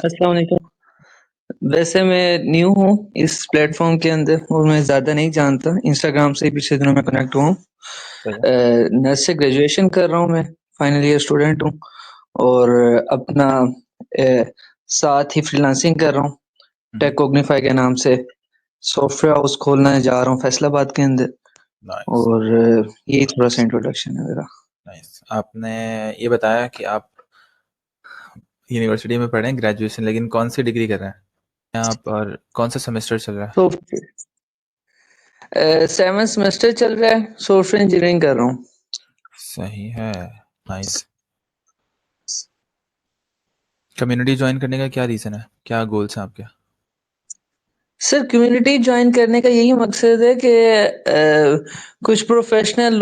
अस्सलाम वालेकुम। वैसे मैं न्यू हूँ इस प्लेटफॉर्म के अंदर और मैं ज़्यादा नहीं जानता। इंस्टाग्राम से ही पिछले दिनों में कनेक्ट हुआ हूँ। सही है। नर्स से ग्रेजुएशन कर रहा हूँ मैं, फाइनल ईयर स्टूडेंट हूँ और अपना साथ ही फ्रीलांसिंग कर रहा हूँ। टेक कोग्निफाई के नाम से सॉफ्टवेयर हाउस खोलने जा रहा हूँ फैसलाबाद के अंदर नाइस, और यही थोड़ा सा इंट्रोडक्शन है मेरा। नाइस। आपने ये बताया कि आप यूनिवर्सिटी में पढ़े हैं ग्रेजुएशन, लेकिन कौन सी डिग्री कर रहे हैं आप और कौन सा सेमेस्टर चल रहा है? तो 7th सेमेस्टर चल रहा है, सॉफ्टवेयर इंजीनियरिंग कर रहा हूँ। सही है, नाइस। कम्युनिटी ज्वाइन करने का क्या रीज़न है? क्या गोल्स हैं आपके? सर कम्युनिटी ज्वाइन करने का यही मकसद है कि कुछ प्रोफेशनल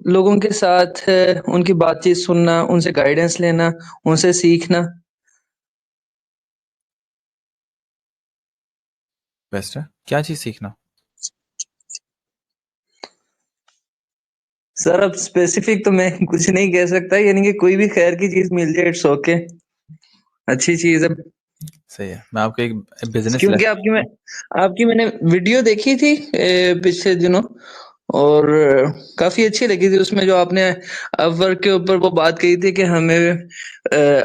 लोगों के साथ उनकी बातचीत सुनना, उनसे गाइडेंस लेना, उनसे सीखना। बेस्ट है। क्या चीज़ सीखना? सर अब स्पेसिफिक तो मैं कुछ नहीं कह सकता, यानी कि कोई भी खैर की चीज मिल जाए इट्स ओके, अच्छी चीज है। सही है। मैं आपको एक बिजनेस क्योंकि लेसन आपकी मैंने वीडियो देखी थी पिछले दिनों और काफी अच्छी लगी थी। उसमें जो आपने अपवर्क के ऊपर वो बात कही थी कि हमें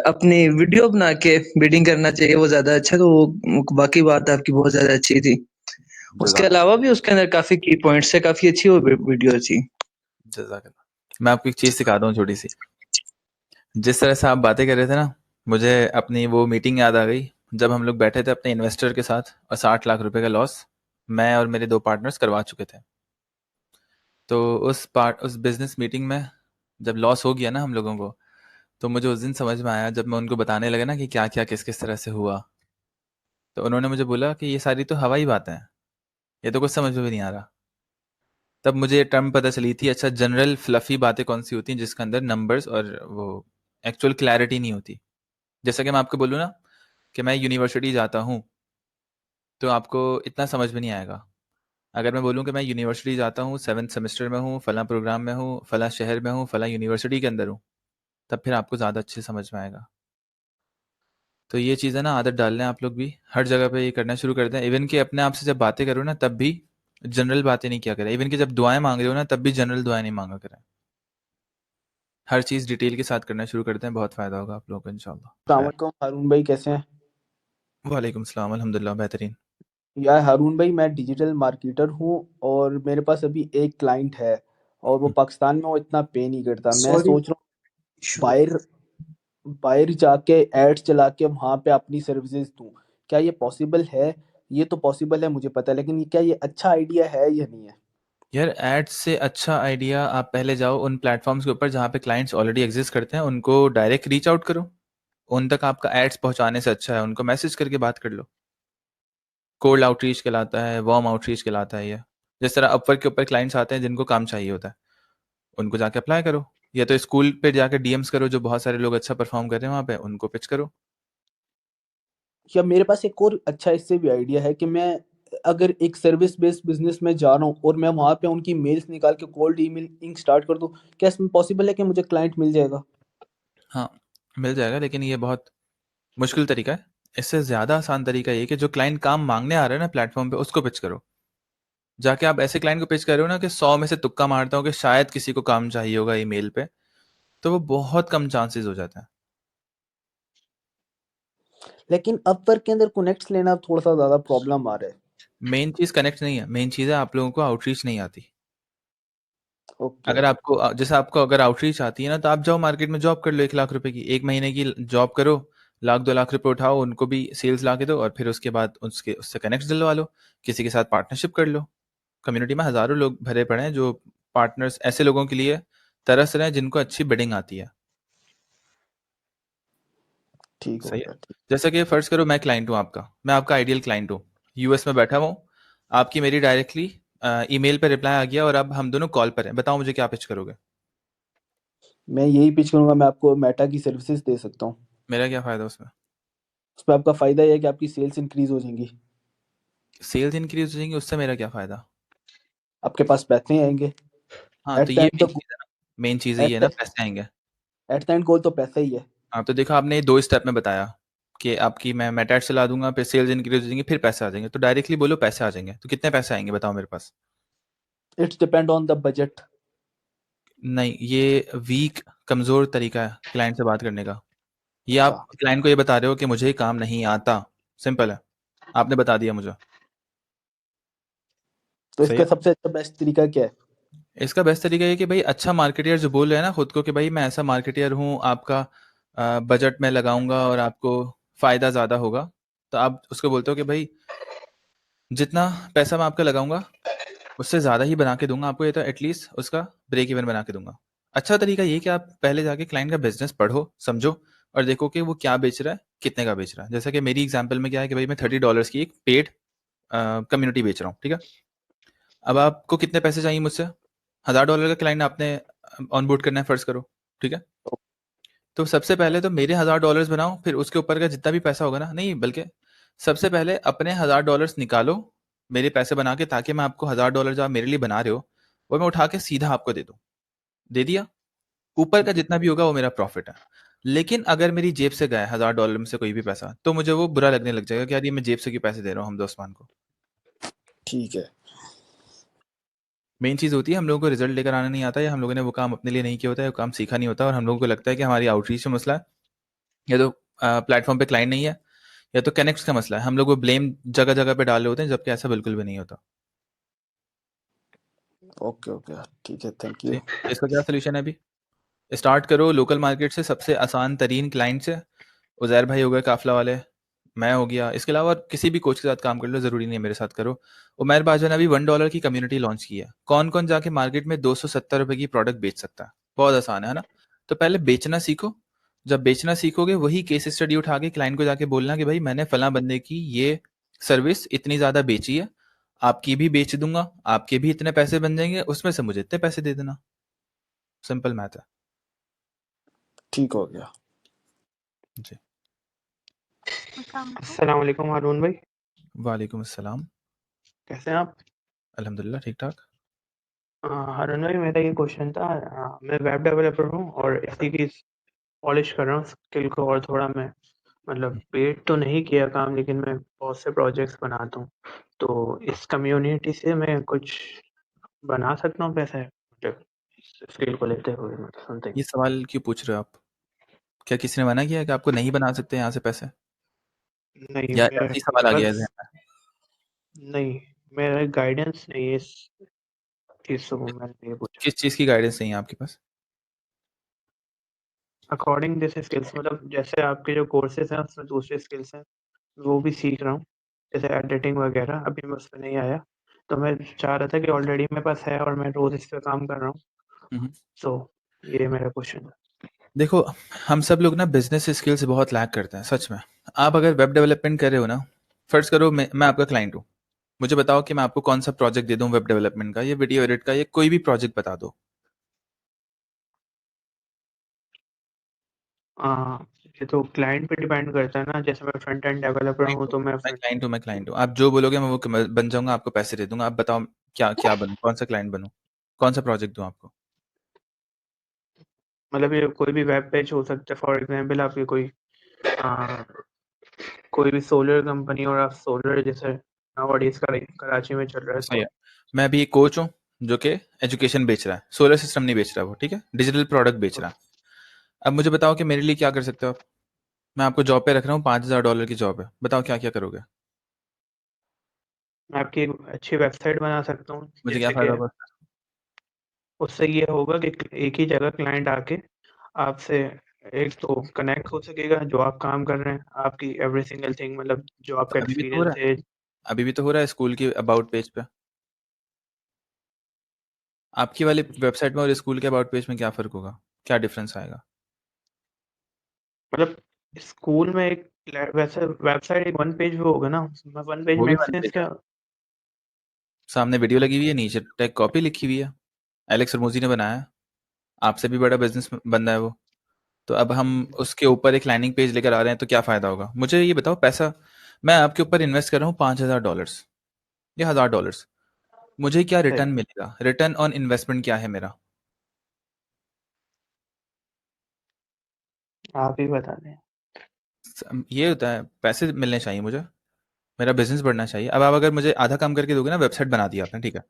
अपनी वीडियो बना के बिडिंग करना चाहिए, वो ज्यादा अच्छा। तो वो बाकी बात आपकी बहुत ज्यादा अच्छी थी। उसके जज़ाक अलावा भी उसके अंदर काफी की पॉइंट्स है, काफी अच्छी वो वीडियो थी। जज़ाकल्लाह। मैं आपको एक चीज़ सिखाता हूँ छोटी सी। जिस तरह से आप बातें कर रहे थे ना, मुझे अपनी वो मीटिंग याद आ गई जब हम लोग बैठे थे अपने इन्वेस्टर के साथ और 60 लाख रुपए का लॉस मैं और मेरे 2 पार्टनर्स करवा चुके थे। तो उस बिजनेस मीटिंग में जब लॉस हो गया ना हम लोगों को, तो मुझे उस दिन समझ में आया जब मैं उनको बताने लगा ना कि क्या क्या किस किस तरह से हुआ। तो उन्होंने मुझे बोला कि ये सारी तो हवाई बातें हैं, ये तो कुछ समझ में भी नहीं आ रहा। तब मुझे ये टर्म पता चली थी, अच्छा जनरल फ्लफी बातें कौन सी होती हैं जिसके अंदर नंबर्स और वो एक्चुअल क्लैरिटी नहीं होती। जैसा कि मैं आपको बोलूँ ना कि मैं यूनिवर्सिटी जाता हूँ, तो आपको इतना समझ में नहीं आएगा। अगर मैं बोलूँ कि मैं यूनिवर्सिटी जाता हूँ, 7th सेमेस्टर में हूँ, फलां प्रोग्राम में हूँ, फलां शहर में हूँ, फलां यूनिवर्सिटी के अंदर हूँ, तब फिर आपको ज़्यादा अच्छे से समझ में आएगा। तो ये चीज़ें ना आदत डाल लें आप लोग भी, हर जगह पे ये करना शुरू कर दें। इवन कि अपने आप से जब बातें करो ना, तब भी जनरल बातें नहीं किया करें। इवन कि जब दुआएं मांग रहे हो ना, तब भी जनरल दुआएं नहीं मांगा करें। हर चीज़ डिटेल के साथ करना शुरू करते हैं, बहुत फ़ायदा होगा आप लोगों को इंशाल्लाह। अस्सलाम खैर, वालेकुम हारून भाई, कैसे हैं? वालेकुम सलाम, अल्हम्दुलिल्लाह बेहतरीन। यार हारून भाई, मैं डिजिटल मार्केटर हूँ और मेरे पास अभी एक क्लाइंट है और वो पाकिस्तान में वो इतना पे नहीं करता। मैं सॉरी। सोच रहा हूँ बाहर बाहर जाके एड्स चला के वहाँ पे अपनी सर्विसेज दूँ। क्या ये पॉसिबल है? ये तो पॉसिबल है, मुझे पता है, लेकिन क्या ये अच्छा आइडिया है या नहीं है? यार एड्स से अच्छा आइडिया, आप पहले जाओ उन प्लेटफॉर्म्स के ऊपर जहाँ पे क्लाइंट्स ऑलरेडी एग्जिस्ट करते हैं, उनको डायरेक्ट रीच आउट करो। उन तक आपका एड्स पहुँचाने से अच्छा है उनको मैसेज करके बात कर लो। कोल्ड आउटरीच कहलाता है, वार्म आउटरीच कहलाता है ये। जिस तरह अपवर्क के ऊपर क्लाइंट्स आते हैं जिनको काम चाहिए होता है, उनको जाके अप्लाई करो। या तो स्कूल पे जाके डीएम्स करो, जो बहुत सारे लोग अच्छा परफॉर्म कर रहे हैं वहाँ पे, उनको पिच करो। या मेरे पास एक और अच्छा इससे भी आइडिया है कि मैं अगर एक सर्विस बेस्ड बिजनेस में जा रहा हूँ और मैं वहाँ पे उनकी मेल्स निकाल के कोल्ड ईमेलिंग स्टार्ट कर दूँ, क्या इसमें पॉसिबल है कि मुझे क्लाइंट मिल जाएगा? हाँ, मिल जाएगा, लेकिन ये बहुत मुश्किल तरीका है। इससे ज़्यादा आसान तरीका ये है कि जो क्लाइंट काम मांगने आ रहा है ना प्लेटफॉर्म पे, उसको पिच करो। जाके आप ऐसे क्लाइंट को पिच कर रहे हो ना कि 100 में से तुक्का मारता हूँ कि शायद किसी को काम चाहिए होगा ईमेल पे, तो वो बहुत कम चांसेस हो जाता है। लेकिन अपवर्क के अंदर कनेक्ट्स लेना थोड़ा सा ज़्यादा प्रॉब्लम आ रहा है। मेन चीज़ कनेक्ट नहीं है, मेन चीज़ है आप लोगों को आउटरीच नहीं आती। ओके। अगर आपको जैसे आपको अगर आउटरीच आती है ना, तो आप जाओ मार्केट में जॉब कर लो 1 लाख रुपए की, 1 महीने की जॉब करो, 1 लाख 2 लाख रुपए उठाओ, उनको भी सेल्स ला के दो और फिर उसके बाद उससे कनेक्ट दिलवा लो, किसी के साथ पार्टनरशिप कर लो। कम्युनिटी में हज़ारों लोग भरे पड़े हैं जो पार्टनर्स ऐसे लोगों के लिए तरस रहे हैं जिनको अच्छी बिडिंग आती है। ठीक हो सही है। गया, ठीक। जैसा कि फ़र्ज़ करो मैं क्लाइंट हूँ आपका, मैं आपका आइडियल क्लाइंट हूँ, यूएस में बैठा हुआ हूँ, आपकी मेरी डायरेक्टली ईमेल पे रिप्लाई आ गया और अब हम दोनों कॉल पर हैं। बताओ मुझे क्या पिच करोगे? मैं यही पिच करूंगा, मैं आपको मेटा की सर्विसेज दे सकता हूँ। मेरा क्या फ़ायदा उसमें? उसमें आपका फ़ायदा ये है कि आपकी सेल्स इंक्रीज हो जाएंगी, सेल्स इंक्रीज़ हो जाएँगी, उससे मेरा क्या फ़ायदा? आपके पास पैसे आएंगे। हाँ, एट तो द ये एंड मेन तो चीज़ है ना, मेन चीज़ यही है एट ना, पैसे आएँगे। एट द एंड गोल तो पैसा ही है। हाँ, तो देखो आपने 2 स्टेप में बताया कि आपकी मैं मेटा चला दूंगा, फिर सेल्स इंक्रीज हो जाएंगे, फिर पैसे आ जाएंगे। तो डायरेक्टली बोलो पैसे आ जाएंगे, तो कितने पैसे आएंगे बताओ मेरे पास? It's depend on the budget. नहीं, ये वीक कमजोर तरीका है क्लाइंट से बात करने का। ये अच्छा, आप क्लाइंट को ये बता रहे हो कि मुझे ये काम नहीं आता, सिंपल है, आपने बता दिया मुझे। तो सही इसका है। सबसे अच्छा बेस्ट तरीका क्या है? इसका बेस्ट तरीका ये कि भाई अच्छा मार्केटियर जो बोल रहे हैं ना खुद को कि भाई मैं ऐसा मार्केटियर हूँ, आपका बजट में लगाऊंगा और आपको फायदा ज़्यादा होगा, तो आप उसको बोलते हो कि भाई जितना पैसा मैं आपका लगाऊंगा उससे ज़्यादा ही बना के दूंगा आपको, ये तो एटलीस्ट उसका ब्रेक इवन बना के दूंगा। अच्छा तरीका ये कि आप पहले जाके क्लाइंट का बिजनेस पढ़ो, समझो और देखो कि वो क्या बेच रहा है, कितने का बेच रहा है। जैसा कि मेरी एग्जांपल में क्या है कि भाई मैं $30 की एक पेड कम्युनिटी बेच रहा हूँ, ठीक है। अब आपको कितने पैसे चाहिए मुझसे? $1000 का क्लाइंट आपने ऑनबोर्ड करना है, फर्ज करो, ठीक है। तो सबसे पहले तो मेरे $1000 बनाओ, फिर उसके ऊपर का जितना भी पैसा होगा ना, नहीं बल्कि सबसे पहले अपने $1000 निकालो मेरे पैसे बना के, ताकि मैं आपको $1000 जो आप मेरे लिए बना रहे हो वो मैं उठा के सीधा आपको दे दूं। दे दिया, ऊपर का जितना भी होगा वो मेरा प्रॉफिट है। लेकिन अगर मेरी जेब से गया $1000 में से कोई भी पैसा, तो मुझे वो बुरा लगने लग जाएगा कि यार ये मैं जेब से क्यों पैसे दे रहा हूँ हमदो उस्मान को। ठीक है। मेन चीज़ होती है हम लोगों को रिजल्ट लेकर आना नहीं आता, या हम लोगों ने वो काम अपने लिए नहीं किया होता है, वो काम सीखा नहीं होता, और हम लोगों को लगता है कि हमारी आउटरीच में मसला है, या तो प्लेटफॉर्म पे क्लाइंट नहीं है, या तो कनेक्ट का मसला है। हम लोग वो ब्लेम जगह जगह पे डाल रहे होते हैं, जबकि ऐसा बिल्कुल भी नहीं होता। ओके ओके, ठीक है, थैंक यू। ठीक, तो इसका क्या सोल्यूशन है अभी? स्टार्ट करो लोकल मार्केट से, सबसे आसान तरीन क्लाइंट से। उजैर भाई हो गए काफला वाले, मैं हो गया, इसके अलावा किसी भी कोच के साथ काम कर लो, जरूरी नहीं है मेरे साथ करो। उमैर बाजवा ने अभी $1 की कम्युनिटी लॉन्च की है। कौन कौन जाके मार्केट में ₹270 की प्रोडक्ट बेच सकता है? बहुत आसान है ना। तो पहले बेचना सीखो, जब बेचना सीखोगे वही केस स्टडी उठा के क्लाइंट को जाके बोलना कि भाई मैंने फला बंदे की ये सर्विस इतनी ज्यादा बेची है, आपकी भी बेच दूंगा, आपके भी इतने पैसे बन जाएंगे, उसमें से मुझे इतने पैसे दे देना। सिंपल मैथ है ठीक हो गया। जी। अस्सलाम वालेकुम हारून भाई, वालेकुम अस्सलाम। कैसे हैं आप? अल्हम्दुलिल्लाह ठीक ठाक। हारून भाई, मेरा ये क्वेश्चन था। मैं वेब डेवलपर हूँ और इसी की पॉलिश कर रहा हूँ स्किल को, और थोड़ा मैं मतलब पेड तो नहीं किया काम, लेकिन मैं बहुत से प्रोजेक्ट्स बनाता हूँ। तो इस कम्युनिटी से मैं कुछ बना सकता हूँ पैसे, मतलब स्किल को लेते हुए, मतलब समथिंग। ये सवाल क्यों पूछ रहे हो आप? क्या किसी ने मना किया है कि आपको नहीं बना सकते यहाँ से पैसे, नहीं, या मेरे ऐसे ही मेरे सवाल आ गया है पास ज़हन में? नहीं, मेरा गाइडेंस नहीं है इस चीज़ को, मैंने ये पूछा। किस चीज़ की गाइडेंस नहीं है आपके पास? अकॉर्डिंग दिस स्किल्स, मतलब जैसे आपके जो कोर्सेज हैं उसमें दूसरे स्किल्स हैं, वो भी सीख रहा हूँ, जैसे एडिटिंग वगैरह। अभी मैं उसमें नहीं आया, तो मैं चाह रहा था कि ऑलरेडी मेरे पास है और मैं रोज इस पे काम कर रहा हूँ। हम्म। सो ये मेरा क्वेश्चन है। देखो, हम सब लोग ना बिजनेस स्किल्स बहुत लैक करते हैं सच में। आप अगर वेब डेवलपमेंट कर रहे हो ना, फर्ज करो मैं आपका क्लाइंट हूँ, मुझे बताओ कि मैं आपको कौन सा प्रोजेक्ट दे दूँ वेब डेवलपमेंट का, या वीडियो एडिट का, या कोई भी प्रोजेक्ट बता दो। ये तो क्लाइंट पे डिपेंड करता है ना, जैसे मैं फ्रंट एंड डेवलपर क्लाइंट हूँ हूँ, तो मैं मैं फ्रंट, क्लाइंट हूँ, मैं क्लाइंट हूँ, आप जो बोलोगे मैं वो बन जाऊंगा, आपको पैसे दे दूंगा। आप बताओ क्या क्या बनूँ, कौन सा क्लाइंट बनूँ, कौन सा प्रोजेक्ट दूँ आपको? मतलब ये कोई भी वेब पेज हो सकता है। फॉर एग्जांपल आपकी आ, कोई भी सोलर कंपनी, और आप सोलर जैसे नाउअडेज कराची में चल रहा है, सही है। तो मैं अभी एक कोच हूँ जो कि एजुकेशन बेच रहा है, सोलर सिस्टम नहीं बेच रहा वो, ठीक है, डिजिटल प्रोडक्ट बेच रहा है। अब मुझे बताओ कि मेरे लिए क्या कर सकते हो आप? मैं आपको जॉब पे रख रहा हूँ, $5000 की जॉब है, बताओ क्या क्या करोगे? मैं आपकी एक अच्छी वेबसाइट बना सकता हूँ, मुझे क्या जैसे कि फायदा होगा? उससे ये होगा कि एक ही जगह क्लाइंट आके आपसे एक तो कनेक्ट हो सकेगा, जो आप काम कर रहे हैं, आपकी एवरी सिंगल थिंग, मतलब जो तो आपका अभी भी तो हो रहा एक्सपीरियंस है। है, अभी भी तो हो रहा है स्कूल की अबाउट पेज पे। आपकी वाली वेबसाइट में और स्कूल के अबाउट पेज में क्या फ़र्क होगा, क्या डिफरेंस आएगा? मतलब स्कूल में एक वैसे वेबसाइट एक वन पेज वो होगा ना, वन पेज वो भी वन मेंशन पेज है, इसका। सामने वीडियो लगी हुई है, नीचे टेक कॉपी लिखी हुई है, एलेक्स रमूजी ने बनाया है, आपसे भी बड़ा बिजनेस बंदा है वो। तो अब हम उसके ऊपर एक लैंडिंग पेज लेकर आ रहे हैं, तो क्या फ़ायदा होगा? मुझे ये बताओ, पैसा मैं आपके ऊपर इन्वेस्ट कर रहा हूँ $5000 या $1000, मुझे क्या सही, रिटर्न मिलेगा? रिटर्न ऑन इन्वेस्टमेंट क्या है मेरा? आप ही बता दें। ये होता है, पैसे मिलने चाहिए मुझे, मेरा बिजनेस बढ़ना चाहिए। अब आप अगर मुझे आधा काम करके दोगे ना, वेबसाइट बना दी आपने, ठीक है,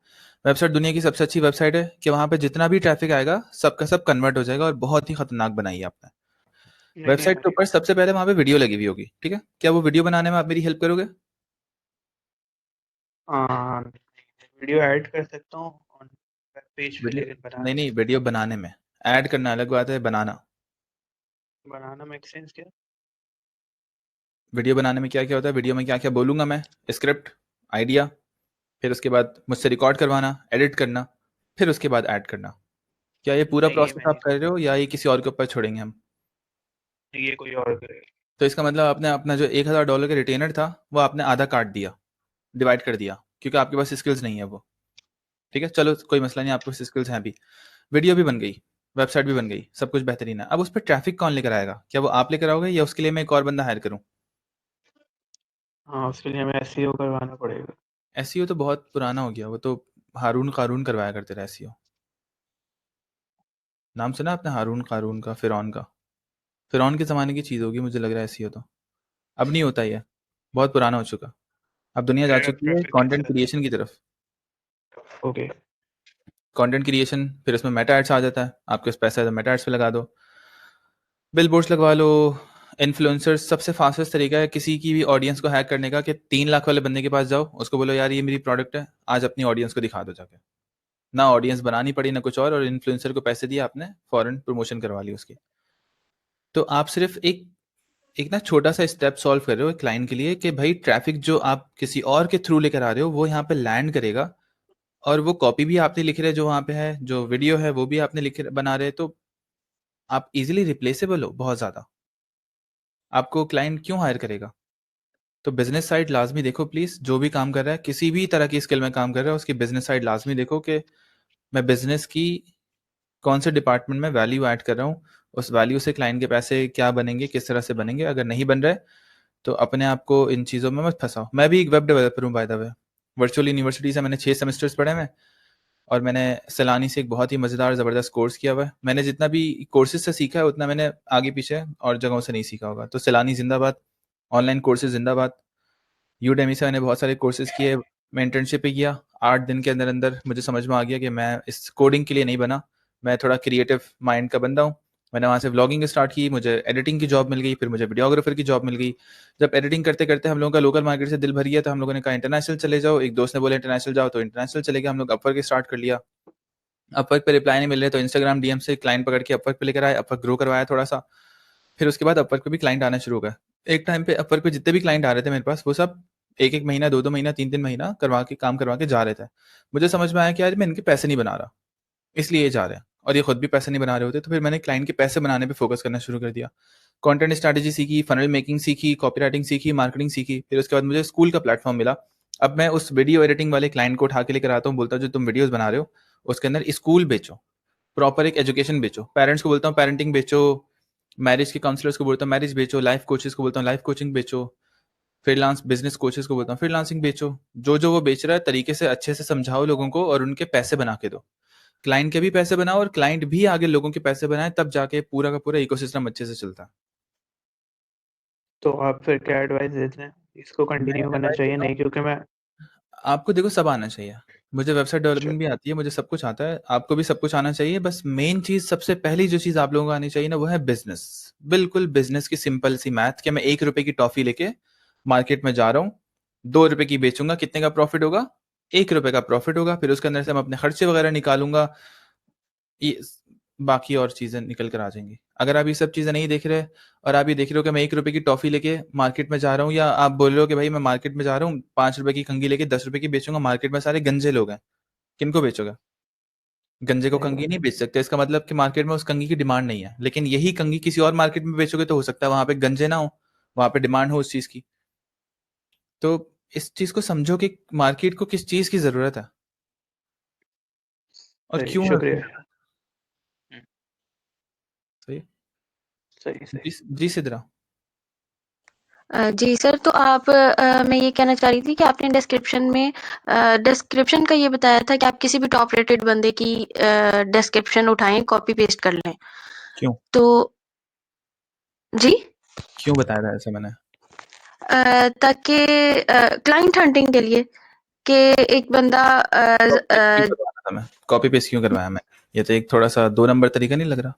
वेबसाइट दुनिया की सबसे अच्छी वेबसाइट है कि वहाँ पे जितना भी ट्रैफिक आएगा सबका सब कन्वर्ट हो जाएगा, और बहुत ही खतरनाक बनाई है आपने। नहीं वेबसाइट के ऊपर सबसे पहले वहाँ पे वीडियो लगी हुई होगी, ठीक है, क्या वो वीडियो बनाने में आप मेरी हेल्प करोगे? वीडियो ऐड कर सकता हूँ ऑन वेब पेज पे, वीडियो लेकिन बना नहीं, वीडियो बनाने में, ऐड करना अलग बात है, बनाना मेक सेंस क्या? वीडियो बनाने में क्या क्या होता है, वीडियो में क्या क्या बोलूंगा मैं, स्क्रिप्ट, आइडिया, फिर उसके बाद मुझसे रिकॉर्ड करवाना, एडिट करना, फिर उसके बाद ऐड करना। क्या ये पूरा नहीं, ये प्रोसेस मैं आप कर रहे हो या ये किसी और के ऊपर छोड़ेंगे हम? नहीं, ये कोई और करेगा। तो इसका मतलब आपने अपना जो $1000 का रिटेनर था वो आपने आधा काट दिया, डिवाइड कर दिया, क्योंकि आपके पास स्किल्स नहीं है वो। ठीक है, चलो कोई मसला नहीं, आपके पास स्किल्स हैं भी, वीडियो भी बन गई, वेबसाइट भी बन गई, सब कुछ बेहतरीन है। अब उस पर ट्रैफिक कौन लेकर आएगा? क्या वो आप लेकर आओगे या उसके लिए मैं एक और बंदा हायर करूँ? हाँ, उसके लिए हमें एसईओ करवाना पड़ेगा। एसईओ तो बहुत पुराना हो गया, वो तो हारून कारून करवाया करते रहे एसईओ। नाम सुना आपने हारून कारून का, फिरौन का? फिरौन के ज़माने की चीज़ होगी मुझे लग रहा है एसईओ तो, अब नहीं होता ये, बहुत पुराना हो चुका। अब दुनिया जा चुकी है फिर कंटेंट कैसे? क्रिएशन की तरफ। ओके। कंटेंट क्रिएशन, फिर उसमें मेटा एड्स आ जाता है, आपके पास पैसा है तो मेटा एड्स पे लगा दो, बिलबोर्ड्स लगवा लो, इन्फ्लुएंसर्स। सबसे फास्टेस्ट तरीका है किसी की भी ऑडियंस को हैक करने का कि 3 लाख वाले बंदे के पास जाओ, उसको बोलो यार ये मेरी प्रोडक्ट है, आज अपनी ऑडियंस को दिखा दो जाके। ना ऑडियंस बनानी पड़ी ना कुछ और इन्फ्लुएंसर को पैसे दिए आपने, फॉरन प्रमोशन करवा ली उसकी। तो आप सिर्फ एक एक ना छोटा सा स्टेप सॉल्व कर रहे हो क्लाइंट के लिए कि भाई ट्रैफिक जो आप किसी और के थ्रू लेकर आ रहे हो वो यहाँ पे लैंड करेगा, और वो कॉपी भी आपने लिख रहे जो वहाँ पे है, जो वीडियो है वो भी आपने लिख बना रहे, तो आप इजीली रिप्लेसेबल हो बहुत ज़्यादा। आपको क्लाइंट क्यों हायर करेगा? तो बिजनेस साइड लाजमी देखो प्लीज़, जो भी काम कर रहा है, किसी भी तरह की स्किल में काम कर रहा है, उसकी बिजनेस साइड लाजमी देखो कि मैं बिजनेस की कौन से डिपार्टमेंट में वैल्यू ऐड कर रहा हूँ, उस वैल्यू से क्लाइंट के पैसे क्या बनेंगे, किस तरह से बनेंगे। अगर नहीं बन रहा है तो अपने आप को इन चीज़ों में मत फंसाओ। मैं भी एक वेब डेवलपर हूँ by the way, virtual university से मैंने 6 सेमेस्टर्स पढ़े हैं, और मैंने सैलानी से एक बहुत ही मज़ेदार ज़बरदस्त कोर्स किया हुआ है। मैंने जितना भी कोर्सेज से सीखा है उतना मैंने आगे पीछे और जगहों से नहीं सीखा होगा। तो सैलानी जिंदाबाद, ऑनलाइन कोर्सेज जिंदाबाद। यूडेमी से मैंने बहुत सारे कोर्सेज किए, मैं इंटर्नशिप भी किया। 8 दिन के अंदर अंदर मुझे समझ में आ गया कि मैं इस कोडिंग के लिए नहीं बना, मैं थोड़ा क्रिएटिव माइंड का बंदा हूँ। मैंने वहाँ से व्लॉगिंग स्टार्ट की, मुझे एडिटिंग की जॉब मिल गई, फिर मुझे वीडियोग्राफर की जॉब मिल गई। जब एडिटिंग करते करते हम लोगों का लोकल मार्केट से दिल भर गया तो हम लोगों ने कहा इंटरनेशनल चले जाओ। एक दोस्त ने बोला इंटरनेशनल जाओ, तो इंटरनेशनल चले गए हम लोग। अपवर्क स्टार्ट कर लिया, अपवर्क पे रिप्लाई नहीं मिल रहे तो इंस्टाग्राम डीएम से क्लाइंट पकड़ के अपवर्क पे लेकर आए, अपवर्क ग्रो करवाया थोड़ा सा। फिर उसके बाद अपवर्क पे भी क्लाइंट आना शुरू हो गए। एक टाइम पे अपवर्क पे जितने भी क्लाइंट आ रहे थे मेरे पास, वो सब 1-1 महीना, 2-2 महीना, 3-3 महीना करवा के काम करवा के जा रहे थे। मुझे समझ में आया कि यार मैं इनके पैसे नहीं बना रहा, इसलिए ये जा रहे हैं, और ये खुद भी पैसे नहीं बना रहे होते। तो फिर मैंने क्लाइंट के पैसे बनाने पे फोकस करना शुरू कर दिया। कंटेंट स्ट्रैटेजी सीखी, फनल मेकिंग सीखी, कॉपीराइटिंग सीखी, मार्केटिंग सीखी। फिर उसके बाद मुझे स्कूल का प्लेटफॉर्म मिला। अब मैं उस वीडियो एडिटिंग वाले क्लाइंट को उठा के लेकर आता हूँ, बोलता हूँ जो तुम वीडियोस बना रहे हो उसके अंदर स्कूल बेचो, प्रॉपर एक एजुकेशन बेचो। पेरेंट्स को बोलता हूँ पेरेंटिंग बेचो, मैरिज के काउंसलर्स को बोलता हूँ मैरिज बेचो, लाइफ कोचेस को बोलता हूँ लाइफ कोचिंग बेचो, फ्रीलांस बिजनेस कोचेस को बोलता हूँ फ्रीलांसिंग बेचो। जो जो वो बेच रहा है तरीके से अच्छे से समझाओ लोगों को और उनके पैसे बना के दो। क्लाइंट के भी पैसे बनाओ और क्लाइंट भी आगे लोगों के पैसे बनाए, तब जाके पूरा का पूरा इकोसिस्टम अच्छे से चलता है। तो आप फिर क्या एडवाइस देते हैं? इसको कंटिन्यू करना चाहिए? नहीं, क्योंकि मैं आपको देखो सब आना चाहिए, मुझे वेबसाइट डेवलपमेंट भी आती है, मुझे सब कुछ आता है, आपको भी सब कुछ आना चाहिए। बस मेन चीज, सबसे पहली जो चीज आप लोगों को आनी चाहिए ना, वो है बिजनेस। बिल्कुल बिजनेस की सिंपल सी मैथ, कि मैं 1 रुपए की टॉफी लेके मार्केट में जा रहा हूँ, 2 रुपए की बेचूंगा, कितने का प्रॉफिट होगा? 1 रुपए का प्रॉफिट होगा। फिर उसके अंदर से हम अपने खर्चे वगैरह निकालूंगा, ये बाकी और चीजें निकल कर आ जाएंगी। अगर आप ये सब चीजें नहीं देख रहे और आप ये देख रहे हो कि मैं 1 रुपए की टॉफी लेके मार्केट में जा रहा हूँ, या आप बोल रहे हो कि भाई मैं मार्केट में जा रहा हूँ 5 रुपए की कंघी लेके 10 रुपए की बेचूंगा, मार्केट में सारे गंजे लोग हैं, किनको बेचोगे? गंजे को सही कंघी बात नहीं है। बेच सकते, इसका मतलब कि मार्केट में उस कंघी की डिमांड नहीं है। लेकिन यही कंघी किसी और मार्केट में बेचोगे तो हो सकता है वहां पे गंजे ना हो, वहां पे डिमांड हो उस चीज की। तो इस चीज को समझो कि मार्केट को किस चीज की जरूरत है और सही, क्यों है उसकी शुक्रिया। जरूरत। सही। सही सही। जी सिद्रा। जी सर, तो आप मैं ये कहना चाह रही थी कि आपने डिस्क्रिप्शन का ये बताया था कि आप किसी भी टॉप रेटेड बंदे की डिस्क्रिप्शन उठाएं, कॉपी पेस्ट कर लें। क्यों? तो जी क्यों बताया था ऐसा मैंने? ताकि क्लाइंट हंटिंग के लिए कि एक बंदा कॉपी पेस्ट क्यों करवाया मैं? ये तो एक थोड़ा-सा 2 नंबर तरीका नहीं लग रहा?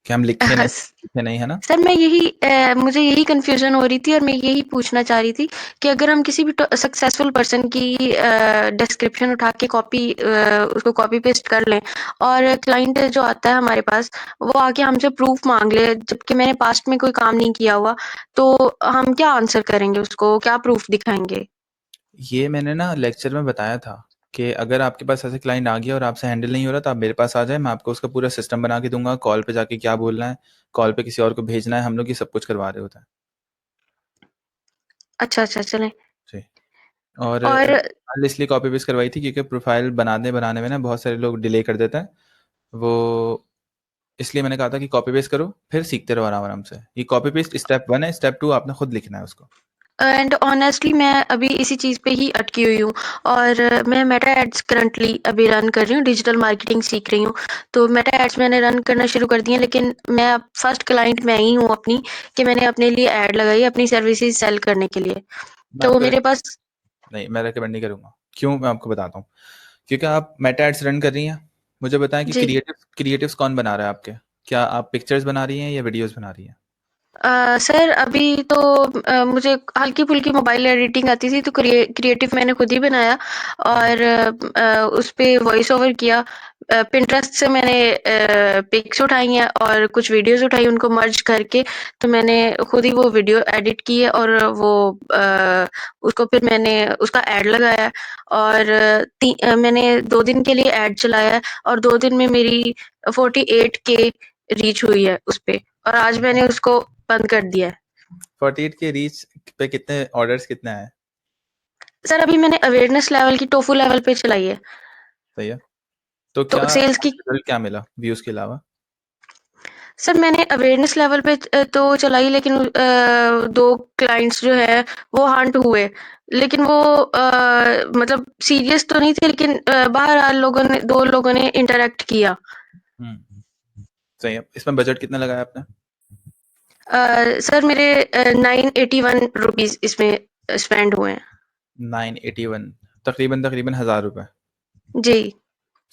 कि हम लिखे नहीं, है ना? सर मैं यही मुझे यही कन्फ्यूज़न हो रही थी और मैं यही पूछना चाह रही थी कि अगर हम किसी भी सक्सेसफुल पर्सन की डिस्क्रिप्शन उठा के उसको कॉपी पेस्ट कर लें और क्लाइंट जो आता है हमारे पास वो आके हमसे प्रूफ मांग ले जबकि मैंने पास्ट में कोई काम नहीं किया हुआ, तो हम क्या आंसर करेंगे उसको, क्या प्रूफ दिखाएंगे? ये मैंने ना लेक्चर में बताया था कि अगर आपके पास ऐसे क्लाइंट आ गया और आपसे हैंडल नहीं हो रहा तो आप मेरे पास आ जाए, मैं आपको उसका पूरा सिस्टम बना के दूंगा, कॉल पे जाके क्या बोलना है, कॉल पे किसी और को भेजना है, हम लोग ये सब कुछ करवा रहे होते हैं। अच्छा चलें। जी। और और इसलिए कॉपी पेस्ट करवाई थी क्योंकि प्रोफाइल बनाने में ना बहुत सारे लोग डिले कर देते हैं, वो इसलिए मैंने कहा था कि कॉपी पेस्ट करो फिर सीखते रहो आराम आराम से। ये कॉपी पेस्ट स्टेप 1 है, स्टेप 2 आपने खुद लिखना है उसको। एंड ऑनेस्टली मैं अभी इसी चीज़ पे ही अटकी हुई हूँ और मैं मेटा एड्स करंटली अभी रन कर रही हूँ, डिजिटल मार्केटिंग सीख रही हूँ। तो मेटा एड्स मैंने रन करना शुरू कर दिए, लेकिन मैं अब फर्स्ट क्लाइंट मैं ही हूँ अपनी कि मैंने अपने लिए ऐड लगाई अपनी सर्विसेज सेल करने के लिए। मैं तो आपको मेरे पास नहीं, मैं रेकमेंड नहीं करूँगा। क्यों? मैं आपको बताता हूँ। क्योंकि आप मेटा एड्स रन कर रही हैं, मुझे बताएँ कि जी क्रिएटिव्स कौन बना रहा है आपके? क्या आप पिक्चर्स बना रही हैं या वीडियोज़ बना रही हैं? सर अभी तो मुझे हल्की-फुल्की मोबाइल एडिटिंग आती थी, तो क्रिएटिव मैंने खुद ही बनाया और उस पे वॉइस ओवर किया। पिंटरेस्ट से मैंने पिक्स उठाई हैं और कुछ वीडियोज़ उठाई, उनको मर्ज करके तो मैंने खुद ही वो वीडियो एडिट की है और उसको फिर मैंने उसका ऐड लगाया और मैंने 2 दिन के लिए ऐड चलाया है और 2 दिन में मेरी 48K रीच हुई है उस पे और आज मैंने उसको बंद कर दिया है। 48 के रीच पे कितने ऑर्डर्स कितने आए? सर अभी मैंने अवेयरनेस लेवल की टोफू लेवल पे चलाई है। सही है। तो तो क्या सेल्स की रिजल्ट क्या मिला व्यूज़ के अलावा? सर मैंने अवेयरनेस लेवल पे तो चलाई, लेकिन 2 क्लाइंट्स जो है वो हंट हुए। लेकिन वो मतलब सीरियस तो नहीं थे, लेकिन बहरहाल 2 लोगों ने इंटरैक्ट किया। हुँ, सही है। इसमें बजट कितना लगाया आपने? सर मेरे 981 रुपीज़ इसमें स्पेंड हुए हैं। 981 तकरीबन ₹1000। जी।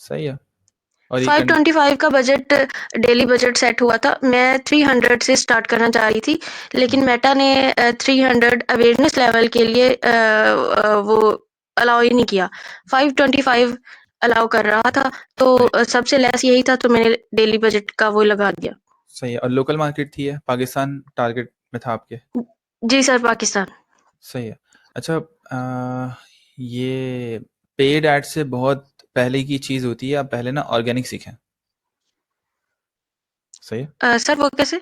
सही है। और ये 525 का बजट डेली बजट सेट हुआ था। मैं 300 से स्टार्ट करना चाह रही थी, लेकिन मेटा ने 300 अवेयरनेस लेवल के लिए वो अलाउ ही नहीं किया। 525 अलाउ कर रहा था, तो सबसे लेस यही था, तो मैंने डेली बजट का वो लगा दिया। सही है। और लोकल मार्केट थी, है पाकिस्तान टारगेट में था आपके? जी सर, पाकिस्तान। सही है। अच्छा, ये पेड एड से बहुत पहले की चीज़ होती है, आप पहले ना ऑर्गेनिक सीखें। सही है। सर वो कैसे?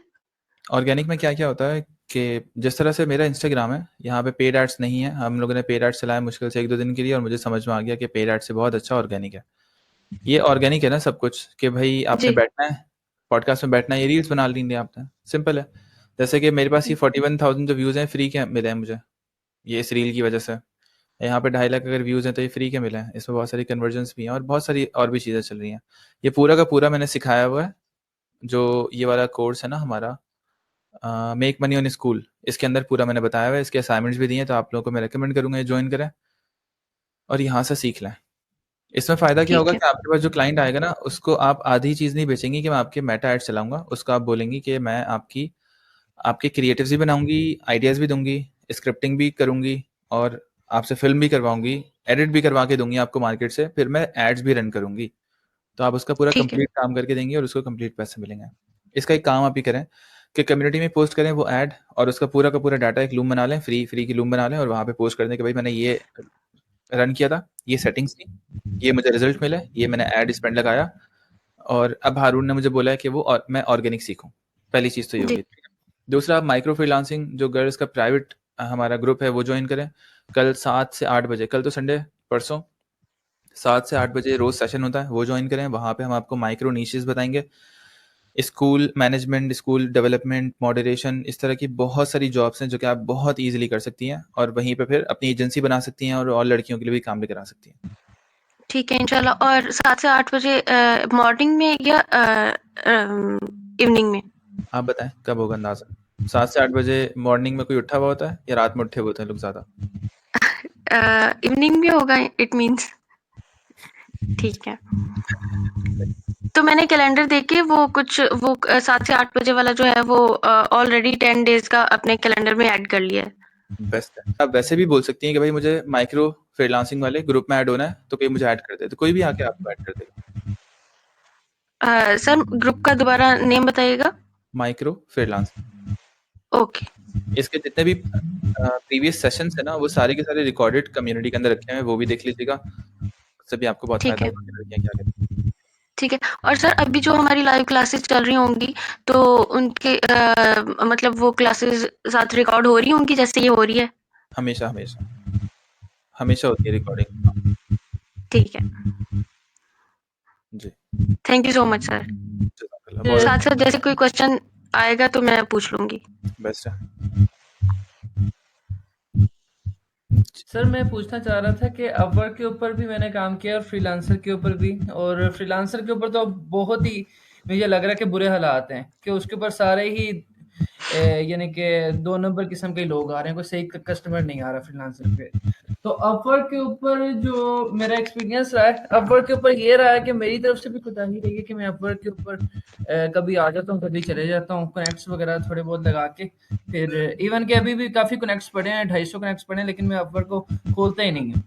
ऑर्गेनिक में क्या क्या होता है कि जिस तरह से मेरा इंस्टाग्राम है, यहाँ पे पेड एड्स नहीं है, हम लोगों ने पेड एड्स चलाया मुश्किल से 1-2 दिन के लिए और मुझे समझ में आ गया कि पेड एड से बहुत अच्छा ऑर्गेनिक है। ये ऑर्गेनिक है ना सब कुछ, कि भाई आपने जी बैठना है, पॉडकास्ट में बैठना है, ये रील्स बना ली आपने, सिंपल है। जैसे कि मेरे पास ये 41,000 जो व्यूज़ हैं फ्री के मिले हैं मुझे, ये इस रील की वजह से। यहाँ पे 2.5 लाख अगर व्यूज़ हैं तो ये फ्री के मिले हैं। इसमें बहुत सारी कन्वर्जन्स भी हैं और बहुत सारी और भी चीज़ें चल रही हैं। ये पूरा का पूरा मैंने सिखाया हुआ है, जो ये वाला कोर्स है ना हमारा, मेक मनी ऑन स्कूल, इसके अंदर पूरा मैंने बताया हुआ है। इसके असाइनमेंट्स भी दिए हैं, तो आप लोगों को मैं रिकमेंड करूँगा ये ज्वाइन करें और यहाँ से सीख लें। इसमें फ़ायदा क्या ठीक होगा है। कि आपके पास जो क्लाइंट आएगा ना, उसको आप आधी चीज़ नहीं बेचेंगी कि मैं आपके मेटा एड्स चलाऊँगा। उसको आप बोलेंगी कि मैं आपके क्रिएटिव्स भी बनाऊँगी, आइडियाज़ भी दूँगी, स्क्रिप्टिंग भी करूँगी और आपसे फ़िल्म भी करवाऊँगी, एडिट भी करवा के दूँगी आपको मार्केट से, फिर मैं एड्स भी रन करूँगी। तो आप उसका पूरा ठीक है। कंप्लीट काम करके देंगी और उसको कंप्लीट पैसे मिलेंगे। इसका एक काम आप ही करें कि कम्युनिटी में पोस्ट करें वो ऐड और उसका पूरा का पूरा डाटा एक लूम बना लें, फ्री की लूम बना लें और वहाँ पे पोस्ट कर दें कि भाई मैंने ये रन किया था, ये सेटिंग्स थी, ये मुझे रिजल्ट मिले, ये मैंने एड स्पेंड लगाया और अब हारून ने मुझे बोला है कि मैं ऑर्गेनिक सीखूँ। पहली चीज़ तो ये जी होगी। दूसरा, आप माइक्रो फ्रीलांसिंग जो गर्ल्स का प्राइवेट हमारा ग्रुप है वो ज्वाइन करें। कल 7 से 8 बजे, कल तो संडे, परसों 7 से 8 बजे रोज़ सेशन होता है, वो ज्वाइन करें। वहाँ पे हम आपको माइक्रो नीशेस बताएँगे। School management, school development, moderation, इस तरह की बहुत सारी जॉब्स हैं जो कि आप बहुत ईज़िली कर सकती हैं और वहीं पे फिर अपनी एजेंसी बना सकती हैं और लड़कियों के लिए भी काम भी करा सकती हैं। ठीक है इंशाल्लाह। और 7 से 8 बजे मॉर्निंग में या इवनिंग में? आप बताएँ कब होगा अंदाज़ा? 7 से 8 बजे मॉर्निंग में कोई उठा हुआ होता है या रात में उठे हुए होते हैं लोग ज़्यादा? इवनिंग में होगा इट मीन्स। ठीक है। तो मैंने कैलेंडर देख के वो 7 से 8 बजे वाला जो है वो ऑलरेडी 10 डेज़ का अपने कैलेंडर में ऐड कर लिया है। बेस्ट है। आप वैसे भी बोल सकती हैं कि भाई मुझे माइक्रो फ्रीलांसिंग वाले ग्रुप में ऐड होना है, तो कोई मुझे ऐड कर दे, तो कोई भी आके आपको ऐड कर देगा। सर ग्रुप का दोबारा नेम बताइएगा? Micro freelancing. ओके। इसके जितने भी प्रीवियस सेशंस है ना, वो सारे के सारे रिकॉर्डेड कम्युनिटी के अंदर रखे हैं, वो भी देख लीजिएगा। उससे भी आपको बहुत ठीक फायदा है। होगा कि लड़कियां क्या करती हैं। ठीक है। और सर अभी जो हमारी लाइव क्लासेस चल रही होंगी तो उनके मतलब वो क्लासेस साथ रिकॉर्ड हो रही होंगी जैसे ये हो रही है? हमेशा होती है रिकॉर्डिंग। ठीक है। जी, thank you so much sir. जज़ाकल्लाह। बहुत साथ साथ जैसे कोई क्वेश्चन आएगा तो मैं पूछ लूंगी। बेस्ट है। सर मैं पूछना चाह रहा था कि अपवर्क के ऊपर भी मैंने काम किया और फ्रीलांसर के ऊपर भी, और फ्रीलांसर के ऊपर तो अब बहुत ही मुझे लग रहा है कि बुरे हालात हैं कि उसके ऊपर सारे ही यानी कि 2 नंबर किस्म के लोग आ रहे हैं, कोई सही कस्टमर नहीं आ रहा फ्रीलांसर पे। तो अपवर्क के ऊपर जो मेरा एक्सपीरियंस रहा है, अपवर्क के ऊपर ये रहा है कि मेरी तरफ से भी कोताही रही है कि मैं अपवर्क के ऊपर कभी आ जाता हूँ, कभी चले जाता हूँ, कनेक्ट्स वगैरह थोड़े बहुत लगा के। फिर इवन के अभी भी काफ़ी कनेक्ट्स पड़े हैं, 250 कनेक्ट्स पड़े हैं, लेकिन मैं अपवर्क को खोलता ही नहीं हूँ।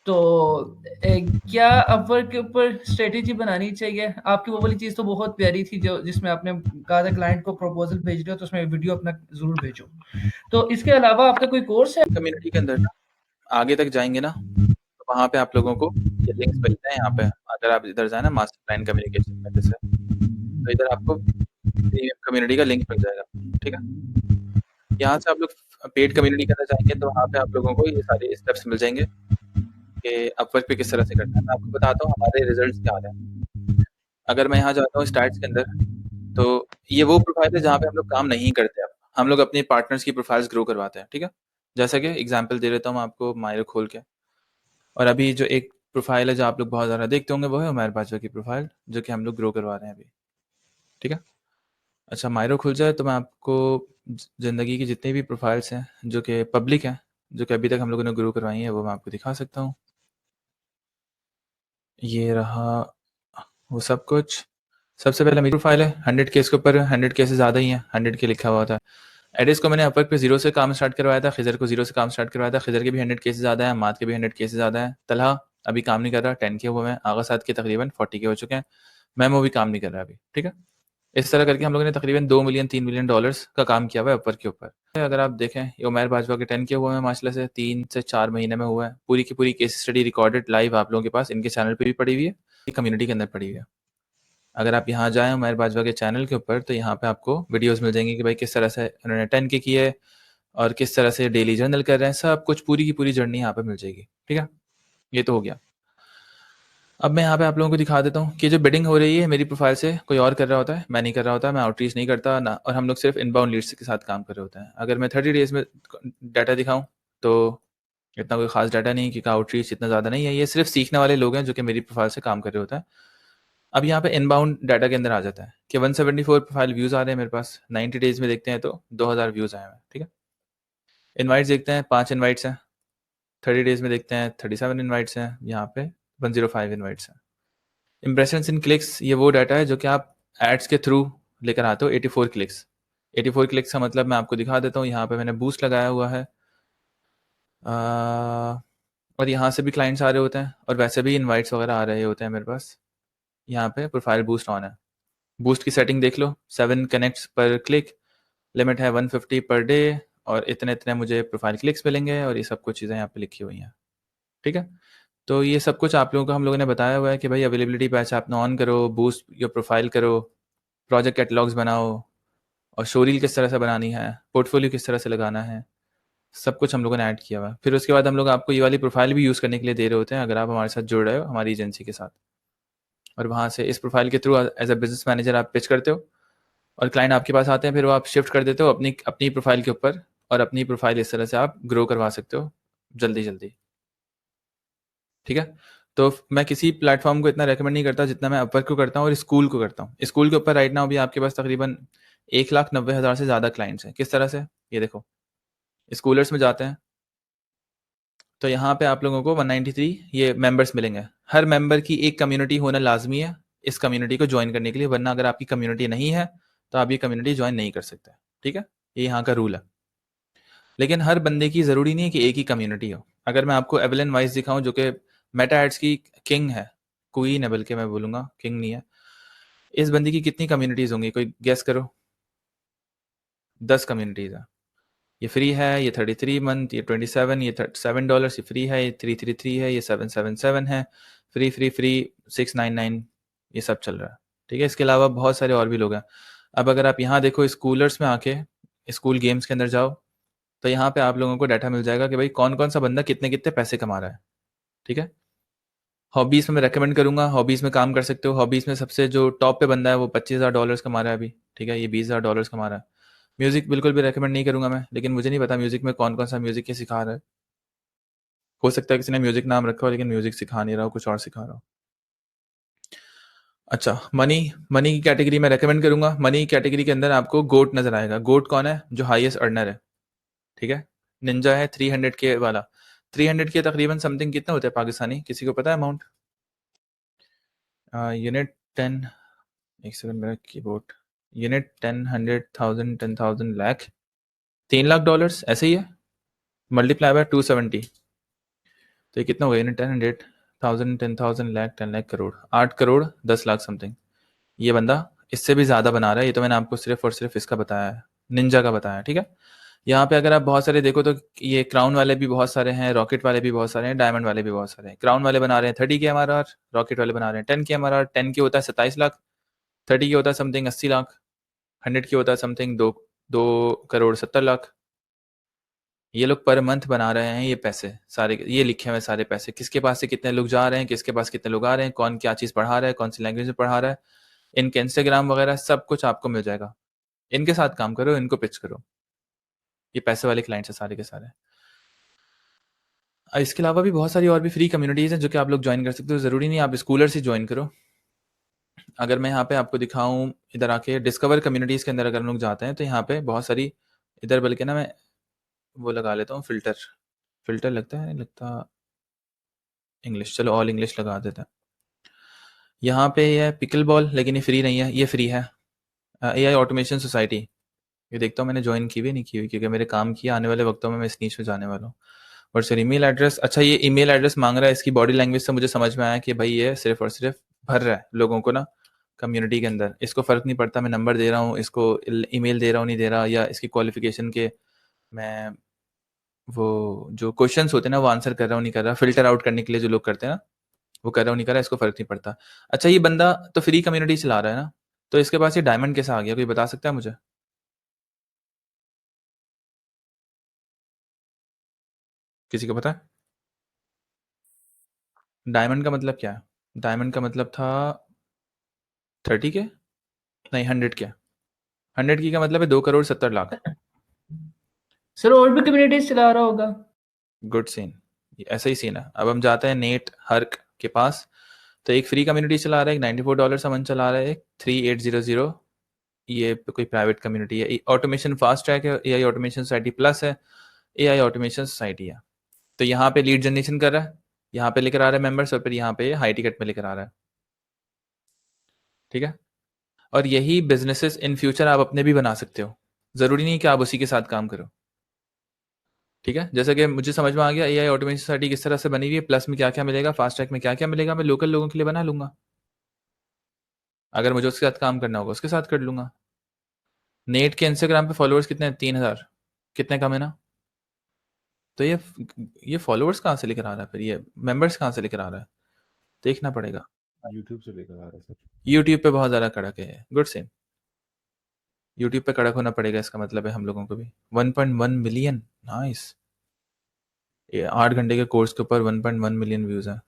तो क्या अपवर्क के ऊपर स्ट्रेटेजी बनानी चाहिए? आपकी वो वाली चीज़ तो बहुत प्यारी थी जो जिसमें आपने कहा था क्लाइंट को प्रपोज़ल भेज रहे हो तो उसमें वीडियो अपना ज़रूर भेजो। तो इसके अलावा आपका कोई कोर्स है? कम्युनिटी के अंदर ना आगे तक जाएँगे ना, तो वहाँ पे आप लोगों को ये लिंक्स मिलते हैं यहाँ पे। अगर आप इधर जाएँ ना मास्टर प्लान कम्युनिकेशन में जैसे, तो इधर आपको प्रीमियम कम्युनिटी का लिंक मिल जाएगा, ठीक है? यहाँ से आप लोग पेड कम्युनिटी के अंदर जाएँगे तो वहाँ पे आप लोगों को ये सारे स्टेप्स मिल जाएँगे कि अपवर्क पे किस तरह से करना है। मैं आपको बताता हूँ हमारे रिज़ल्ट्स क्या आ रहे हैं। अगर मैं यहाँ जाता हूँ स्टार्ट्स के अंदर, तो ये वो प्रोफ़ाइल है जहाँ पे हम लोग काम नहीं करते अब। हम लोग अपने पार्टनर्स की प्रोफ़ाइल्स ग्रो करवाते हैं, ठीक है? जैसा कि एग्ज़ाम्पल दे देता हूँ मैं आपको मायरो खोल के। और अभी जो एक प्रोफ़ाइल है जो आप लोग बहुत ज़्यादा देखते होंगे वो है उमैर बाजवा की प्रोफ़ाइल, जो कि हम लोग ग्रो करवा रहे हैं अभी, ठीक है? अच्छा मायरो खुल जाए तो मैं आपको ज़िंदगी की जितनी भी प्रोफ़ाइल्स हैं जो कि पब्लिक हैं, जो कि अभी तक हम लोगों ने ग्रो करवाई हैं, वो मैं आपको दिखा सकता हूँ। ये रहा वो सब कुछ। सबसे पहले मेरी प्रोफ़ाइल है, 100 के इसके ऊपर 100 के से ज़्यादा ही है, 100 के लिखा हुआ था। एडिस को मैंने अपवर्क पे 0 से काम स्टार्ट करवाया था, खिज़र को 0 से काम स्टार्ट करवाया था, खिज़र के भी 100 के से ज़्यादा है, मात के भी 100 के से ज़्यादा है। तलहा अभी काम नहीं कर रहा, 10 के हुए हैं, आगा साद के तकरीबन 40 के हो चुके हैं, मैमो भी काम नहीं कर रहा अभी, ठीक है? इस तरह करके हम लोगों ने तकरीबन 2 मिलियन 3 मिलियन डॉलर्स का काम किया हुआ है अपवर्क के ऊपर। अगर आप देखें ये उमैर बाजवा के 10 के हुए हैं माशाल्लाह से 3 से 4 महीने में हुआ है। पूरी की पूरी केस स्टडी रिकॉर्डेड लाइव आप लोगों के पास इनके चैनल पे भी पड़ी हुई है, कम्युनिटी के अंदर पड़ी हुई है। अगर आप यहाँ जाएँ उमैर बाजवा के चैनल के ऊपर तो यहाँ पे आपको वीडियोज़ मिल जाएँगी कि भाई किस तरह से उन्होंने 10 के किए और किस तरह से डेली जर्नल कर रहे हैं, सब कुछ पूरी की पूरी जर्नी यहाँ पे मिल जाएगी, ठीक है? ये तो हो गया। अब मैं यहाँ पे आप लोगों को दिखा देता हूँ कि जो बिडिंग हो रही है मेरी प्रोफाइल से कोई और कर रहा होता है, मैं नहीं कर रहा होता, मैं आउटरीच नहीं करता ना, और हम लोग सिर्फ इनबाउंड लीड्स के साथ काम कर रहे होते हैं। अगर मैं 30 डेज़ में डाटा दिखाऊँ तो इतना कोई ख़ास डाटा नहीं क्योंकि आउटरीच इतना ज़्यादा नहीं है, ये सिर्फ सीखने वाले लोग हैं जो कि मेरी प्रोफाइल से काम कर रहे होते हैं। अब यहाँ पे इनबाउंड डाटा के अंदर आ जाता है कि 174 प्रोफाइल व्यूज़ आ रहे हैं मेरे पास, 90 डेज़ में देखते हैं तो 2000 व्यूज़ आए हैं, ठीक है? इनवाइट्स देखते हैं, 5 इनवाइट्स हैं। 30 डेज़ में देखते हैं 37 इनवाइट्स हैं, यहाँ पे 105 इनवाइट्स हैं। इम्प्रेशंस इन क्लिक्स ये वो डाटा है जो कि आप एड्स के थ्रू लेकर आते हो। 84 क्लिक्स, 84 क्लिक्स का मतलब मैं आपको दिखा देता हूँ। यहाँ पे मैंने बूस्ट लगाया हुआ है और यहाँ से भी क्लाइंट्स आ रहे होते हैं और वैसे भी इनवाइट्स वगैरह आ रहे होते हैं मेरे पास। यहाँ पे प्रोफाइल बूस्ट ऑन है, बूस्ट की सेटिंग देख लो, 7 कनेक्ट्स पर क्लिक, लिमिट है 150 पर डे और इतने इतने मुझे प्रोफाइल क्लिक्स मिलेंगे और ये सब कुछ चीज़ें यहाँ पे लिखी हुई हैं, ठीक है? तो ये सब कुछ आप लोगों को हम लोगों ने बताया हुआ है कि भाई अवेलेबिलिटी पैच अपना ऑन करो, बूस्ट योर प्रोफाइल करो, प्रोजेक्ट कैटलॉग्स बनाओ और शोरील किस तरह से बनानी है, पोर्टफोलियो किस तरह से लगाना है, सब कुछ हम लोगों ने ऐड किया हुआ है। फिर उसके बाद हम लोग आपको ये वाली प्रोफाइल भी यूज़ करने के लिए दे रहे होते हैं अगर आप हमारे साथ जुड़ रहे हो हमारी एजेंसी के साथ, और वहाँ से इस प्रोफाइल के through as a business manager आप पिच करते हो और क्लाइंट आपके पास आते हैं, फिर वो आप शिफ्ट कर देते हो अपनी अपनी प्रोफाइल के ऊपर और अपनी प्रोफाइल इस तरह से आप ग्रो करवा सकते हो जल्दी जल्दी, ठीक है? तो मैं किसी प्लेटफॉर्म को इतना रेकमेंड नहीं करता जितना मैं अपवर्क को करता हूँ और स्कूल को करता हूँ। स्कूल के ऊपर राइट नाउ भी आपके पास तकरीबन 1,90,000 से ज़्यादा क्लाइंट्स हैं। किस तरह से? ये देखो, स्कूलर्स में जाते हैं तो यहाँ पे आप लोगों को 193 ये मेंबर्स मिलेंगे। हर मेंबर की एक कम्युनिटी होना लाजमी है इस कम्युनिटी को ज्वाइन करने के लिए, वरना अगर आपकी कम्युनिटी नहीं है तो आप ये कम्युनिटी ज्वाइन नहीं कर सकते। ठीक है, ये यहाँ का रूल है। लेकिन हर बंदे की ज़रूरी नहीं है कि एक ही कम्युनिटी हो। अगर मैं आपको एवलन वाइस दिखाऊं जो कि मेटा एड्स की किंग है, क्वीन है, बल्कि मैं बोलूँगा किंग नहीं है, इस बंदी की कितनी कम्युनिटीज़ होंगी, कोई गेस करो? 10 कम्युनिटीज़ है। ये फ्री है, ये 33 मंथ, ये 27, ये $7, ये फ्री है, ये 333 है, ये 777 है, फ्री फ्री फ्री 699, ये सब चल रहा है। ठीक है, इसके अलावा बहुत सारे और भी लोग हैं। अब अगर आप यहाँ देखो स्कूलर्स में आके स्कूल गेम्स के अंदर जाओ तो यहाँ पे आप लोगों को डाटा मिल जाएगा कि भाई कौन कौन सा बंदा कितने कितने पैसे कमा रहा है। ठीक है, हॉबीज़ में मैं रेकमेंड करूंगा, हॉबीज़ में काम कर सकते हो। हॉबीज़ में सबसे जो टॉप पे बंदा है वो $25,000 कमा रहा है अभी। ठीक है, ये $20,000 कमा रहा है। म्यूज़िक बिल्कुल भी रेकमेंड नहीं करूंगा मैं, लेकिन मुझे नहीं पता म्यूज़िक में कौन कौन सा म्यूज़िक ये सिखा रहा है। हो सकता है किसी ने म्यूज़िक नाम रखा हो लेकिन म्यूज़िक सिखा नहीं रहा हो, कुछ और सिखा रहा हो। अच्छा, मनी की कैटेगरी में रेकमेंड करूंगा। मनी कैटेगरी के अंदर आपको गोट नजर आएगा। गोट कौन है? जो हाईएस्ट अर्नर है। ठीक है, निंजा है 300K वाला। 300K तकरीबन समथिंग कितना होता है पाकिस्तानी, किसी को पता है अमाउंट? यूनिट 10, एक सेकंड मेरा कीबोर्ड, यूनिट 10, 100,000, 10,000, लाख, $3 लाख ऐसे ही है, मल्टीप्लाई बाय 270, तो ये कितना होगा? Unit 10, 100,000, 10,000, lakh, 10 lakh, crore, 8 crore 10 lakh something. ये बंदा इससे भी ज़्यादा बना रहा है। ये तो मैंने आपको सिर्फ और सिर्फ इसका बताया है, निंजा का बताया है। ठीक है, यहाँ पे अगर आप बहुत सारे देखो तो ये क्राउन वाले भी बहुत सारे हैं, रॉकेट वाले भी बहुत सारे हैं, डायमंड वाले भी बहुत सारे हैं। क्राउन वाले बना रहे हैं 30K MRR, रॉकेट वाले बना रहे हैं 10K MRR। 10K होता है 27 लाख, 30K होता है समथिंग 80 लाख, 100K होता है समथिंग 2 करोड़ 70 लाख। ये लोग पर मंथ बना रहे हैं ये पैसे सारे, ये लिखे हुए सारे पैसे, किसके पास से कितने लोग जा रहे हैं, किसके पास कितने लोग आ रहे हैं, कौन क्या चीज़ पढ़ा रहा है, कौन सी लैंग्वेज में पढ़ा रहा है, इनके इंस्टाग्राम वगैरह सब कुछ आपको मिल जाएगा। इनके साथ काम करो, इनको पिच करो। ये पैसे वाले क्लाइंट्स हैं सारे के सारे। इसके अलावा भी बहुत सारी और भी फ्री कम्युनिटीज़ हैं जो कि आप लोग ज्वाइन कर सकते हो। ज़रूरी नहीं आप स्कूलर से ज्वाइन करो। अगर मैं यहाँ पे आपको दिखाऊं, इधर आके डिस्कवर कम्युनिटीज़ के अंदर अगर हम लोग जाते हैं तो यहाँ पे बहुत सारी, इधर बल्कि ना मैं वो लगा लेता हूँ फिल्टर लगता है, नहीं लगता, इंग्लिश, चलो ऑल इंग्लिश लगा देते हैं। यहाँ पे ये है पिकल बॉल, लेकिन ये फ्री नहीं है, ये फ्री है। AI ऑटोमेशन सोसाइटी, ये देखता हूँ मैंने ज्वाइन की हुई नहीं की हुई, क्योंकि मेरे काम किया, आने वाले वक्तों में मैं इस नीच में जाने वाला हूँ। और सर ईमेल एड्रेस, अच्छा ये ईमेल एड्रेस मांग रहा है। इसकी बॉडी लैंग्वेज से मुझे समझ में आया कि भाई ये सिर्फ और सिर्फ भर रहा है लोगों को ना कम्युनिटी के अंदर। इसको फ़र्क नहीं पड़ता मैं नंबर दे रहा हूँ, इसको ईमेल दे रहा हूँ नहीं दे रहा, या इसकी क्वालिफिकेशन के मैं वो जो क्वेश्चंस होते हैं ना वो आंसर कर रहा हूँ नहीं कर रहा, फिल्टर आउट करने के लिए जो लोग करते हैं ना वो कर रहा हूँ नहीं कर रहा, इसको फ़र्क नहीं पड़ता। अच्छा, ये बंदा तो फ्री कम्युनिटी चला रहा है ना, तो इसके पास ये डायमंड कैसे आ गया, कोई बता सकता है मुझे? किसी को पता है डायमंड का मतलब क्या है? डायमंड का मतलब था 30K, नहीं 100K। 100K का मतलब है 2 करोड़ 70 लाख। सर और भी कम्युनिटीज चला रहा होगा। गुड सीन, ऐसा ही सीन है। अब हम जाते हैं नेट हर्क के पास, तो एक फ्री कम्युनिटी चला रहा है, एक $94 a month चला रहा है, एक 3800, ये कोई प्राइवेट कम्युनिटी है। ऑटोमेशन फास्ट ट्रैक है, AI ऑटोमेशन सोसाइटी प्लस है, AI ऑटोमेशन सोसाइटी है। तो यहाँ पे लीड जनरेशन कर रहा है, यहाँ पे लेकर आ रहा है मेंबर्स, और फिर यहाँ पे हाई टिकट में लेकर आ रहा है। ठीक है, और यही बिजनेसेस इन फ्यूचर आप अपने भी बना सकते हो, ज़रूरी नहीं कि आप उसी के साथ काम करो। ठीक है, जैसे कि मुझे समझ में आ गया AI ऑटोमेशन सोसाइटी किस तरह से बनी हुई है, प्लस में क्या क्या मिलेगा, फास्ट ट्रैक में क्या क्या मिलेगा, मैं लोकल लोगों के लिए बना लूंगा। अगर मुझे उसके साथ काम करना होगा उसके साथ कर लूंगा। नेट के इंस्टाग्राम पे फॉलोअर्स कितने हैं? 3,000, कितने कम है ना? तो ये फॉलोअर्स कहाँ से लेकर आ रहा है, फिर ये मेंबर्स कहाँ से लेकर आ रहा है, देखना पड़ेगा। यूट्यूब से लेकर आ रहा है सर। यूट्यूब पे बहुत ज़्यादा कड़क है, गुड सेम, यूट्यूब पे कड़क होना पड़ेगा, इसका मतलब है हम लोगों को भी। 1.1 मिलियन, नाइस। ये 8 घंटे के कोर्स के ऊपर 1.1 मिलियन व्यूज़ हैं।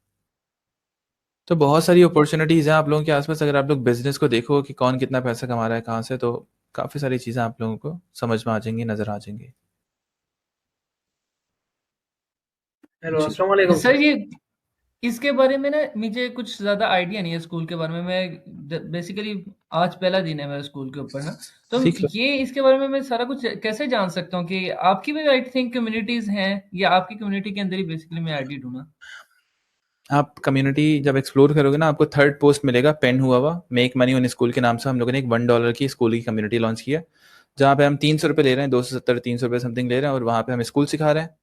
तो बहुत सारी अपॉर्चुनिटीज़ हैं आप लोगों के आसपास। अगर आप लोग बिजनेस को देखो कि कौन कितना पैसा कमा रहा है कहाँ से, तो काफ़ी सारी चीज़ें आप लोगों को समझ में आ जाएंगी, नज़र आ जाएंगी। हेलो, जी। अस्सलाम वालेकुम सर ये इसके बारे में ना मुझे कुछ ज़्यादा आइडिया नहीं है स्कूल के बारे में। मैं बेसिकली आज पहला दिन है मेरा स्कूल के ऊपर ना, तो सीख लो। ये इसके बारे में मैं सारा कुछ कैसे जान सकता हूँ कि आपकी भी आई थिंक कम्युनिटीज़ हैं या आपकी कम्युनिटी के अंदर ही बेसिकली मैं आईडी ढूंढा। आप कम्युनिटी जब एक्सप्लोर करोगे ना, आपको थर्ड पोस्ट मिलेगा पेन हुआ मेक मनी ऑन स्कूल के नाम से। हम लोगों ने एक $1 की स्कूल की कम्युनिटी लॉन्च किया, जहाँ पे हम 300 रुपये ले रहे हैं, 270 300 रुपये समथिंग ले रहे हैं, और वहाँ पे हम स्कूल सिखा रहे हैं,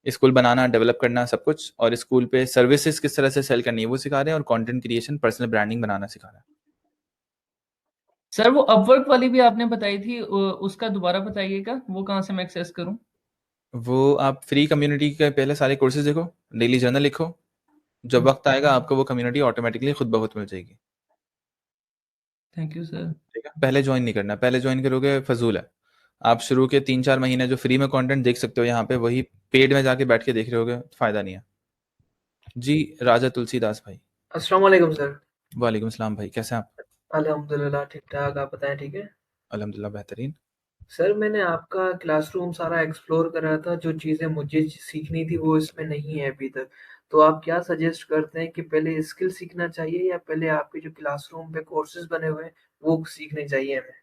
स्कूल बनाना डेवलप करना सब कुछ, और स्कूल पे सर्विसेज किस तरह से सेल करनी है वो सिखा रहे हैं, और कंटेंट क्रिएशन पर्सनल ब्रांडिंग बनाना सिखा रहे हैं। सर वो अपवर्क वाली भी आपने बताई थी, उसका दोबारा बताइएगा, वो कहाँ से मैं एक्सेस करूँ? वो आप फ्री कम्युनिटी के पहले सारे कोर्सेज देखो, डेली जर्नल लिखो, जब वक्त आएगा आपको वो कम्युनिटी ऑटोमेटिकली खुद ब खुद मिल जाएगी। Thank you sir. ठीक है, पहले ज्वाइन नहीं करना, पहले ज्वाइन करोगे फजूल है। आप शुरू के 3-4 महीने जो फ्री में कंटेंट देख सकते हो यहाँ पे, वही पेड में जाके बैठ के देख रहे होगे, फायदा नहीं है। जी राजा तुलसीदास भाई। अस्सलाम वालेकुम सर। वालेकुम सलाम भाई, कैसे हैं आप? अल्हम्दुलिल्लाह ठीक ठाक, आप बताएं ठीक है? अल्हम्दुलिल्लाह बेहतरीन। सर मैंने आपका क्लासरूम सारा एक्सप्लोर करा था, जो चीज़ें मुझे सीखनी थी वो इसमें नहीं है अभी तक। तो आप क्या सजेस्ट करते हैं कि पहले स्किल सीखना चाहिए या पहले आपके जो क्लासरूम पे कोर्सेज बने हुए हैं वो सीखने चाहिए हमें?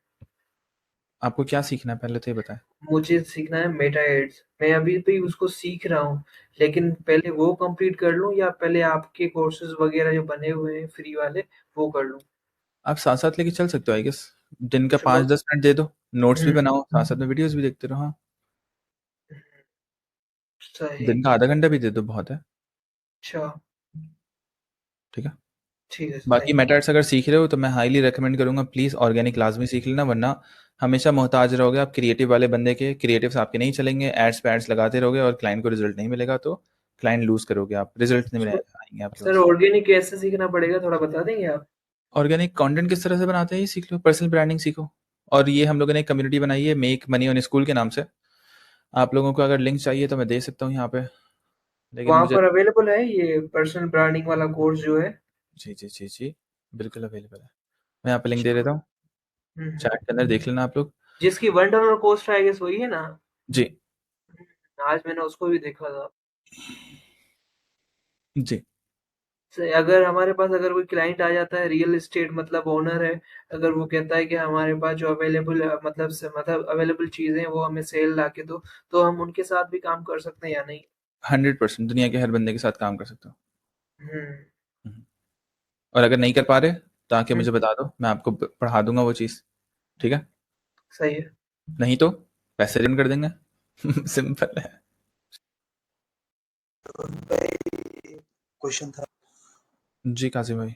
आपको क्या सीखना है पहले तो ये बताएं। मुझे सीखना है मेटा एड्स, मैं अभी भी उसको सीख रहा हूँ, लेकिन पहले वो कंप्लीट कर लूँ या पहले आपके कोर्सेज वगैरह जो बने हुए हैं फ्री वाले वो कर लूँ? आप साथ साथ लेके चल सकते हो आई गेस। दिन का चलो। 5-10 मिनट दे दो, नोट्स भी हम्म, बनाओ, साथ साथ में वीडियोस भी देखते रहो। हाँ, सही। दिन का आधा घंटा भी दे दो, बहुत है। अच्छा, ठीक है। ठीक है, बाकी थैंक यू। मेटाट्स अगर सीख रहे हो तो मैं हाईली रेकमेंड करूंगा, प्लीज़ ऑर्गेनिक क्लास में सीख लेना, वरना हमेशा मोहताज रहोगे आप क्रिएटिव वाले बंदे के। क्रिएटिव्स आपके नहीं चलेंगे, एड्स पे एड्स लगाते रहोगे और क्लाइंट को रिजल्ट नहीं मिलेगा, तो क्लाइंट लूज करोगे आप, रिजल्ट नहीं आएंगे आपके सर पास। ऑर्गेनिक कैसे सीखना पड़ेगा, थोड़ा बता देंगे आप? ऑर्गेनिक कंटेंट किस तरह से बनाते हैं ये सीख लो, पर्सनल ब्रांडिंग सीखो। और ये हम लोगों ने एक कम्युनिटी बनाई है मेक मनी ऑन स्कूल के नाम से। आप लोगों को अगर लिंक चाहिए तो मैं दे सकता हूँ यहाँ पे, लेकिन वहाँ मुझे पर अवेलेबल है ये पर्सनल ब्रांडिंग वाला कोर्स जो है? जी जी जी जी बिल्कुल अवेलेबल है। मैं यहाँ पे लिंक दे देता हूँ, हम्म, चैट के अंदर देख लेना आप लोग। जिसकी $1 कॉस्ट आएगी वही है ना? जी आज मैंने उसको भी देखा था। जी। अगर हमारे पास अगर कोई क्लाइंट आ जाता है, रियल एस्टेट मतलब ओनर है, अगर वो कहता है कि हमारे पास जो अवेलेबल मतलब अवेलेबल चीजें हैं वो हमें सेल ला के दो, तो हम उनके साथ भी काम कर सकते हैं या नहीं? 100% दुनिया के हर बंदे के साथ काम कर सकते हो। हम्म। और अगर नहीं कर पा रहे तो आके हम्म, मुझे बता दो, मैं आपको पढ़ा दूंगा वो चीज़। ठीक है, सही है। नहीं तो पैसे रिटर्न कर देंगे। सिंपल है। क्वेश्चन था। जी कासिम भाई।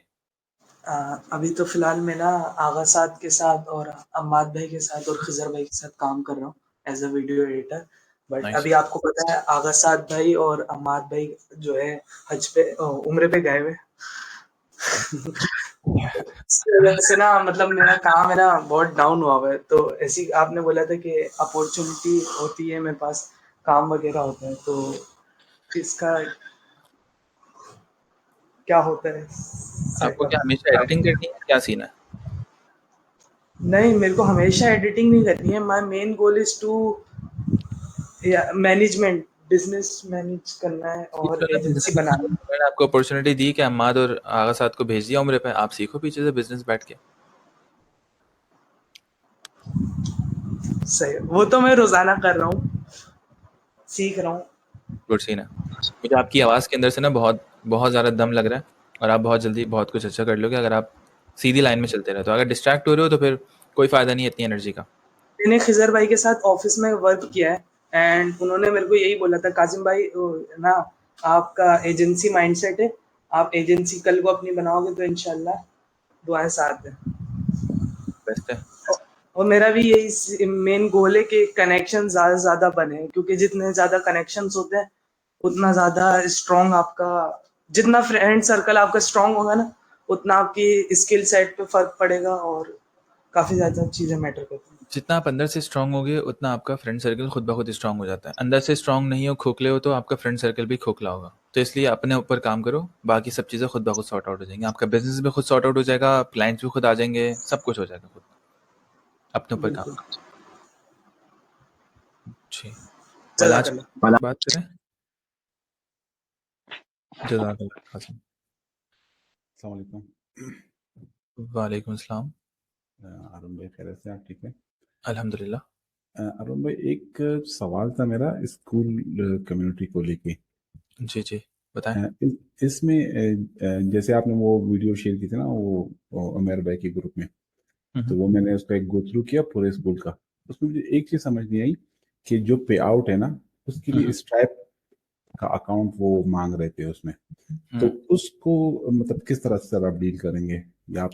अभी तो फिलहाल मैं ना आगा साद के साथ और अम्माद भाई के साथ और खिजर भाई के साथ काम कर रहा हूँ as a video editor. But nice. अभी आपको पता है आगा साद भाई और अम्माद भाई जो है हज पे उम्र पे गए हुए। इसकी वजह से ना मतलब मेरा काम है ना बहुत डाउन हुआ है। तो ऐसी आपने बोला था कि अपॉर्चुनिटी होती है मेरे पास, काम वगैरह होता है, तो इसका क्या होता है आपको क्या सेटअप? हमेशा एडिटिंग करनी है, क्या सीन है? नहीं, मेरे को हमेशा एडिटिंग नहीं करनी है। My main goal is to management, business manage करना है सीख और लो ना एजेंसी बिजनेस। बनानी है। मैंने आपको अपॉर्चुनिटी दी कि अम्माद और आगा साथ को भेज दिया उम्र पे, आप सीखो पीछे से बिजनेस बैठ के। सही है। वो तो मैं रोजाना कर रहा हूँ, सीख रहा हूँ। गुड सीन है। मुझे आपकी आवाज़ के अंदर से ना बहुत बहुत ज़्यादा दम लग रहा है, और आप बहुत जल्दी बहुत कुछ अच्छा कर लोगे अगर आप सीधी लाइन में चलते रहे। तो अगर डिस्ट्रैक्ट हो रहे हो तो फिर कोई फ़ायदा नहीं है इतनी एनर्जी का। मैंने खिजर भाई के साथ ऑफिस में वर्क किया है एंड उन्होंने मेरे को यही बोला था, कासिम भाई ना आपका एजेंसी माइंडसेट है, आप एजेंसी कल को अपनी बनाओगे तो इंशाल्लाह दुआएं साथ हैं। बेस्ट है। और मेरा भी यही मेन गोल है कि कनेक्शन ज्यादा से ज्यादा बने, क्योंकि जितने ज्यादा कनेक्शंस होते हैं उतना ज्यादा स्ट्रॉन्ग आपका, जितना फ्रेंड सर्कल आपका स्ट्रॉन्ग होगा ना उतना आपकी स्किल सेट पे फर्क पड़ेगा और काफी ज्यादा चीजें मैटर करती हैं। जितना आप अंदर से स्ट्रांग होगे उतना आपका फ्रेंड सर्कल खुद ब खुद स्ट्रांग हो जाता है। अंदर से स्ट्रांग नहीं हो, खोखले हो, तो आपका फ्रेंड सर्कल भी खोखला होगा। तो इसलिए अपने ऊपर काम करो, बाकी सब चीज़ें खुद ब खुद सॉर्ट आउट हो जाएंगी। आपका बिजनेस भी खुद सॉर्ट आउट हो जाएगा, क्लाइंट्स भी खुद आ जाएंगे, सब कुछ हो जाएगा खुद। अपने ऊपर काम बिल्कुल। करो। जी, कल आज जज़ाकल्लाह। बात करें। जज़ाकल्लाह कासिम। अस्सलाम वालेकुम। वालेकुम अस्सलाम। अरुण भाई खैरियत से, आप ठीक हैं? अल्हम्दुलिल्लाह। अरुण भाई एक सवाल था मेरा स्कूल कम्युनिटी को लेके। जी, जी, बताएँ। इसमें जैसे आपने वो वीडियो शेयर की थी ना वो उमर भाई के ग्रुप में, तो वो मैंने उसका एक गो थ्रू किया पूरे स्कूल का। उसमें मुझे एक चीज समझ नहीं आई कि जो पे आउट है ना उसके लिए स्ट्राइप का अकाउंट वो मांग रहे थे उसमें, तो उसको मतलब किस तरह से सर आप डील करेंगे, या आप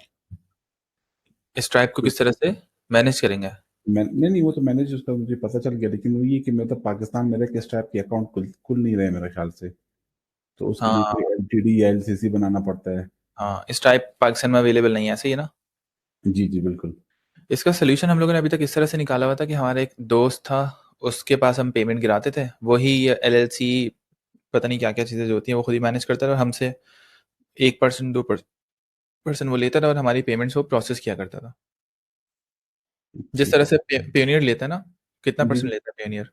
स्ट्राइप को किस तरह से मैनेज करेंगे? नहीं वो तो मैनेज उसका मुझे पता चल गया, लेकिन वो ये कि मतलब पाकिस्तान में रह के स्ट्राइप के अकाउंट खुल नहीं रहे मेरे ख्याल से, तो उसके लिए हाँ, कोई एलटीडी या एलसीसी बनाना पड़ता है। हाँ, स्ट्राइप पाकिस्तान में अवेलेबल नहीं है, ऐसे ही है ना? जी जी बिल्कुल। इसका सॉल्यूशन हम लोगों ने अभी तक इस तरह से निकाला हुआ था कि हमारा एक दोस्त था, उसके पास हम पेमेंट गिराते थे, वही एलएलसी पता नहीं क्या-क्या चीज़ें जो होती हैं वो खुद ही मैनेज करता था और हमसे 1% 2% वो लेता था और हमारी पेमेंट्स वो प्रोसेस किया करता था। जिस तरह से पेयोनियर लेता है ना, कितना जी परसेंट लेता है पेयोनियर?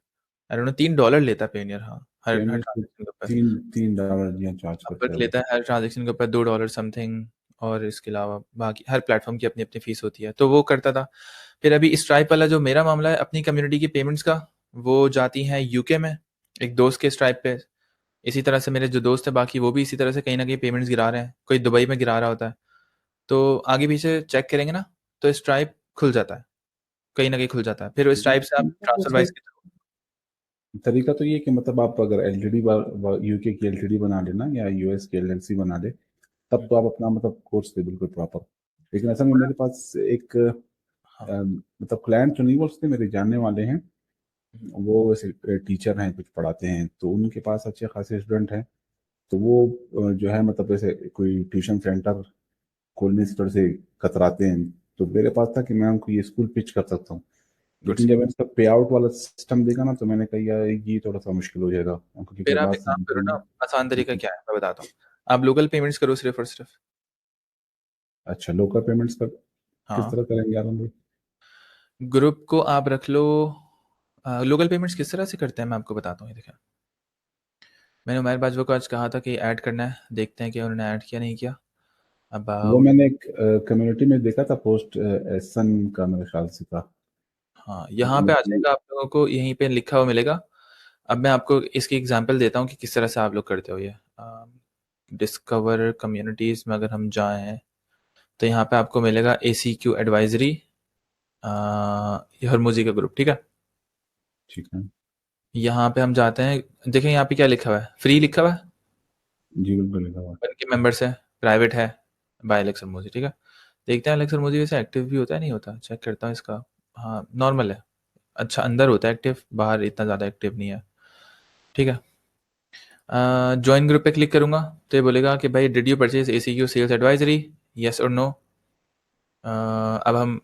आई डोंट नो $3 लेता है पेयोनियर, हाँ, हर ट्रांज़ैक्शन के ऊपर। तीन डॉलर या चार्ज करता अपवर्क है वो। लेता है हर ट्रांज़ैक्शन के ऊपर $2 समथिंग, और इसके अलावा बाकी हर प्लेटफ़ॉर्म की अपनी-अपनी फ़ीस होती है, तो वो करता था। फिर अभी स्ट्राइप वाला जो मेरा मामला है अपनी कम्युनिटी की पेमेंट्स का, वो जाती हैं यूके में, एक दोस्त के स्ट्राइप पे। इसी तरह से मेरे जो दोस्त हैं बाकी वो भी इसी तरह से कहीं न कहीं पेमेंट्स गिरा रहे हैं, कोई दुबई में गिरा रहा होता है। तो आगे-पीछे चेक करेंगे ना, तो स्ट्राइप खुल जाता है, कहीं न कहीं खुल जाता है। फिर वो स्ट्राइप से आप ट्रांसफर वाइज़ के थ्रू तरीका तो ये कि मतलब आप अगर एलटीडी यूके की एलटीडी बना लेना या यूएस की एलएलसी बना ले, तब तो आप अपना मतलब कोर्स दे बिल्कुल प्रॉपर। लेकिन असल में मेरे पास एक मतलब क्लाइंट तो नहीं बोल सकते, मेरे जानने वाले हैं, वो वैसे टीचर हैं, कुछ पढ़ाते हैं, तो उनके पास अच्छे खासे स्टूडेंट हैं, तो वो जो है मतलब ऐसे कोई ट्यूशन सेंटर खोलने से थोड़े से कतराते हैं। तो मेरे पास था कि मैं उनको ये स्कूल पिच कर सकता हूँ, गुड लेकिन सी जब मैंने इसका पे आउट वाला सिस्टम देखा ना, तो मैंने कहा यार ये थोड़ा सा मुश्किल हो जाएगा उनको, क्योंकि फिर आप बात एक काम करो ना, आसान तरीका जी। क्या है मैं बताता हूँ। आप लोकल पेमेंट्स करो सिर्फ़ और सिर्फ़। अच्छा, लोकल पेमेंट्स का किस हाँ, तरह करेंगे यार हम लोग? ग्रुप को आप रख लो। लोकल पेमेंट्स किस तरह से करते हैं मैं आपको बताता हूँ, ये देखिए। मैंने उमैर बाजवा को आज कहा था कि ऐड करना है, देखते हैं कि उन्होंने ऐड किया नहीं किया। वो अबाउट मैंने एक कम्युनिटी में देखा था पोस्ट, एसन का मेरे ख्याल से था। हाँ, यहाँ पे मतलब आ कि जाएगा, आप लोगों को यहीं पे लिखा हुआ मिलेगा। अब मैं आपको इसकी एग्ज़ाम्पल देता हूँ कि किस तरह से आप लोग करते हो ये। डिस्कवर कम्युनिटीज़ में अगर हम जाएँ, तो यहाँ पे आपको मिलेगा एसीक्यू एडवाइज़री, हरमुज़ी का ग्रुप, ठीक है? ठीक है। यहाँ पे हम जाते हैं, देखें यहाँ पे क्या लिखा हुआ है, फ्री लिखा हुआ है, जी बिल्कुल लिखा हुआ। 1 के मेंबर्स है, प्राइवेट है, बाय अलेक्स हरमुज़ी, ठीक है? देखते हैं अलेक्स हरमुज़ी वैसे एक्टिव भी होता है नहीं होता, चेक करता हूँ इसका। हाँ, नॉर्मल है। अच्छा, अंदर होता है एक्टिव, बाहर इतना ज़्यादा एक्टिव नहीं है, ठीक है? जॉइन ग्रुप पे क्लिक करूँगा, तो ये बोलेगा कि भाई did you purchase ACQ sales advisory, yes और नो? अब हम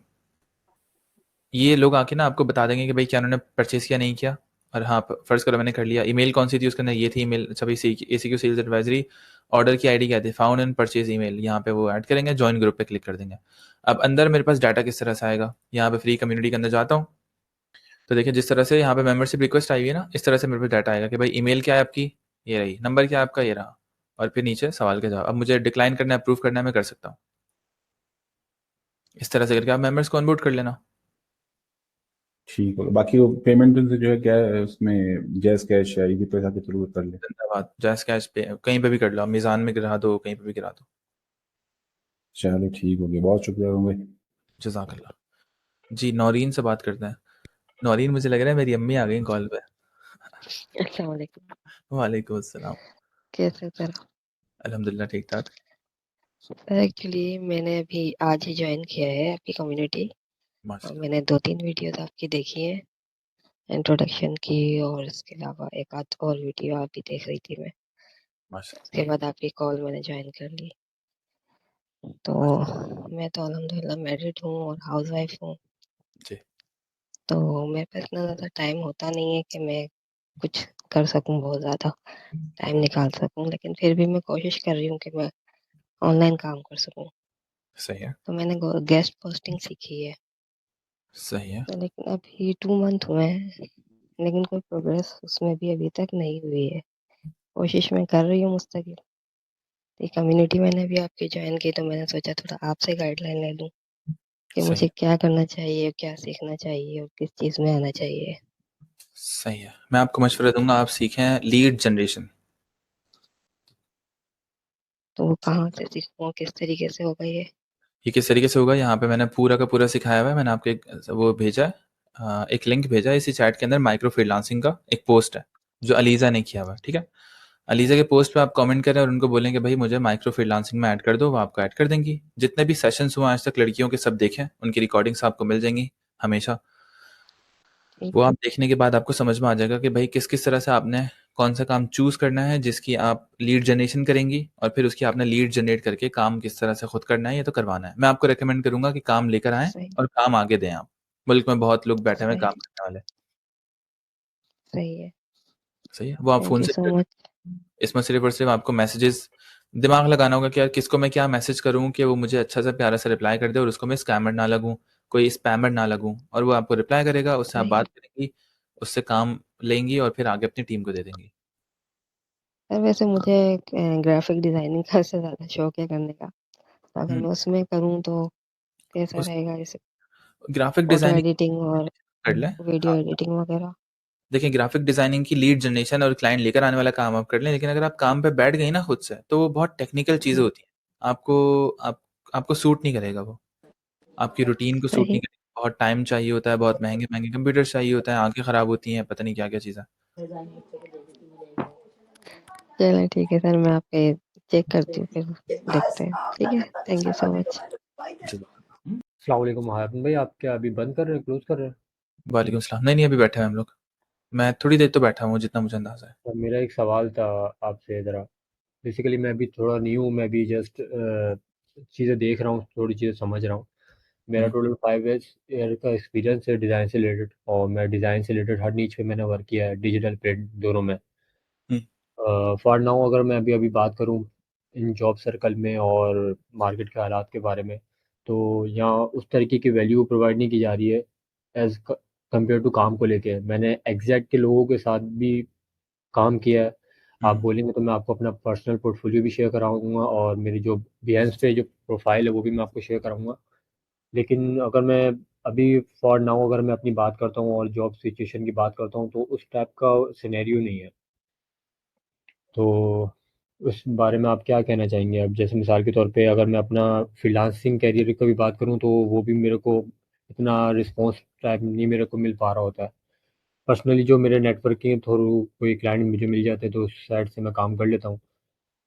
ये लोग आके ना आपको बता देंगे कि भाई क्या उन्होंने परचेज़ किया नहीं किया। और हाँ, फ़र्ज़ करो मैंने कर लिया, ईमेल कौन-सी थी उसके अंदर, ये थी ईमेल, अच्छा भाई एसीक्यू सेल्स एडवाइज़री, ऑर्डर की आईडी क्या थी, फाउंड एंड परचेज़ ईमेल, यहाँ पे वो ऐड करेंगे, जॉइन ग्रुप पे क्लिक कर देंगे। अब अंदर मेरे पास डाटा किस तरह से आएगा, यहाँ पे फ्री कम्युनिटी के अंदर जाता हूँ, तो देखिए जिस तरह से यहाँ पे मेंबरशिप रिक्वेस्ट आई हुई है ना, इस तरह से मेरे पास डाटा आएगा कि भाई ईमेल क्या है आपकी, ये रही, नंबर क्या है आपका, ये रहा, और फिर नीचे सवाल के जवाब। अब मुझे डिक्लाइन करना है, अप्रूव करना है, मैं कर सकता हूँ। इस तरह से करके आप मेंबर्स को ऑनबोर्ड कर लेना। ठीक है, बाकी वो पेमेंट से जो है क्या है उसमें, जैस कैश या इजी पैसा के थ्रू कर ले? जिंदाबाद, जैस कैश पे कहीं पे भी कर लो, आप मीज़ान में गिरा दो, कहीं पे भी गिरा दो। चलो ठीक हो गया, बहुत शुक्रिया भाई। जज़ाकल्लाह। जी, नौरीन से बात करते हैं। नौरीन, मुझे लग रहा है मेरी अम्मी आ गई कॉल पे। अस्सलाम वालेकुम। वालेकुम अस्सलाम। कैसे सर? अल्हम्दुलिल्लाह ठीक-ठाक। एक्चुअली मैंने अभी आज ही जॉइन किया है आपकी कम्युनिटी और माशाल्लाह। मैंने 2-3 वीडियोस आपकी देखी हैं, इंट्रोडक्शन की, और इसके अलावा एक आध और वीडियो आपकी देख रही थी मैं। माशाल्लाह। उसके बाद आपकी कॉल मैंने जॉइन कर ली। तो मैं तो अल्हम्दुलिल्लाह मैरिड हूँ और हाउसवाइफ हूँ। जी। तो मेरे पास इतना ज़्यादा टाइम होता नहीं है कि मैं कुछ कर सकूँ, बहुत ज़्यादा टाइम निकाल सकूँ, लेकिन फिर भी मैं कोशिश कर रही हूँ कि मैं ऑनलाइन काम कर सकूँ। सही है, तो मैंने गेस्ट पोस्टिंग सीखी है। सही है। तो लेकिन अभी 2 मंथ हुए हैं, लेकिन कोई प्रोग्रेस उसमें भी अभी तक नहीं हुई है। कोशिश मैं कर रही हूँ मुस्तकिल, ये कम्युनिटी मैंने भी आपकी जॉइन की, तो मैंने सोचा थोड़ा आपसे गाइडलाइन ले लूँ कि सही मुझे है, क्या करना चाहिए, क्या सीखना चाहिए और किस चीज़ में आना चाहिए। सही है। मैं आपको मशवरा दूँगा, आप सीखें लीड जनरेशन। तो वो कहाँ से सीखूँ, किस तरीके से होगा ये? ये किस तरीके से होगा, यहाँ पे मैंने पूरा का पूरा सिखाया हुआ है। मैंने आपको एक वो भेजा है, एक लिंक भेजा है इसी चैट के अंदर। माइक्रो फ्रीलांसिंग का एक पोस्ट है जो अलीज़ा ने किया हुआ है, ठीक है? अलीज़ा के पोस्ट पे आप कमेंट करें और उनको बोलें कि भाई मुझे माइक्रो फ्रीलांसिंग में ऐड कर दो, वो आपको ऐड कर देंगी। जितने भी सेशंस हुए आज तक लड़कियों के, सब देखें, उनकी रिकॉर्डिंग्स आपको मिल जाएंगी हमेशा। ठीक वो है, आप देखने के बाद आपको समझ में आ जाएगा कि भाई किस किस तरह से आपने कौन सा काम चूज करना है जिसकी आप लीड जनरेशन करेंगी, और फिर उसकी आपने लीड जनरेट करके काम किस तरह से खुद करना है, ये तो करवाना है। मैं आपको रेकमेंड करूंगा कि काम लेकर आएं सही, और काम आगे दें आप। मुल्क में बहुत लोग बैठे हुए हैं सही, काम करने वाले। सही है। सही है, वो आप थैंक फोन यू से सो कर लें। मच। इसमें सिर्फ और सिर्फ आपको मैसेजेस दिमाग लगाना होगा कि यार किसको मैं क्या मैसेज करूं कि वो मुझे अच्छा सा प्यारा सा रिप्लाई कर दे और उसको मैं स्कैमर ना लगूं, कोई स्पैमर ना लगूं, और वो आपको रिप्लाई करेगा, उससे आप सही है। बात करेंगी, उससे काम लेंगी और फिर आगे अपनी टीम को दे देंगी। सर वैसे मुझे ग्राफिक डिज़ाइनिंग का से ज़्यादा शौक है करने का। तो अगर मैं उसमें करूँ तो कैसा उस रहेगा, जैसे ग्राफिक फ़ोटो डिज़ाइनिंग एडिटिंग और कर लें वीडियो आप। एडिटिंग वगैरह? देखिए, ग्राफिक डिज़ाइनिंग की लीड जनरेशन और क्लाइंट लेकर आने वाला काम आप कर लें, लेकिन अगर आप काम पे बैठ गई ना खुद से, तो वो बहुत टेक्निकल चीज़ें होती हैं। आपको आप आपको सूट नहीं करेगा वो। आपकी रूटीन को सूट सही, नहीं करेगा। बहुत टाइम चाहिए होता है, बहुत महँगे-महँगे कंप्यूटर्स चाहिए होता है, आँखें खराब होती हैं, पता नहीं क्या-क्या चीज़ें। चलिए ठीक है सर, मैं आपके चेक करती हूँ, फिर देखते हैं। ठीक है, थैंक यू सो मच। जी। अस्सलाम वालेकुम हारून भाई, आप क्या अभी बंद कर रहे हैं, क्लोज कर रहे हैं? वालेकुम सलाम। नहीं, नहीं, अभी बैठे हैं हम लोग। मैं थोड़ी देर तो बैठा हूँ, जितना मुझे अंदाज़ा है। और मेरा एक सवाल था आपसे ज़रा। बेसिकली मैं अभी थोड़ा न्यू हूँ, मैं अभी जस्ट चीज़ें देख रहा हूँ, थोड़ी चीज़ें समझ रहा हूँ। मेरा हुँ, टोटल 5 ईयर का एक्सपीरियंस है डिज़ाइन से रिलेटेड, और मैं डिज़ाइन से रिलेटेड हर नीच पे मैंने वर्क किया है, डिजिटल प्रिंट दोनों में। हुँ, फॉर नाउ अगर मैं अभी अभी बात करूँ इन जॉब सर्कल में और मार्केट के हालात के बारे में, तो यहाँ उस तरीके की वैल्यू प्रोवाइड नहीं की जा रही है एज़ कंपेयर टू काम को लेके। मैंने एग्जैक्ट के लोगों के साथ भी काम किया है। आप हुँ। बोलेंगे तो मैं आपको अपना पर्सनल पोर्टफोलियो भी शेयर कराऊँगा, और मेरी जो बिहेंस पे जो प्रोफाइल है वो भी मैं आपको शेयर कराऊँगा। लेकिन अगर मैं अभी फॉर नाउ अगर मैं अपनी बात करता हूँ और जॉब सिचुएशन की बात करता हूँ, तो उस टाइप का सिनेरियो नहीं है। तो उस बारे में आप क्या कहना चाहेंगे? अब जैसे मिसाल के तौर पे अगर मैं अपना फ्रीलांसिंग करियर की भी बात करूँ, तो वो भी मेरे को इतना रिस्पॉन्स टाइप नहीं मेरे को मिल पा रहा होता है। पर्सनली जो मेरे नेटवर्किंग थ्रू कोई क्लाइंट मुझे मिल जाते हैं, तो उस साइड से मैं काम कर लेता हूँ।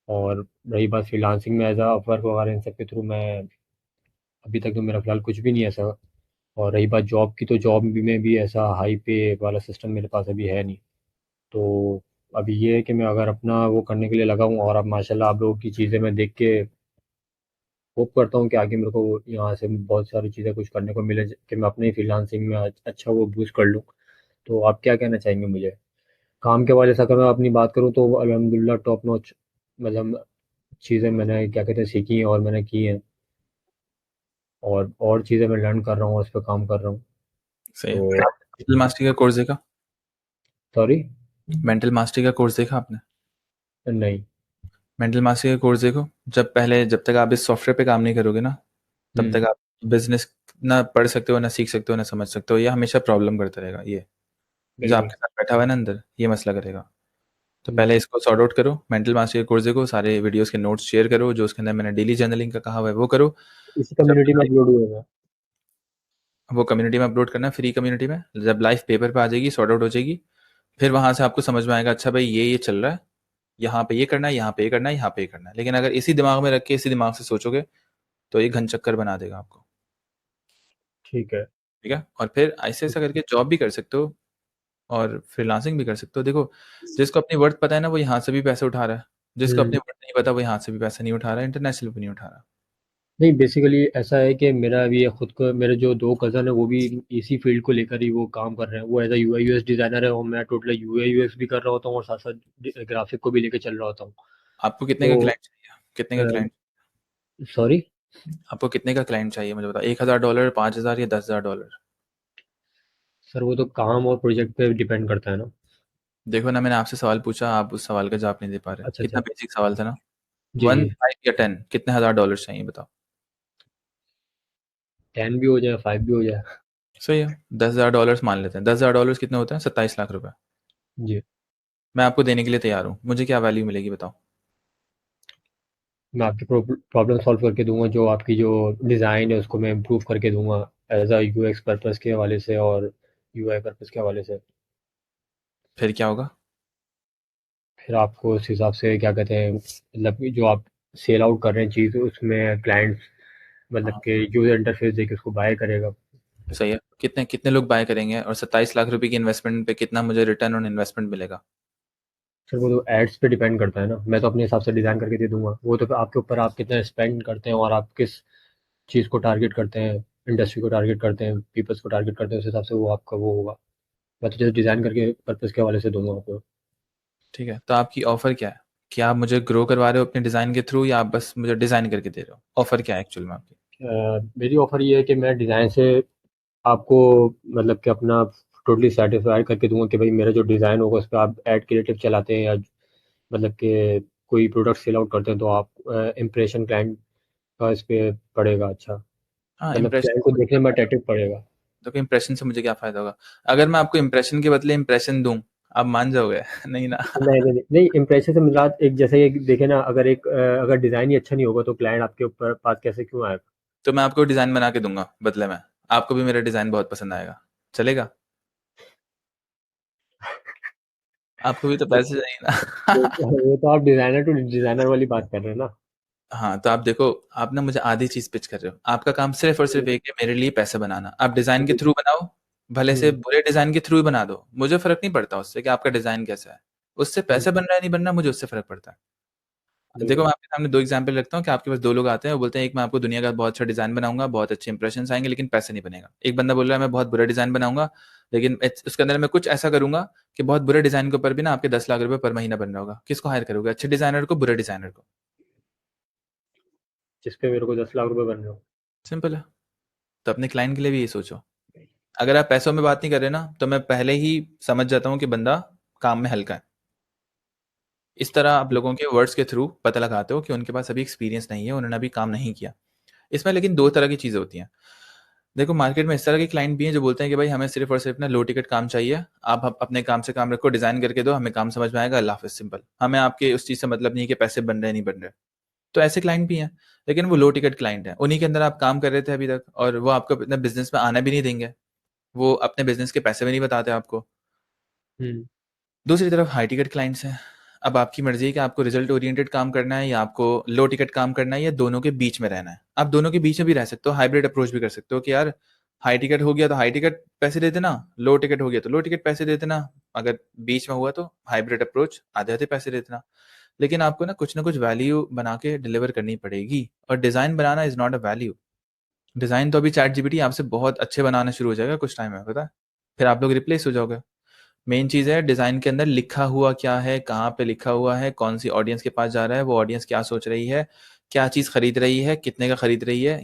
और रही बात फ्रीलांसिंग में एज़ अ अपवर्क वगैरह इन सब के थ्रू, मैं अभी तक तो मेरा फ़िलहाल कुछ भी नहीं है ऐसा। और रही बात जॉब की, तो जॉब भी में भी ऐसा हाई पे वाला सिस्टम मेरे पास अभी है नहीं। तो अभी ये है कि मैं अगर अपना वो करने के लिए लगा हूँ, और अब माशाल्लाह आप लोगों की चीज़ें मैं देख के होप करता हूँ कि आगे मेरे को यहाँ से बहुत सारी चीज़ें कुछ करने को मिले, कि मैं अपने फ्रीलांसिंग में अच्छा वो बूस्ट कर लूँ। तो आप क्या कहना चाहेंगे मुझे? काम के हवाले से अगर मैं अपनी बात करूँ, तो अल्हम्दुलिल्लाह टॉप नॉच मतलब चीज़ें मैंने क्या कहते हैं सीखी हैं और मैंने की हैं, और चीज़ें मैं लर्न कर रहा हूँ और उस पर काम कर रहा हूँ। सही है। तो मेंटल मास्टरी का कोर्स देखा? सॉरी? मेंटल मास्टरी का कोर्स देखा आपने? नहीं। मेंटल मास्टरी का कोर्स देखो। जब तक आप इस सॉफ्टवेयर पे काम नहीं करोगे ना, तब तक आप बिज़नेस ना पढ़ सकते हो, ना सीख सकते हो, ना समझ सकते हो। ये हमेशा प्रॉब्लम करता रहेगा ये। जो बिल्कुल। आपके साथ बैठा हुआ है ना अंदर, ये मसला करेगा। तो हम्म, पहले इसको सॉर्ट आउट करो, मेंटल मास्टरी का कोर्स देखो, सारे वीडियोज़ के नोट्स शेयर करो, जो उसके अंदर मैंने डेली जर्नलिंग का कहा हुआ है वो करो। इसी जब कम्युनिटी में लाइफ अपलोड हुएगा? वो कम्युनिटी में अपलोड करना, फ्री कम्युनिटी में। जब लाइफ पेपर पे आ जाएगी, सॉर्ट आउट हो जाएगी, फिर वहाँ से आपको समझ में आएगा, अच्छा भाई ये चल रहा है, यहाँ पे ये करना है, यहाँ पे ये करना है, यहाँ पे ये करना है। लेकिन अगर इसी दिमाग में रख के इसी दिमाग से सोचोगे, तो ये घन चक्कर बना देगा आपको। ठीक है। ठीक है? और फिर ऐसे-ऐसा करके जॉब भी कर सकते हो और फ्रीलांसिंग भी कर सकते हो। देखो, जिसको अपनी वर्थ पता है ना, वो यहाँ से भी पैसे उठा रहा है। जिसको हम्म। अपनी वर्थ नहीं पता, वो यहाँ से भी पैसा नहीं उठा रहा है, इंटरनेशनल भी नहीं उठा रहा। नहीं, बेसिकली ऐसा है कि मेरा अभी ये खुद को, मेरे जो दो कज़न है वो भी इसी फील्ड को लेकर ही वो काम कर रहे हैं। वो as a UI UX designer है, और मैं टोटल यूआई यूएक्स भी कर रहा होता हूँ और साथ साथ ग्राफिक को भी लेकर चल रहा होता हूँ। आपको कितने का तो क्लाइंट चाहिए? कितने का क्लाइंट? सॉरी? आपको कितने का क्लाइंट चाहिए मुझे बताओ? $1000, 5000 या $10,000? सर वो तो काम और प्रोजेक्ट पे डिपेंड करता है ना। देखो ना, मैंने आपसे सवाल पूछा, आप उस सवाल का जवाब नहीं दे पा रहे। अच्छा इतना अच्छा। बेसिक सवाल था ना। जी, 1, जी। 5 या 10 कितने $1000 चाहिए बताओ? 10 भी हो जाए, 5 भी हो जाए। सही है, $10,000 मान लेते हैं। $10,000 कितने होते हैं? 27 लाख रुपए। जी। मैं आपको देने के लिए तैयार हूँ। मुझे क्या वैल्यू मिलेगी बताओ? मैं आपकी प्रॉब्लम सॉल्व करके दूँगा, जो आपकी जो डिज़ाइन है उसको मैं इम्प्रूव करके दूँगा एज़ अ यूएक्स पर्पज़ के हवाले से और यूआई पर्पज़ के हवाले से। फिर क्या होगा? फिर आपको उस हिसाब से क्या कहते हैं, मतलब कि जो आप सेल आउट कर रहे हैं चीज़, उसमें क्लाइंट्स मतलब हाँ। कि यूज़र इंटरफेस देके उसको बाय करेगा। सही है। कितने कितने लोग बाय करेंगे और 27 लाख रुपए की इन्वेस्टमेंट पे कितना मुझे रिटर्न ऑन इन्वेस्टमेंट मिलेगा? सर वो तो एड्स पे डिपेंड करता है ना, मैं तो अपने हिसाब से डिज़ाइन करके दे दूँगा। वो तो फिर आपके ऊपर, आप कितना स्पेंड करते हैं और आप किस चीज़ को टारगेट करते हैं, इंडस्ट्री को टारगेट करते हैं, पीपल्स को टारगेट करते हैं, उस हिसाब से वो आपका वो होगा। मैं तो जस्ट डिज़ाइन करके पर्पज़ के हवाले से दूँगा आपको। ठीक है, तो आपकी ऑफ़र क्या है? क्या आप मुझे ग्रो करवा रहे हो अपने डिज़ाइन के थ्रू या आप बस मुझे डिज़ाइन करके दे रहे हो? ऑफ़र क्या है एक्चुअल में आपकी? मेरी ऑफ़र ये है कि मैं डिज़ाइन से आपको मतलब कि अपना टोटली सैटिस्फाई करके दूँगा कि भाई मेरा जो डिज़ाइन होगा उस पे आप एड क्रिएटिव चलाते हैं या मतलब कि कोई प्रोडक्ट सेल आउट करते हैं, तो आप इम्प्रेशन क्लाइंट का इस पे पड़ेगा अच्छा। हाँ, मतलब इम्प्रेशन क्लाइंट से को मुझे देखने क्या में फ़ायदा अट्रैक्टिव होगा? पड़ेगा। देखो इम्प्रेशन से मुझे क्या फ़ायदा होगा? अगर मैं आपको इम्प्रेशन के बदले इम्प्रेशन दूँ, आप मान जाओगे? नहीं ना। नहीं, नहीं, नहीं, नहीं, इम्प्रेशन से मुराद एक जैसे एक देखें ना, अगर अगर डिज़ाइन ही अच्छा नहीं होगा तो क्लाइंट आपके ऊपर पास कैसे क्यों आएगा? तो मैं आपको डिज़ाइन बना के दूँगा बदले में। आपको भी मेरा डिज़ाइन बहुत पसंद आएगा। चलेगा? आपको भी तो पैसे चाहिए ना। वो तो आप डिज़ाइनर टू डिज़ाइनर वाली बात कर रहे हैं ना। हाँ, तो आप देखो, आप ना मुझे आधी चीज़ पिच कर रहे हो। आपका काम सिर्फ़ और सिर्फ़ एक है मेरे लिए पैसे बनाना। आप डिज़ाइन के थ्रू बनाओ, भले से हुँ, बुरे डिज़ाइन के थ्रू ही बना दो। मुझे फ़र्क नहीं पड़ता उससे कि आपका डिज़ाइन कैसा है। उससे हुँ, पैसे बन रहा है नहीं बन रहा, मुझे उससे फ़र्क पड़ता है। देखो, बिल्कुल। मैं आपके सामने 2 एग्ज़ाम्पल रखता हूँ कि आपके पास 2 लोग आते हैं, वो बोलते हैं एक मैं आपको दुनिया का बहुत अच्छा डिज़ाइन बनाऊँगा, बहुत अच्छे इंप्रेशंस आएँगे लेकिन पैसे नहीं बनेगा। एक बंदा बोल रहा है मैं बहुत बुरा डिज़ाइन बनाऊँगा, लेकिन उसके अंदर मैं कुछ ऐसा करूँगा कि बहुत बुरे डिज़ाइन के ऊपर भी ना आपके 10 लाख रुपए पर महीना बन रहा होगा। किसको हायर करोगे? अच्छे डिज़ाइनर को, बुरे डिज़ाइनर को? जिस पे मेरे को 10 लाख रुपए बन रहे हो। सिंपल है। तो अपने क्लाइंट के लिए भी यही सोचो। अगर आप पैसों में बात नहीं कर रहे ना, तो मैं पहले ही समझ जाता हूँ कि बंदा काम में हल्का है। इस तरह आप लोगों के वर्ड्स के थ्रू पता लगाते हो कि उनके पास अभी एक्सपीरियंस नहीं है, उन्होंने अभी काम नहीं किया। इसमें लेकिन 2 तरह की चीज़ें होती हैं। देखो मार्केट में इस तरह के क्लाइंट भी हैं जो बोलते हैं कि भाई हमें सिर्फ़ और सिर्फ़ ना लो टिकट काम चाहिए। आप अपने काम से काम रखो, डिज़ाइन करके दो, हमें काम समझ में आएगा, अल्लाह हाफ़िज़ सिंपल। हमें आपके उस चीज़ से मतलब नहीं है कि पैसे बन रहे हैं, नहीं बन रहे। तो ऐसे क्लाइंट भी हैं, लेकिन वो लो टिकट क्लाइंट हैं। उन्हीं के अंदर आप काम कर रहे थे अभी तक और वो आपको अपने बिज़नेस में आना भी नहीं देंगे। वो अपने बिज़नेस के पैसे भी नहीं बताते आपको। हुँ, दूसरी तरफ हाई टिकट क्लाइंट्स हैं। अब आपकी मर्ज़ी है कि आपको रिज़ल्ट ओरिएंटेड काम करना है या आपको लो टिकट काम करना है या दोनों के बीच में रहना है। आप दोनों के बीच में भी रह सकते हो, हाइब्रिड अप्रोच भी कर सकते हो कि यार हाई टिकट हो गया तो हाई टिकट पैसे दे देना, लो टिकट हो गया तो लो टिकट पैसे दे देना। अगर बीच में हुआ तो हाइब्रिड अप्रोच आधे-आधे पैसे दे देना। लेकिन आपको ना कुछ वैल्यू बना के डिलीवर करनी पड़ेगी और design banana is not a value. Design तो अभी चैटजीपीटी आपसे बहुत अच्छे बनाना शुरू हो जाएगा कुछ टाइम में, पता है? फिर आप लोग रिप्लेस हो जाओगे। मेन चीज़ है डिज़ाइन के अंदर लिखा हुआ क्या है, कहाँ पे लिखा हुआ है, कौन-सी ऑडियंस के पास जा रहा है, वो ऑडियंस क्या सोच रही है, क्या चीज़ खरीद रही है, कितने का खरीद रही है,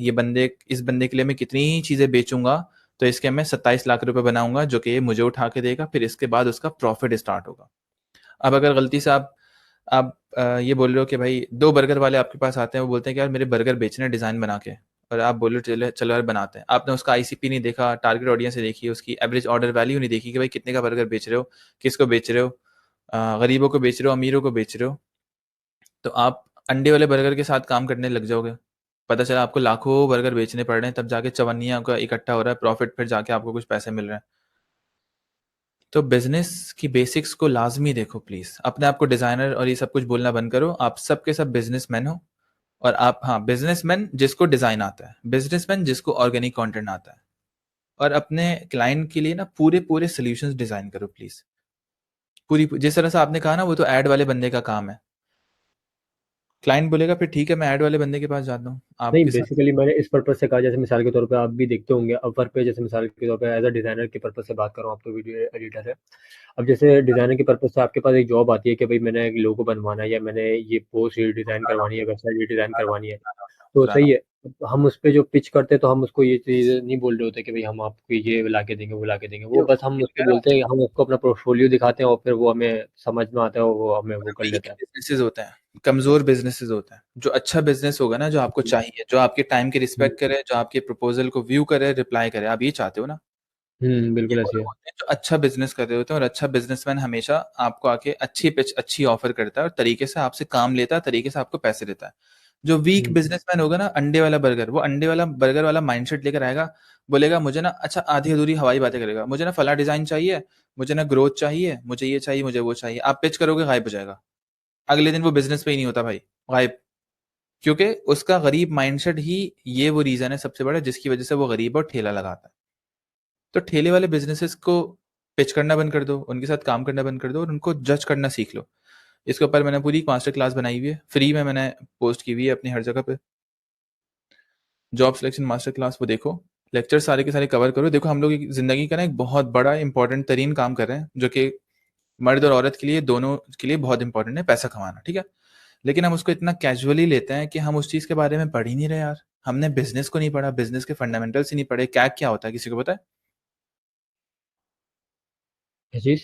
इस बंदे के लिए मैं कितनी चीज़ें बेचूँगा, तो इसके मैं 27 लाख रुपए बनाऊँगा जो कि ये मुझे उठा के देगा, फिर इसके बाद उसका प्रॉफ़िट स्टार्ट होगा। अब अगर गलती से आप ये बोल रहे हो कि भाई 2 बर्गर वाले आपके पास आते हैं, वो बोलते हैं कि यार मेरे बर्गर बेचने हैं डिज़ाइन बना के और आप बोल रहे हो चलो चलो यार बनाते हैं। आपने उसका आईसीपी नहीं देखा, टारगेट ऑडियंस नहीं देखी, उसकी एवरेज ऑर्डर वैल्यू नहीं देखी कि भाई कितने का बर्गर बेच रहे हो, किसको बेच रहे हो, गरीबों को बेच रहे हो, अमीरों को बेच रहे हो। तो आप अंडे वाले बर्गर के साथ काम करने लग जाओगे। पता चला आपको लाखों बर्गर बेचने पड़ रहे हैं, तब जाके चवन्निया का इकट्ठा हो रहा है प्रॉफिट, फिर जाके आपको कुछ पैसे मिल रहे हैं। तो बिज़नेस की बेसिक्स को लाज़मी देखो प्लीज़। अपने आप को डिज़ाइनर और ये सब कुछ बोलना बंद करो। आप सब के सब बिज़नेसमैन हो और आप हाँ, बिज़नेसमैन जिसको डिज़ाइन आता है, बिज़नेसमैन जिसको ऑर्गेनिक कंटेंट आता है और अपने क्लाइंट के लिए ना पूरे-पूरे सॉल्यूशंस डिज़ाइन करो प्लीज़। पूरी जिस तरह से आपने कहा ना वो तो ऐड वाले बंदे का काम है। क्लाइंट बोलेगा फिर ठीक है मैं ऐड वाले बंदे के पास जाता हूँ। नहीं, आपके साथ बेसिकली मैंने इस पर्पज़ से कहा, जैसे मिसाल के तौर पे आप भी देखते होंगे अपवर्क पे, जैसे मिसाल के तौर पे एज़ अ डिज़ाइनर के पर्पज़ से बात कर रहा हूँ, आप तो वीडियो एडिटर है। अब जैसे डिज़ाइनर के पर्पज़ से आपके पास एक जॉब आती है कि भाई मैंने एक लोगो बनवाना है या मैंने ये पोस्ट ये डिज़ाइन पुराना हो करवानी है, गया, वेबसाइट ये डिज़ाइन पुराना हो करवानी है, गया, पुराना हो गया, तो पुराना सही हो है। हम उस पे जो पिच करते हैं तो हम उसको ये चीज़ नहीं बोल रहे होते कि भाई हम आपको ये ला के देंगे, वो ला के देंगे। वो बस हम उसको बोलते हैं, हम उसको अपना पोर्टफोलियो दिखाते हैं और फिर वो हमें समझ में आता है और वो हमें वो कर वीक लेता है। बिजनेसेस होते हैं, कमजोर बिजनेसेस होते हैं। जो अच्छा बिजनेस होगा ना, जो आपको चाहिए, जो आपके टाइम की रिस्पेक्ट करे, जो आपके प्रपोजल को व्यू करे, रिप्लाई करे, आप ये चाहते हो ना, ये बिल्कुल वो ऐसी लोग है। होते हैं जो अच्छा बिजनेस कर रहे होते हैं। और अच्छा बिजनेसमैन हमेशा आपको आके अच्छी पिच, अच्छी ऑफर करता है और तरीके से आपसे काम लेता है, तरीके से आपको पैसे देता है। जो वीक बिजनेसमैन होगा ना, अंडे वाला बर्गर, वो अंडे वाला बर्गर वाला माइंडसेट लेकर आएगा, बोलेगा मुझे ना, अच्छा आधी अधूरी हवाई बातें करेगा, मुझे ना फला डिजाइन चाहिए, मुझे ना ग्रोथ चाहिए, मुझे ये चाहिए, मुझे वो चाहिए। आप पिच करोगे, गायब हो जाएगा। अगले दिन वो बिजनेस पे ही नहीं होता भाई, गायब। क्योंकि उसका गरीब माइंडसेट ही ये वो रीजन है सबसे बड़ा, जिसकी वजह से वो गरीब और ठेला लगाता है। तो ठेले वाले बिजनेसेस को पिच करना बंद कर दो, उनके साथ काम करना बंद कर दो और उनको जज करना सीख लो। इसके ऊपर मैंने पूरी मास्टर क्लास बनाई हुई है, फ्री में मैंने पोस्ट की हुई है अपनी हर जगह पे। जॉब सिलेक्शन मास्टर क्लास, वो देखो, लेक्चर सारे के सारे कवर करो। देखो हम लोग जिंदगी का ना एक बहुत बड़ा इंपॉर्टेंट तरीन काम कर रहे हैं, जो कि मर्द और औरत के लिए, दोनों के लिए बहुत इंपॉर्टेंट है, पैसा कमाना, ठीक है। लेकिन हम उसको इतना कैजुअली लेते हैं कि हम उस चीज के बारे में पढ़ ही नहीं रहे यार। हमने बिजनेस को नहीं पढ़ा, बिजनेस के फंडामेंटल्स ही नहीं पढ़े। कैक क्या होता है, किसी को पता है? क्या चीज़?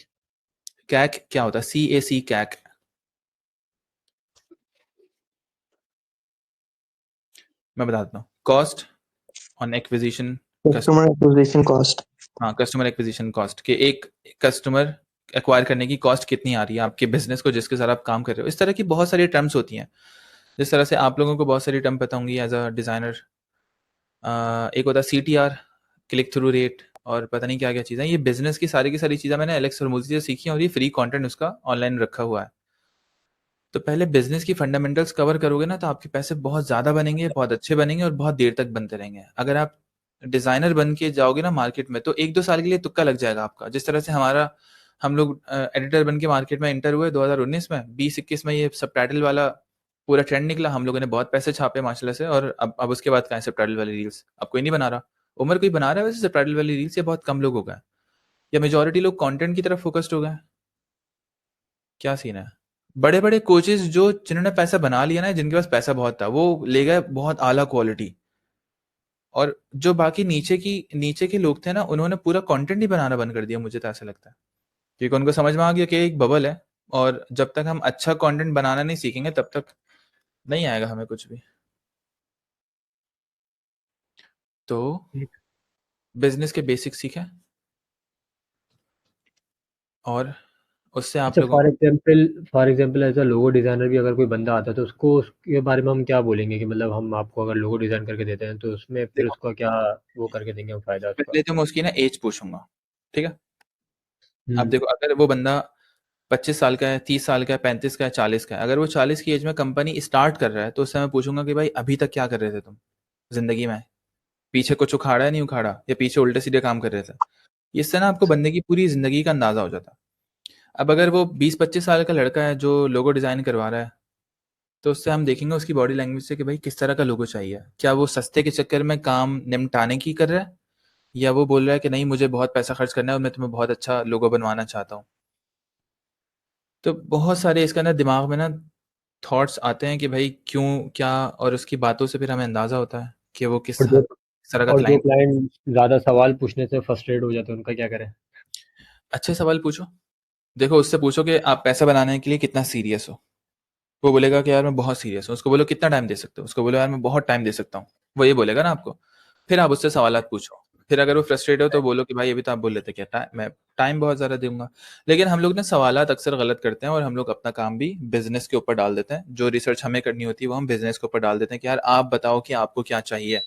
कैक क्या होता है? CAC, कैक। मैं बता देता हूँ। Cost on acquisition, customer acquisition cost. हाँ, कस्टमर एक्विजिशन कॉस्ट, कि एक कस्टमर एक्वायर करने की कॉस्ट कितनी आ रही है आपके बिजनेस को, जिसके साथ आप काम कर रहे हो। इस तरह की बहुत सारी टर्म्स होती हैं, जिस तरह से आप लोगों को बहुत सारी टर्म पता होंगी एज अ डिजाइनर। एक होता है CTR, क्लिक थ्रू रेट, और पता नहीं क्या क्या चीज़ें। ये बिजनेस की सारी चीज़ें मैंने एलेक्स हरमुज़ी से सीखी हैं, और ये फ्री कंटेंट उसका ऑनलाइन रखा हुआ है। तो पहले बिजनेस की फंडामेंटल्स कवर करोगे ना, तो आपके पैसे बहुत ज़्यादा बनेंगे, बहुत अच्छे बनेंगे और बहुत देर तक बनते रहेंगे। अगर आप डिज़ाइनर बन के जाओगे ना मार्केट में, तो 1-2 साल के लिए तुक्का लग जाएगा आपका। जिस तरह से हम लोग एडिटर बन के मार्केट में एंटर हुए 2019 में, 20-21 में ये सबटाइटल वाला पूरा ट्रेंड निकला। हम लोगों ने बहुत पैसे छापे माशाल्लाह से, और अब उसके बाद कहाँ है सबटाइटल वाली रील्स? अब कोई नहीं बना रहा। उमर कोई बना रहा है वैसे सबटाइटल वाली रील्स, या बहुत कम लोग हो गए, या मेजॉरिटी लोग कंटेंट की तरफ फोकस्ड हो गए? क्या सीन है? बड़े-बड़े कोचेस जो जिन्होंने पैसा बना लिया ना, जिनके पास पैसा बहुत था, वो ले गए बहुत आला क्वालिटी। और जो बाकी नीचे के लोग थे ना, उन्होंने पूरा कंटेंट ही बनाना बंद कर दिया, मुझे तो ऐसा लगता है। क्योंकि उनको समझ में आ गया कि एक बबल है, और जब तक हम अच्छा कंटेंट बनाना नहीं सीखेंगे, तब तक नहीं आएगा हमें कुछ भी। तो बिजनेस के बेसिक सीखें, और उससे आप अच्छा, लोगों for example as a logo designer भी अगर कोई बंदा आता है तो उसको उसके बारे में हम क्या बोलेंगे कि मतलब हम आपको अगर लोगो डिज़ाइन करके देते हैं तो उसमें फिर देखो, उसका क्या वो करके देंगे हम फ़ायदा उसका? पहले तो मैं उसकी ना एज पूछूंगा, ठीक है। अब हुँ। देखो, अगर वो बंदा 25 साल का है, 30 साल का है, 35 का है, 40 का है, अगर वो 40 की एज में कंपनी स्टार्ट कर रहा है, तो उससे मैं पूछूंगा कि भाई अभी तक क्या कर रहे थे तुम जिंदगी में? पीछे कुछ उखाड़ा है, नहीं उखाड़ा, या पीछे उल्टे सीधे काम कर रहे थे? इससे ना आपको बंदे की पूरी जिंदगी का अंदाजा हो जाता है। अब अगर वो 20-25 साल का लड़का है जो लोगो डिजाइन करवा रहा है, तो उससे हम देखेंगे उसकी बॉडी लैंग्वेज से कि भाई किस तरह का लोगो चाहिए। क्या वो सस्ते के चक्कर में काम निपटाने की कर रहा है, या वो बोल रहा है कि नहीं मुझे बहुत पैसा खर्च करना है और मैं तुम्हें बहुत अच्छा लोगो बनवाना चाहता हूँ। तो बहुत सारे इसका ना दिमाग में ना थॉट्स आते हैं कि भाई क्यों, क्या, और उसकी बातों से फिर हमें अंदाजा होता है कि वो और जो किस तरह का और जो क्लाइंट। क्लाइंट ज़्यादा सवाल पूछने से फ्रस्ट्रेट हो जाते हैं उनका क्या करें? अच्छे सवाल पूछो। देखो, उससे पूछो कि आप पैसा बनाने के लिए कितना सीरियस हो। वो बोलेगा कि यार मैं बहुत सीरियस हूँ। उसको बोलो कितना टाइम दे सकते हो? उसको बोलो यार मैं बहुत टाइम दे सकता हूँ। वो ये बोलेगा ना आपको। फिर आप उससे सवालात पूछो। फिर अगर वो फ्रस्ट्रेट हो तो बोलो कि भाई अभी तो आप बोल रहे थे क्या मैं टाइम बहुत ज़्यादा दूंगा। लेकिन हम लोग ना सवालात अक्सर गलत करते हैं, और हम लोग अपना काम भी बिजनेस के ऊपर डाल देते हैं। जो रिसर्च हमें करनी होती है वो हम बिजनेस के ऊपर डाल देते हैं कि यार आप बताओ कि आपको क्या चाहिए,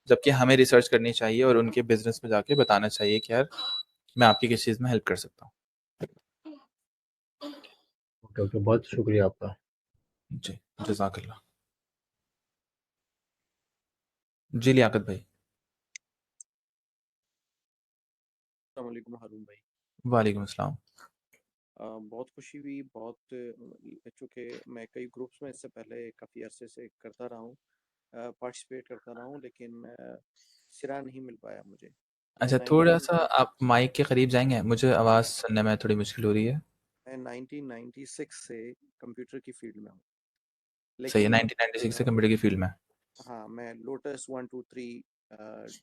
जबकि हमें रिसर्च करनी चाहिए और उनके बिजनेस में जाके बताना चाहिए कि यार मैं आपकी किस चीज़ में हेल्प कर सकता हूँ। ओके, ओके, बहुत शुक्रिया आपका। जी, जज़ाकल्लाह। जी, लियाकत भाई। अस्सलाम वालेकुम हारून भाई। वालेकुम अस्सलाम। बहुत खुशी हुई, बहुत चूँकि मैं कई ग्रुप्स में इससे पहले काफ़ी अरसे से करता रहा हूँ, पार्टिसिपेट करता रहा हूँ, लेकिन सिरा नहीं मिल पाया मुझे। अच्छा, थोड़ा-सा आप माइक के करीब जाएँगे? मुझे आवाज़ सुनने में थोड़ी मुश्किल हो रही है। मैं 1996 से कंप्यूटर की फील्ड में हूँ, सही है, लेकिन 1996 से कंप्यूटर की फील्ड में। हाँ, मैं lotus 1 2 3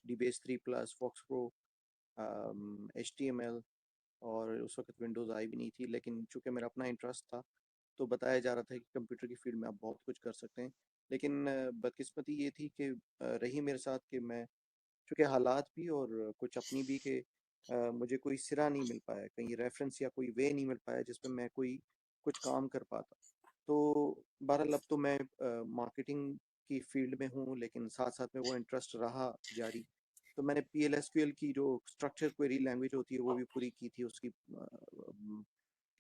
DBase 3+, Fox Pro, HTML, और उस वक्त विंडोज़ आई भी नहीं थी, लेकिन चूंकि मेरा अपना इंटरेस्ट था तो बताया जा रहा था कि कंप्यूटर की फील्ड में आप बहुत कुछ कर सकते हैं। लेकिन बदकिस्मती ये थी कि रही मेरे साथ कि मैं चूँकि हालात भी और कुछ अपनी भी कि मुझे कोई सिरा नहीं मिल पाया, कहीं रेफ़रेंस या कोई वे नहीं मिल पाया जिसमें मैं कोई कुछ काम कर पाता। तो बहरहाल अब तो मैं मार्केटिंग की फ़ील्ड में हूँ, लेकिन साथ-साथ में वो इंटरेस्ट रहा जारी। तो मैंने PLSQL की जो स्ट्रक्चर क्वेरी लैंग्वेज होती है वो भी पूरी की थी, उसकी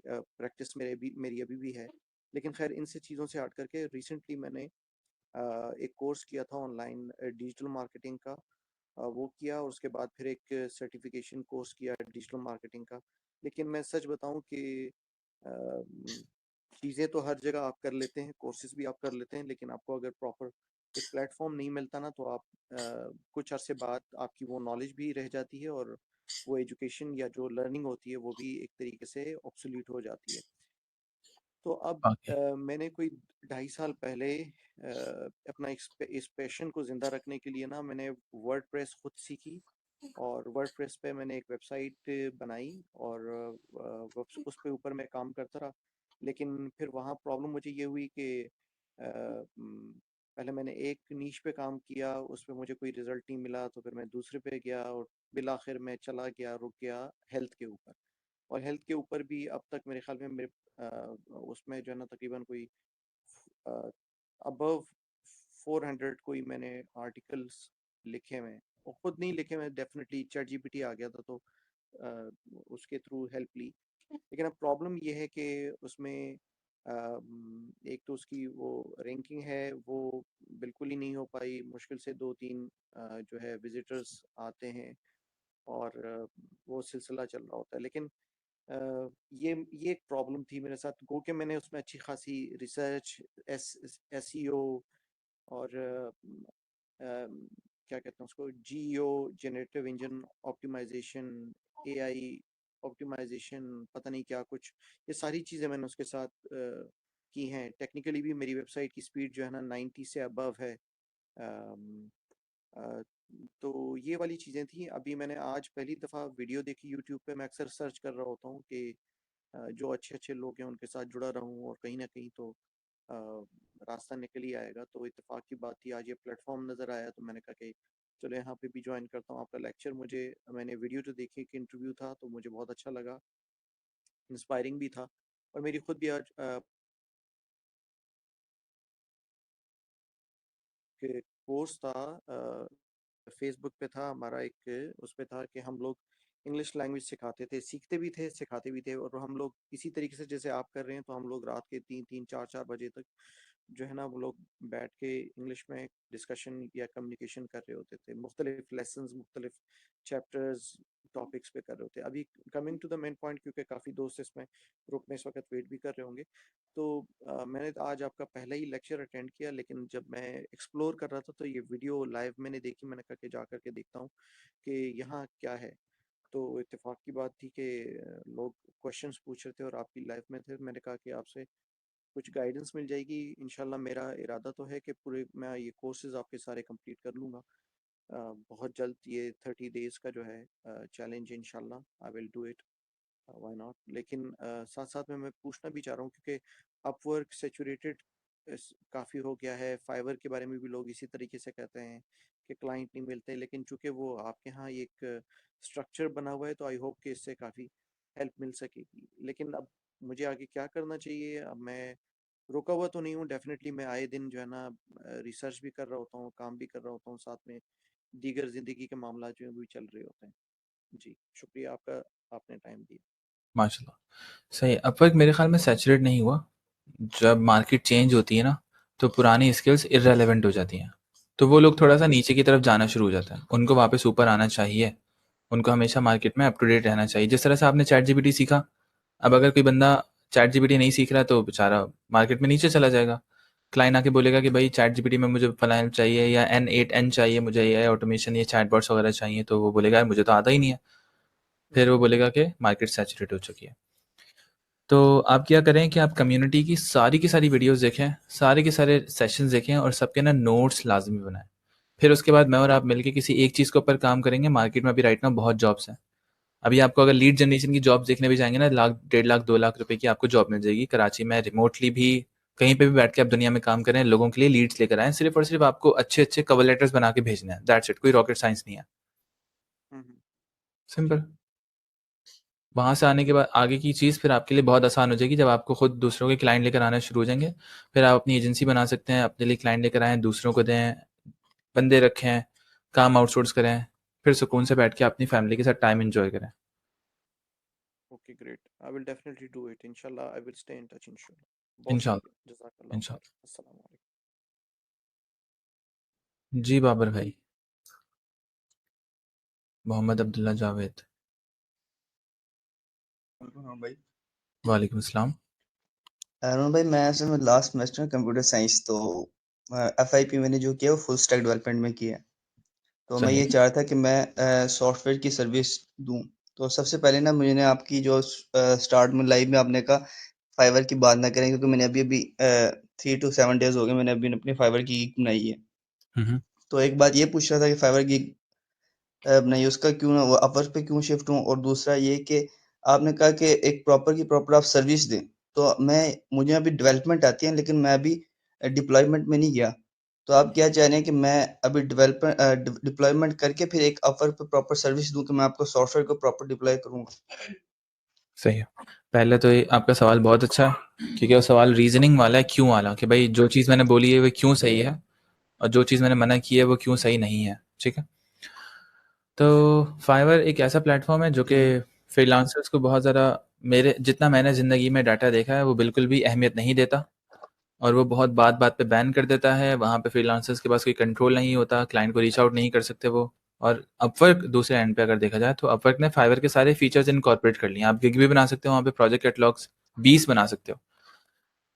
प्रैक्टिस मेरी अभी भी है। लेकिन ख़ैर इनसे चीज़ों से हट करके रिसेंटली मैंने एक कोर्स किया था ऑनलाइन डिजिटल मार्केटिंग का, वो किया और उसके बाद फिर एक सर्टिफिकेशन कोर्स किया डिजिटल मार्केटिंग का। लेकिन मैं सच बताऊं कि चीज़ें तो हर जगह आप कर लेते हैं, कोर्सेज भी आप कर लेते हैं, लेकिन आपको अगर प्रॉपर एक प्लेटफॉर्म नहीं मिलता ना तो आप कुछ अरसे बाद आपकी वो नॉलेज भी रह जाती है और वो एजुकेशन या जो लर्निंग होती है वो भी एक तरीके से ऑब्सोल्यूट हो जाती है। तो अब ओके। मैंने कोई 2.5 साल पहले अपना इस पैशन को ज़िंदा रखने के लिए ना मैंने वर्डप्रेस खुद सीखी और वर्डप्रेस पे मैंने एक वेबसाइट बनाई और उस पे ऊपर मैं काम करता रहा। लेकिन फिर वहाँ प्रॉब्लम मुझे ये हुई कि पहले मैंने एक नीश पे काम किया, उस पे मुझे कोई रिज़ल्ट नहीं मिला, तो फिर मैं दूसरे पे गया और बिलाखिर मैं चला गया, रुक गया हेल्थ के ऊपर। और हेल्थ के ऊपर भी अब तक मेरे ख्याल में उसमें जो है ना तकरीबन कोई अबव 400 कोई मैंने आर्टिकल्स लिखे हुए हैं, और खुद नहीं लिखे हुए, डेफिनेटली चैट जीपीटी आ गया था तो उसके थ्रू हेल्प ली। लेकिन अब प्रॉब्लम ये है कि उसमें एक तो उसकी वो रैंकिंग है वो बिल्कुल ही नहीं हो पाई, मुश्किल से 2-3 जो है विजिटर्स आते हैं और वो सिलसिला चल रहा होता है। लेकिन ये एक प्रॉब्लम थी मेरे साथ, गो कि मैंने उसमें अच्छी खासी रिसर्च, एसईओ और क्या कहते हैं उसको, GEO generative engine optimisation, AI optimisation, पता नहीं क्या कुछ, ये सारी चीज़ें मैंने उसके साथ की हैं। टेक्निकली भी मेरी वेबसाइट की स्पीड जो है ना 90 से अबव है। अम, अ, तो ये वाली चीज़ें थी। अभी मैंने आज पहली दफ़ा वीडियो देखी यूट्यूब पे, मैं अक्सर सर्च कर रहा होता हूँ कि जो अच्छे-अच्छे लोग हैं उनके साथ जुड़ा रहूँ और कहीं न कहीं तो अ, रास्ता निकल ही आएगा। तो इत्तेफ़ाक की बात थी, आज ये प्लेटफ़ॉर्म नज़र आया तो मैंने कहा कि चलो यहाँ पे भी जॉइन करता हूँ। आपका लेक्चर मैंने वीडियो तो देखी, एक इंटरव्यू था तो मुझे बहुत अच्छा लगा, इंस्पायरिंग भी था। और मेरी खुद भी आज के कोर्स था, फेसबुक पे था हमारा, एक उस पे था कि हम लोग इंग्लिश लैंग्वेज सिखाते थे, सीखते भी थे, सिखाते भी थे। और हम लोग इसी तरीके से जैसे आप कर रहे हैं, तो हम लोग रात के 3-3 4-4 बजे तक जो है ना वो लोग बैठ के इंग्लिश में डिस्कशन या कम्युनिकेशन कर रहे होते थे, मुख्तलिफ लेसन्स, मुख्तलिफ चैप्टर्स, टॉपिक्स पे कर रहे होते। अभी coming to the main point, क्योंकि काफ़ी दोस्त इसमें ग्रुप में इस वक्त वेट भी कर रहे होंगे, तो मैंने तो आज आपका पहला ही लेक्चर अटेंड किया, लेकिन जब मैं एक्सप्लोर कर रहा था तो ये वीडियो लाइव मैंने देखी, मैंने कहा कि जा कर के देखता हूँ कि यहाँ क्या है। तो इत्तेफाक की बात थी कि लोग क्वेश्चंस पूछ रहे थे और आपकी लाइफ में थे। मैंने कहा कि आपसे कुछ गाइडेंस मिल जाएगी इंशाल्लाह। मेरा इरादा तो है कि पूरे मैं ये कोर्सेज आपके सारे कंप्लीट कर लूँगा बहुत जल्द। ये 30 डेज़ का जो है चैलेंज, इंशाल्लाह I will do it, why not. लेकिन साथ साथ में मैं पूछना भी चाह रहा हूँ, क्योंकि अपवर्क सेचुरेटेड काफ़ी हो गया है, फाइवर के बारे में भी लोग इसी तरीके से कहते हैं कि क्लाइंट नहीं मिलते, लेकिन चूंकि वो आपके यहाँ एक स्ट्रक्चर बना हुआ है तो आई होप कि इससे काफ़ी हेल्प मिल सकेगी। लेकिन अब मुझे आगे क्या करना चाहिए? अब मैं रुका हुआ तो नहीं हूँ, डेफिनेटली मैं आए दिन जो है ना रिसर्च भी कर रहा होता हूँ, काम भी कर रहा होता हूँ, साथ में दीगर ज़िंदगी के मामला जो हैं वो भी चल रहे होते हैं। जी, शुक्रिया आपका, आपने टाइम दिया। माशाल्लाह, सही। अपवर्क मेरे ख्याल में सैचुरेट नहीं हुआ। जब मार्केट चेंज होती है ना, तो पुरानी स्किल्स इर्रेलेवेंट हो जाती हैं, तो वो लोग थोड़ा सा नीचे की तरफ जाना शुरू हो जाता है। उनको वापस ऊपर आना चाहिए, उनको हमेशा मार्केट में अप टू डेट रहना चाहिए। जिस तरह से आपने चैट जीपीटी सीखा, अब अगर कोई बंदा चैट जीपीटी नहीं सीख रहा तो बेचारा मार्केट में नीचे चला जाएगा। क्लाइंट आके बोलेगा कि भाई चैट जीपीटी में मुझे फला हेल्प चाहिए, या N8N चाहिए, मुझे AI ऑटोमेशन, ये चैटबॉट्स वगैरह चाहिए, तो वो बोलेगा यार मुझे तो आता ही नहीं है। फिर वो बोलेगा कि मार्केट सैचुरेट हो चुकी है। तो आप क्या करें कि आप कम्युनिटी की सारी वीडियोज़ देखें, सारे के सारे सेशंस देखें और सबके ना नोट्स लाज़मी बनाएँ। फिर उसके बाद मैं और आप मिलके किसी एक चीज़ के ऊपर काम करेंगे। मार्केट में अभी राइट नाउ बहुत जॉब्स हैं। अभी आपको अगर लीड जनरेशन की जॉब्स देखने भी जाएँगे ना, लाख, 1.5 लाख, 2 लाख रुपए की आपको जॉब मिल जाएगी कराची में रिमोटली भी, कहीं पे भी बैठ के आप दुनिया में काम करें, लोगों के लिए लीड्स लेकर आएँ। सिर्फ़ और सिर्फ़ आपको अच्छे-अच्छे कवर लेटर्स बना के भेजने हैं। दैट्स इट, कोई रॉकेट साइंस नहीं है। सिंपल। वहाँ से आने के बाद आगे की चीज़ फिर आपके लिए बहुत आसान हो जाएगी जब आपको खुद दूसरों के क्लाइंट लेकर आना शुरू हो जाएँगे। फिर आप अपनी एजेंसी बना सकते हैं, अपने लिए क्लाइंट लेकर आएँ, दूसरों को दें, बंदे रखें, काम आउटसोर्स करें, फिर सुकून से बैठ के अपनी फैमिली के साथ टाइम एन्जॉय करें। Okay, great. I will definitely do it. Inshallah, I will stay in touch. Inshallah. बहुत इंशाल्लाह, शुक्रिया. जज़ाकल्लाह खैर. इंशाल्लाह। अस्सलाम वालेकुम. जी बाबर भाई। मोहम्मद अब्दुल्ला जावेद। हाँ भाई। वालेकुम अस्सलाम। अरुण भाई, मैं असल में लास्ट सेमेस्टर कंप्यूटर साइंस, तो एफआईपी मैंने जो किया वो फुल स्टैक डेवलपमेंट में किया है। तो मैं ये सही। चाह रहा था कि मैं सॉफ्टवेयर की सर्विस दूं। तो सबसे पहले ना मुझे आपकी जो स्टार्ट में लाइव में आपने कहा फाइवर की बात ना करें, क्योंकि मैंने अभी 3 to 7 डेज हो गए मैंने अभी अपनी फाइवर की gig बनाई है। हुँ, हुँ। तो एक बात ये पूछ रहा था कि फाइवर की बनाई उसका क्यों ना वो अपवर्क पे क्यों शिफ्ट हूँ, और दूसरा ये कि आपने कहा कि एक प्रॉपर की प्रॉपर आप सर्विस दें। तो मुझे अभी डेवलपमेंट आती है, लेकिन मैं अभी डिप्लॉयमेंट में नहीं गया। तो आप क्या चाह रहे हैं कि मैं अभी डिप्लॉयमेंट करके फिर एक अपवर्क पे प्रॉपर सर्विस दूं कि मैं आपको सॉफ्टवेयर को प्रॉपर डिप्लॉय करूंगा? सही है। पहले तो ये आपका सवाल बहुत अच्छा है, क्योंकि वो सवाल रीज़निंग वाला है, क्यों वाला, कि भाई जो चीज़ मैंने बोली है वो क्यों सही है और जो चीज़ मैंने मना की है वो क्यों सही नहीं है। ठीक है? तो फाइवर एक ऐसा प्लेटफ़ॉर्म है जो कि फ्रीलांसर्स को बहुत ज़्यादा, मेरे जितना मैंने ज़िंदगी में डाटा देखा है, वो बिल्कुल भी अहमियत नहीं देता और वो बहुत बात-बात पे बैन कर देता है। वहाँ पे फ्रीलांसर्स के पास कोई कंट्रोल नहीं होता, क्लाइंट को रीच आउट नहीं कर सकते वो। और अपवर्क दूसरे एंड पे अगर देखा जाए तो अपवर्क ने फाइवर के सारे फीचर्स इनकॉर्पोरेट कर लिए हैं। आप गिग भी बना सकते हो वहाँ पे, प्रोजेक्ट कैटलॉग्स 20 बना सकते हो।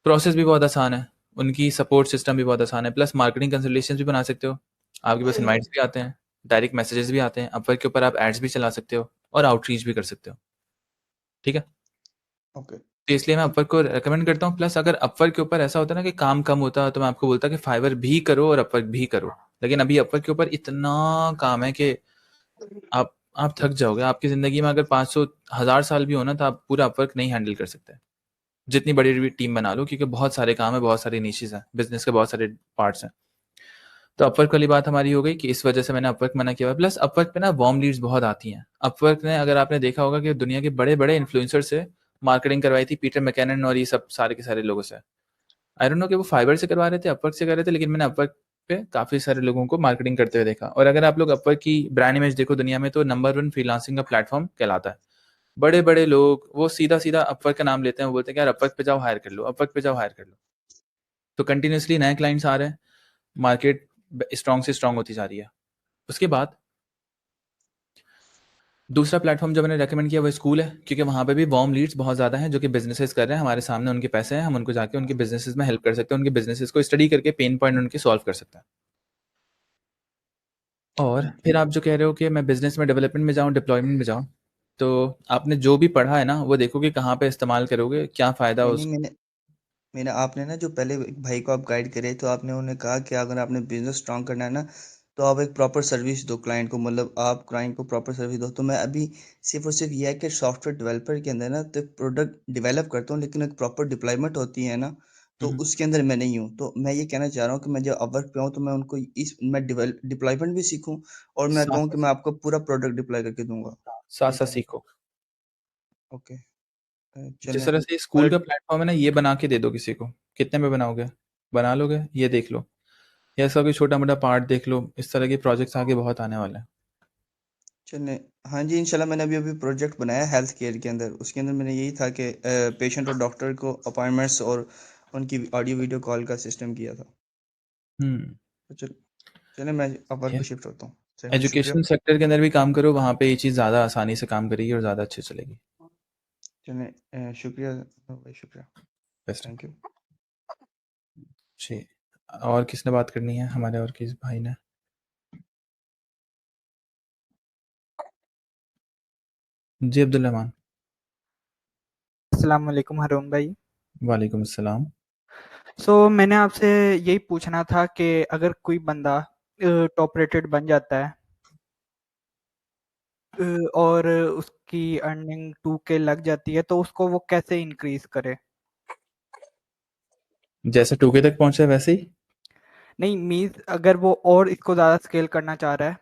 प्रोसेस भी बहुत आसान है, उनकी सपोर्ट सिस्टम भी बहुत आसान है, प्लस मार्केटिंग कंसल्टेशंस भी बना सकते हो। आपके पास इनवाइट्स भी आते हैं, डायरेक्ट मैसेजेस भी आते हैं। अपवर्क के ऊपर आप एड्स भी चला सकते हो और आउटरीच भी कर सकते हो। ठीक है? ओके। तो इसलिए मैं अपवर्क को रिकमेंड करता हूँ। प्लस अगर अपवर्क के ऊपर ऐसा होता है ना कि काम कम होता है, तो मैं आपको बोलता कि फाइवर भी करो और अपवर्क भी करो। लेकिन अभी अपवर्क के ऊपर इतना काम है कि आप थक जाओगे। आपकी ज़िंदगी में अगर 500 हज़ार साल भी हो ना, तो आप पूरा अपवर्क नहीं हैंडल कर सकते, जितनी बड़ी भी टीम बना लो, क्योंकि बहुत सारे काम है, बहुत सारी निशेज़ हैं, बिज़नेस के बहुत सारे पार्ट्स हैं। तो अपवर्क वाली बात हमारी हो गई कि इस वजह से मैंने अपवर्क मना किया हुआ है। प्लस अपवर्क पे ना वार्म लीड्स बहुत आती हैं। अपवर्क ने, अगर आपने देखा होगा कि दुनिया के बड़े-बड़े इन्फ्लुएंसर से मार्केटिंग करवाई थी, पीटर मैकनन और ये सब सारे के सारे लोगों से। आई डोंट नो कि वो फाइवर से करवा रहे थे, अपवर्क से कर रहे थे, लेकिन मैंने अपवर्क पे काफ़ी सारे लोगों को मार्केटिंग करते हुए देखा। और अगर आप लोग अपवर्क की ब्रांड इमेज देखो दुनिया में, तो नंबर 1 फ्रीलांसिंग का प्लेटफ़ॉर्म कहलाता है। बड़े-बड़े लोग वो सीधा-सीधा अपवर्क का नाम लेते हैं, वो बोलते हैं कि यार अपवर्क पे जाओ हायर कर लो, अपवर्क पे जाओ हायर कर लो। तो कंटिन्यूअसली नए क्लाइंट्स आ रहे हैं, मार्केट स्ट्रॉन्ग से स्ट्रॉन्ग होती जा रही है। उसके बाद दूसरा प्लेटफ़ॉर्म जो मैंने रेकमेंड किया वो स्कूल है, क्योंकि वहाँ पे भी वार्म लीड्स बहुत ज़्यादा हैं जो कि बिज़नेसेस कर रहे हैं। हमारे सामने उनके पैसे हैं, हम उनको जाके उनके बिज़नेसेस में हेल्प कर सकते हैं, उनके बिज़नेसेस को स्टडी करके पेन पॉइंट उनके सॉल्व कर सकते हैं। और फिर आप जो कह रहे हो कि मैं बिज़नेस में डेवलपमेंट में जाऊँ, डिप्लॉयमेंट में जाऊँ, तो आपने जो भी पढ़ा है ना, वो देखो कि कहाँ पे इस्तेमाल करोगे, क्या फ़ायदा नहीं, उस मैंने मैंने आपने ना जो पहले एक भाई को आप गाइड करे, तो आपने उन्हें कहा कि अगर आपने बिजनेस स्ट्रांग करना है ना, तो आप एक प्रॉपर सर्विस दो क्लाइंट को, मतलब आप क्लाइंट को प्रॉपर सर्विस दो। तो मैं अभी सिर्फ और सिर्फ यह है कि सॉफ्टवेयर डेवलपर के अंदर ना तो एक प्रोडक्ट डेवलप करता हूँ, लेकिन एक प्रॉपर डिप्लॉयमेंट होती है ना, तो हुँ, हुँ। उसके अंदर मैं नहीं हूँ। तो मैं ये कहना चाह रहा हूँ कि मैं जब अपवर्क पे आऊँ तो मैं उनको मैं डिप्लॉयमेंट भी सीखूँ, और मैं कहूँ कि साथ-साथ मैं आपको पूरा प्रोडक्ट डिप्लॉय करके दूंगा। साथ-साथ सीखो। ओके। जिस चलें। तरह से ये स्कूल और का प्लेटफ़ॉर्म है ना, ये बना के दे दो किसी को। कितने में बनाओगे? बना लोगे? ये देख लो। या इसका कोई छोटा-मोटा पार्ट देख लो। इस तरह के प्रोजेक्ट्स आगे बहुत आने वाले हैं। चलें। हाँ जी, इंशाल्लाह मैंने अभी अभी प्रोजेक्ट बनाया हेल्थ केयर के अंदर। उसके अंदर मैंने यही था कि पेशेंट और डॉक्टर को अपॉइंटमेंट्स और उनकी ऑडियो वीडियो कॉल का सिस्टम किया था। हुँ। तो चलें, मैं अपवर्क ये पे शिफ्ट होता हूँ। चलें, हाँ, शुक्रिया। एजुकेशन सेक्टर के अंदर भी काम करो, वहाँ पे ये चीज़ ज़्यादा आसानी से काम करेगी और ज़्यादा अच्छे से चलेगी। चलें, शुक्रिया भाई, शुक्रिया। बेस्ट। Thank you. जी। और किसने बात करनी है? हमारे और किस भाई ने? जी, अब्दुल रहमान। अस्सलाम वालेकुम हारून भाई। वालेकुम अस्सलाम। मैंने आपसे यही पूछना था कि अगर कोई बंदा टॉप रेटेड बन जाता है और उसकी अर्निंग 2K लग जाती है तो उसको वो कैसे इंक्रीज करे? जैसे 2K तक पहुंचे वैसे ही। नहीं मीन्स अगर वो और इसको ज़्यादा स्केल करना चाह रहा है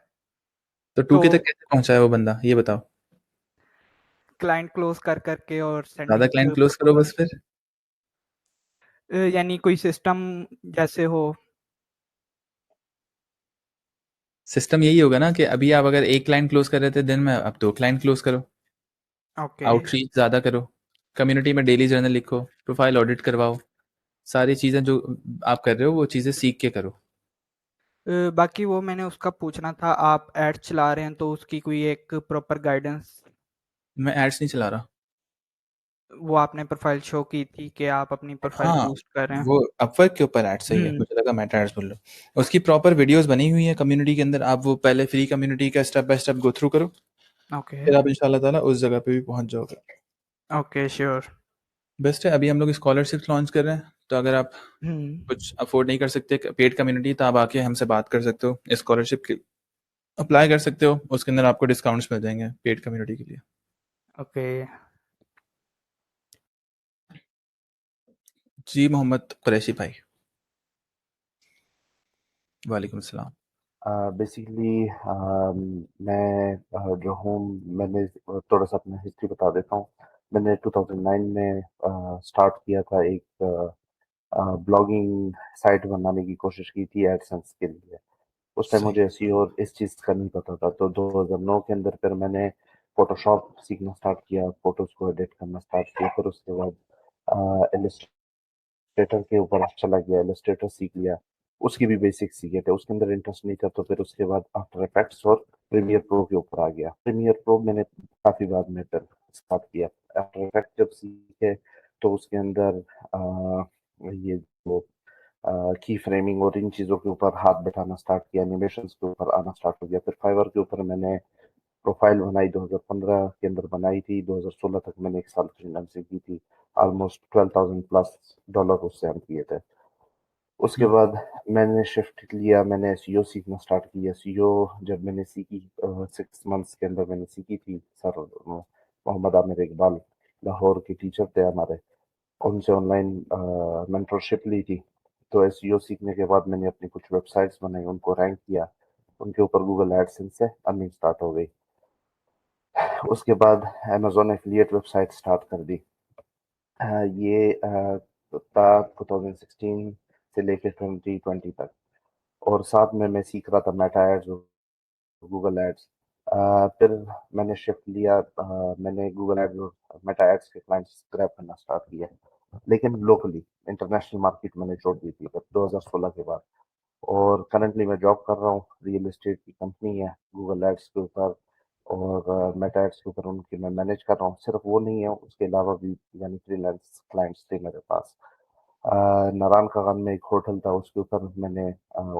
तो 2K तक कैसे पहुंचा है वो बंदा, ये बताओ। क्लाइंट क्लोज कर करके और ज़्यादा सेंडिंग क्लाइंट क्लोज करो बस फिर। यानी कोई सिस्टम जैसे हो। सिस्टम यही होगा ना कि अभी आप अगर 1 क्लाइंट क्लोज कर रहे थे दिन में, अब 2 क्लाइंट क्लोज करो। ओके। आउटरीच ज़्यादा करो, कम्युनिटी में डेली जर्नल लिखो, प्रोफाइल ऑडिट करवाओ, सारी चीज़ें जो आप कर रहे हो वो चीज़ें सीख के करो। बाकी वो मैंने उसका पूछना था, आप एड्स चला रहे हैं तो उसकी कोई एक प्रॉपर गाइडेंस। मैं एड्स नहीं चला रहा। वो आपने प्रोफाइल शो की थी कि आप अपनी प्रोफाइल हाँ, बूस्ट कर रहे हैं। वो अपवर्क के ऊपर एड्स सही है, हुँ। मुझे लगा मेटा एड्स बोल रहे हो। उसकी प्रॉपर वीडियोस बनी हुई है कम्युनिटी के अंदर, आप वो पहले फ्री कम्युनिटी का step by step go through करो, ओके। फिर आप इंशाल्लाह ताला उस जगह पे भी पहुंच जाओगे। Okay, sure. बेस्ट है। अभी हम लोग स्कॉलरशिप लॉन्च कर रहे हैं, तो अगर आप हुँ। कुछ अफोर्ड नहीं कर सकते पेड कम्युनिटी, तो आप आके हमसे बात कर सकते हो, स्कॉलरशिप के अप्लाई कर सकते हो, उसके अंदर आपको डिस्काउंट्स मिल जाएंगे पेड कम्युनिटी के लिए। ओके। जी मोहम्मद कुरैशी भाई। वालेकुम सलाम। बेसिकली मैं जो हूँ, मैंने थोड़ा सा अपना हिस्ट्री बता देता हूँ। मैंने 2009 में स्टार्ट किया था, एक ब्लॉगिंग साइट बनाने की कोशिश की थी एडसेंस के लिए। उस टाइम सही। मुझे एसईओ और इस चीज़ का नहीं पता था, तो 2009 के अंदर फिर मैंने फोटोशॉप सीखना स्टार्ट किया, फोटोज़ को एडिट करना स्टार्ट किया। फिर उसके बाद इलस्ट्रेटर के ऊपर चला गया, इलस्ट्रेटर सीख लिया, उसकी भी बेसिक्स सीखे थे। उसके अंदर इंटरेस्ट नहीं था, तो फिर उसके बाद आफ्टर इफेक्ट्स और प्रीमियर प्रो के ऊपर आ गया। प्रीमियर प्रो मैंने काफ़ी बाद में फिर स्टार्ट किया। आफ्टर इफेक्ट्स जब सीखे तो उसके अंदर ये जो की फ्रेमिंग और इन चीज़ों के ऊपर हाथ बैठाना स्टार्ट किया, एनिमेशंस के ऊपर आना स्टार्ट हो गया। फिर फाइवर के ऊपर मैंने प्रोफाइल बनाई, 2015 के अंदर बनाई थी, 2016 तक मैंने 1 साल फ्रीलांसिंग की थी। ऑलमोस्ट $12,000+ उससे अर्न किए थे। उसके बाद मैंने शिफ्ट लिया, मैंने एसईओ सीखना स्टार्ट किया। एसईओ जब मैंने सीखी 6 मंथ्स के अंदर मैंने सीखी थी। सर मोहम्मद आमिर इकबाल लाहौर के टीचर थे हमारे, उनसे ऑनलाइन मेंटरशिप ली थी। तो एसईओ सीखने के बाद मैंने अपनी कुछ वेबसाइट्स बनाई, उनको रैंक किया, उनके ऊपर गूगल एडसेंस से अर्निंग स्टार्ट हो गई। उसके बाद अमेज़न एफिलिएट वेबसाइट स्टार्ट कर दी। ये था 2016 से लेके 2020 तक, और साथ में मैं सीख रहा था मेटा एड्स और गूगल एड्स। फिर मैंने शिफ्ट लिया, मैंने गूगल एड्स और मेटा एड्स के क्लाइंट्स ग्रैब करना स्टार्ट किया, लेकिन लोकली। इंटरनेशनल मार्केट मैंने छोड़ दी थी 2016 के बाद। और करंटली मैं जॉब कर रहा हूँ, रियल एस्टेट की कंपनी है, गूगल एड्स के ऊपर और मेटा एड्स के ऊपर उनकी मैं मैनेज कर रहा हूँ। सिर्फ वो नहीं है, उसके अलावा भी यानी फ्रीलांस क्लाइंट्स थे मेरे पास। नारायण खान में एक होटल था, उसके ऊपर मैंने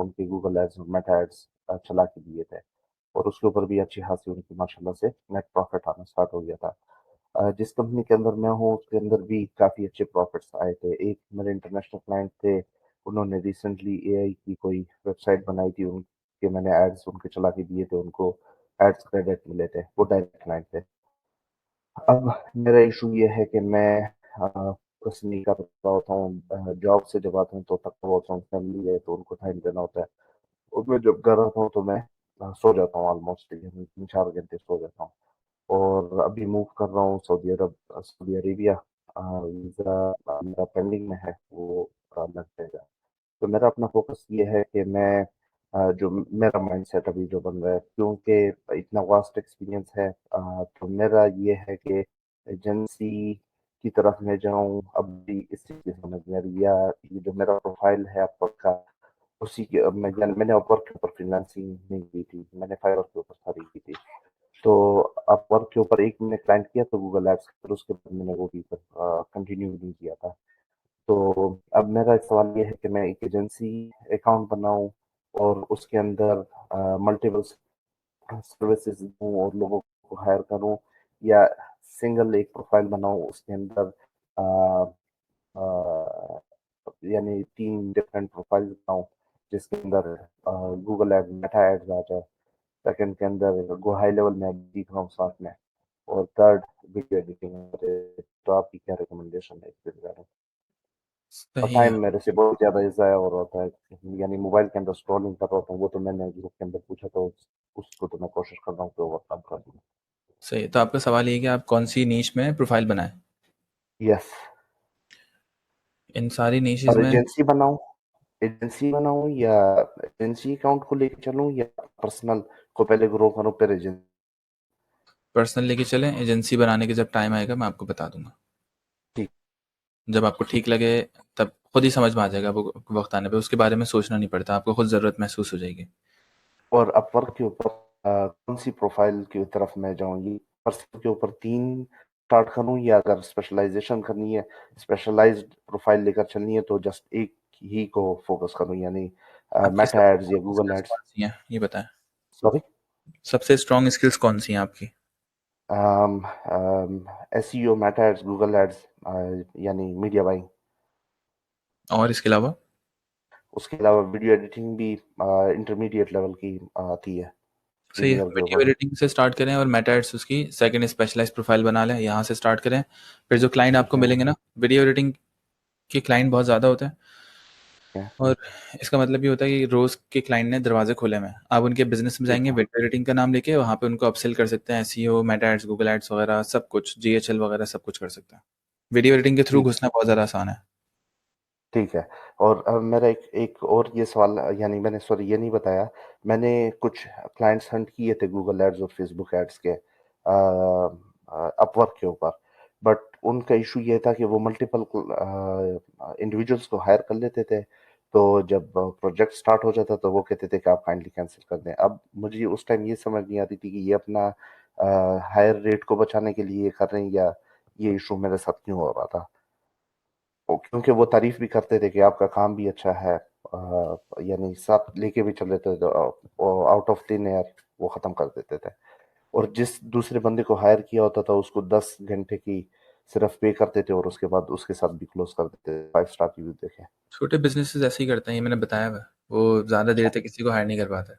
उनके गूगल एड्स और मेटा एड्स चला के दिए थे, और उसके ऊपर भी अच्छी खासी उनकी माशाल्लाह से नेट प्रॉफिट आना स्टार्ट हो गया था। जिस कंपनी के अंदर मैं हूँ उसके अंदर भी काफ़ी अच्छे प्रॉफिट्स आए थे। एक मेरे इंटरनेशनल क्लाइंट थे, उन्होंने रिसेंटली एआई की कोई वेबसाइट बनाई थी, उनके मैंने एड्स उनके चला के दिए थे, उनको एड्स क्रेडिट मिले थे, वो डायरेक्ट क्लाइंट थे। अब मेरा इशू ये है कि मैं कुछ नहीं कर रहा होता हूँ। जॉब से जब आता हूँ तो थका हुआ होता हूँ, फैमिली है तो उनको टाइम देना होता है, और मैं जब घर आता हूँ तो मैं सो जाता हूँ, ऑलमोस्ट 3-4 घंटे सो जाता हूँ। और अभी मूव कर रहा हूँ सऊदी अरेबिया। वीज़ा मेरा पेंडिंग में है, वो लग जाएगा। तो मेरा अपना फोकस ये है कि मैं जो मेरा माइंडसेट अभी जो बन रहा है, क्योंकि इतना वास्ट एक्सपीरियंस है, तो मेरा ये है कि एजेंसी की तरफ मैं जाऊँ। अभी इस चीज़ की समझ में आ रही है, या ये जो मेरा प्रोफाइल है अपवर्क का, उसी के मैंने अपवर्क के ऊपर फ्रीलांसिंग नहीं की थी, मैंने फाइवर के ऊपर सारी की थी। तो अपवर्क के ऊपर एक मैंने क्लाइंट किया तो गूगल एड्स, फिर उसके बाद मैंने वो भी कंटिन्यू नहीं किया था। तो अब मेरा सवाल ये है कि मैं एक एजेंसी अकाउंट बनाऊं और उसके अंदर मल्टीपल सर्विसेज दूं और लोगों को हायर करूं, या सिंगल एक प्रोफाइल बनाऊं, उसके अंदर यानी 3 डिफरेंट प्रोफाइल्स बनाऊं, जिसके अंदर गूगल एड, मेटा एड्स आ जाए, सेकंड के अंदर गो हाई लेवल में दिख रहा हूँ साथ में, और थर्ड वीडियो एडिटिंग। तो आपकी क्या रिकमेंडेशन है इसके रिगार्डिंग? और सही है। टाइम मेरे से बहुत ज़्यादा ज़ाया हो रहा था, यानी मोबाइल के अंदर स्क्रॉलिंग कर रहा था, वो तो मैंने ग्रुप के अंदर पूछा, तो उसको तो मैं कोशिश कर रहा हूँ कि ओवरकम कर दूँ। सही है। तो आपका सवाल ये है कि आप कौन सी नीश में प्रोफाइल बनाएं? यस। इन सारी नीशेस और में एजेंसी बनाऊं या एजेंसी अकाउंट को लेके चलूं, या पर्सनल को पहले ग्रो करूं फिर एजेंसी? पर्सनल लेके चलें। एजेंसी बनाने के जब टाइम आएगा मैं आपको बता दूंगा। ठीक। जब आपको ठीक लगे तब खुद ही समझ में आ जाएगा, वो वक्त आने पे उसके बारे में सोचना नहीं पड़ता, आपको खुद ज़रूरत महसूस हो जाएगी। और अपवर्क के ऊपर कौन सी प्रोफाइल की तरफ मैं जाऊं? ये पर्सनल के ऊपर 3 स्टार्ट करूं, या अगर स्पेशलाइजेशन करनी है, स्पेशलाइज्ड प्रोफाइल लेकर चलनी है, तो जस्ट एक ही को फोकस करूं, यानी आपकी मेटा सबसे एड्स या स्ट्रॉन्ग गूगल स्किल्स एड्स? कौन सी हैं ये बताएं? सॉरी? सबसे स्ट्रॉन्ग स्किल्स कौन सी हैं आपकी? SEO, meta ads, Google ads, यानी मीडिया बाइंग। और इसके अलावा? उसके अलावा वीडियो एडिटिंग भी इंटरमीडिएट लेवल की आती है, सही है। सीनियर के वीडियो ऊपर। एडिटिंग से स्टार्ट करें और मेटा एड्स उसकी सेकंड स्पेशलाइज्ड प्रोफाइल बना लें, यहाँ से स्टार्ट करें। फिर जो क्लाइंट ठीक आपको है। मिलेंगे ना, वीडियो एडिटिंग के क्लाइंट बहुत ज़्यादा होते हैं, है। और इसका मतलब ये होता है कि रोज़ के क्लाइंट ने दरवाजे खोले हुए हैं। आप उनके बिजनेस में ठीक जाएंगे, है। वीडियो एडिटिंग का नाम लेके वहाँ पे उनको अपसेल कर सकते हैं, SEO, meta ads, Google ads वगैरह सब कुछ, जीएचएल वगैरह सब कुछ कर सकते हैं। वीडियो एडिटिंग के थ्रू ठीक घुसना बहुत ज़्यादा आसान है। ठीक है। और मेरा एक और ये सवाल, यानी मैंने सॉरी ये नहीं बताया, मैंने कुछ क्लाइंट्स हंट किए थे गूगल एड्स और फेसबुक एड्स के अपवर्क के ऊपर, बट उनका इशू ये था कि वो मल्टीपल इंडिविजुअल्स को हायर कर लेते थे, तो जब प्रोजेक्ट स्टार्ट हो जाता तो वो कहते थे कि आप काइंडली कैंसिल कर दें। अब मुझे उस टाइम ये समझ नहीं आती थी कि ये अपना हायर रेट को बचाने के लिए कर रहे हैं, या ये इशू मेरे साथ क्यों हो रहा था। क्योंकि वो तारीफ भी करते थे कि आपका काम भी अच्छा है, यानी साथ लेके भी चल रहे थे, तो आउट ऑफ थिन एयर वो ख़त्म कर देते थे, और जिस दूसरे बंदे को हायर किया होता था उसको 10 घंटे की सिर्फ पे करते थे, और उसके बाद उसके साथ भी क्लोज कर देते थे। 5 स्टार रिव्यू देखे। छोटे बिजनेसेस ऐसे ही करते हैं, ये मैंने बताया हुआ है। वो ज़्यादा देर तक किसी को हायर नहीं कर पाते।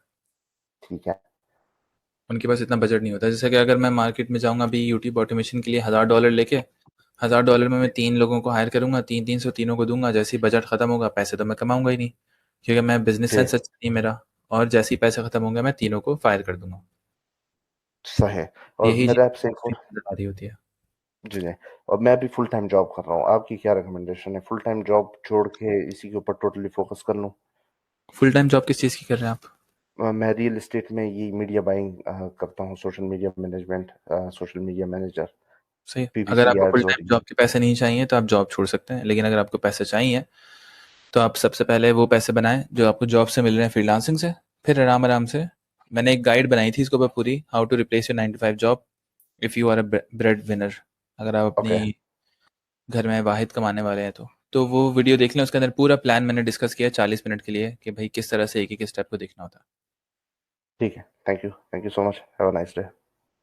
ठीक है। उनके पास इतना बजट नहीं होता। जैसे कि अगर मैं मार्केट में जाऊँगा अभी यूट्यूब ऑटोमेशन के लिए $1000 लेके, $1000 में मैं 3 लोगों को हायर करूँगा, 3-300 तीनों को दूँगा। जैसे ही बजट खत्म होगा, पैसे तो मैं कमाऊँगा ही नहीं, क्योंकि मैं बिज़नेस जी। सेंस अच्छा नहीं मेरा, और जैसे ही पैसे खत्म होंगे मैं तीनों को फायर कर दूँगा। सही है। और यही मेरा आपसे एक चीज़ और, नज़र आ रही होती है। जी जी, और मैं अभी फुल टाइम जॉब कर रहा हूँ, आपकी क्या रिकमेंडेशन है? फुल टाइम जॉब छोड़ के इसी के ऊपर टोटली फोकस कर लूँ? फुल टाइम जॉब किस चीज़ की कर रहे हैं आप? मैं रियल एस्टेट में ये मीडिया बाइंग करता हूँ, social media management, social media manager, सही। अगर पीपीसी आपको फुल एड्स और टाइम जॉब के पैसे नहीं चाहिए तो आप जॉब छोड़ सकते हैं, लेकिन अगर आपको पैसे चाहिए तो आप सबसे पहले वो पैसे बनाएं जो आपको जॉब से मिल रहे हैं फ्रीलांसिंग से। फिर आराम आराम से, मैंने एक गाइड बनाई थी इसके ऊपर पूरी, how to replace your 9 to 5 job if you are a bread winner. अगर आप ओके। अपनी घर में वाहिद कमाने वाले हैं तो वो वीडियो देख लें। उसके अंदर पूरा प्लान मैंने डिस्कस किया 40 मिनट के लिए कि भाई किस तरह से एक एक स्टेप को देखना होता है। ठीक है। Thank you so much. Have a nice day.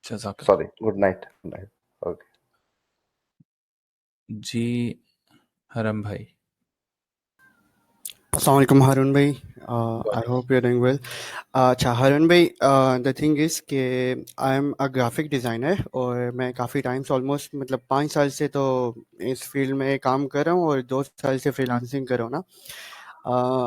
जज़ाकल्लाह। Sorry, good night. ओके। जी हरम भाई। Assalamualaikum Harun bhai. I वालेकुम। hope you're doing well. अच्छा हारून भाई, the thing is कि I am a graphic designer और मैं काफ़ी टाइम से ऑलमोस्ट मतलब 5 साल से तो इस फील्ड में काम कर रहा हूँ और 2 साल से फ्रीलांसिंग कर रहा हूँ ना।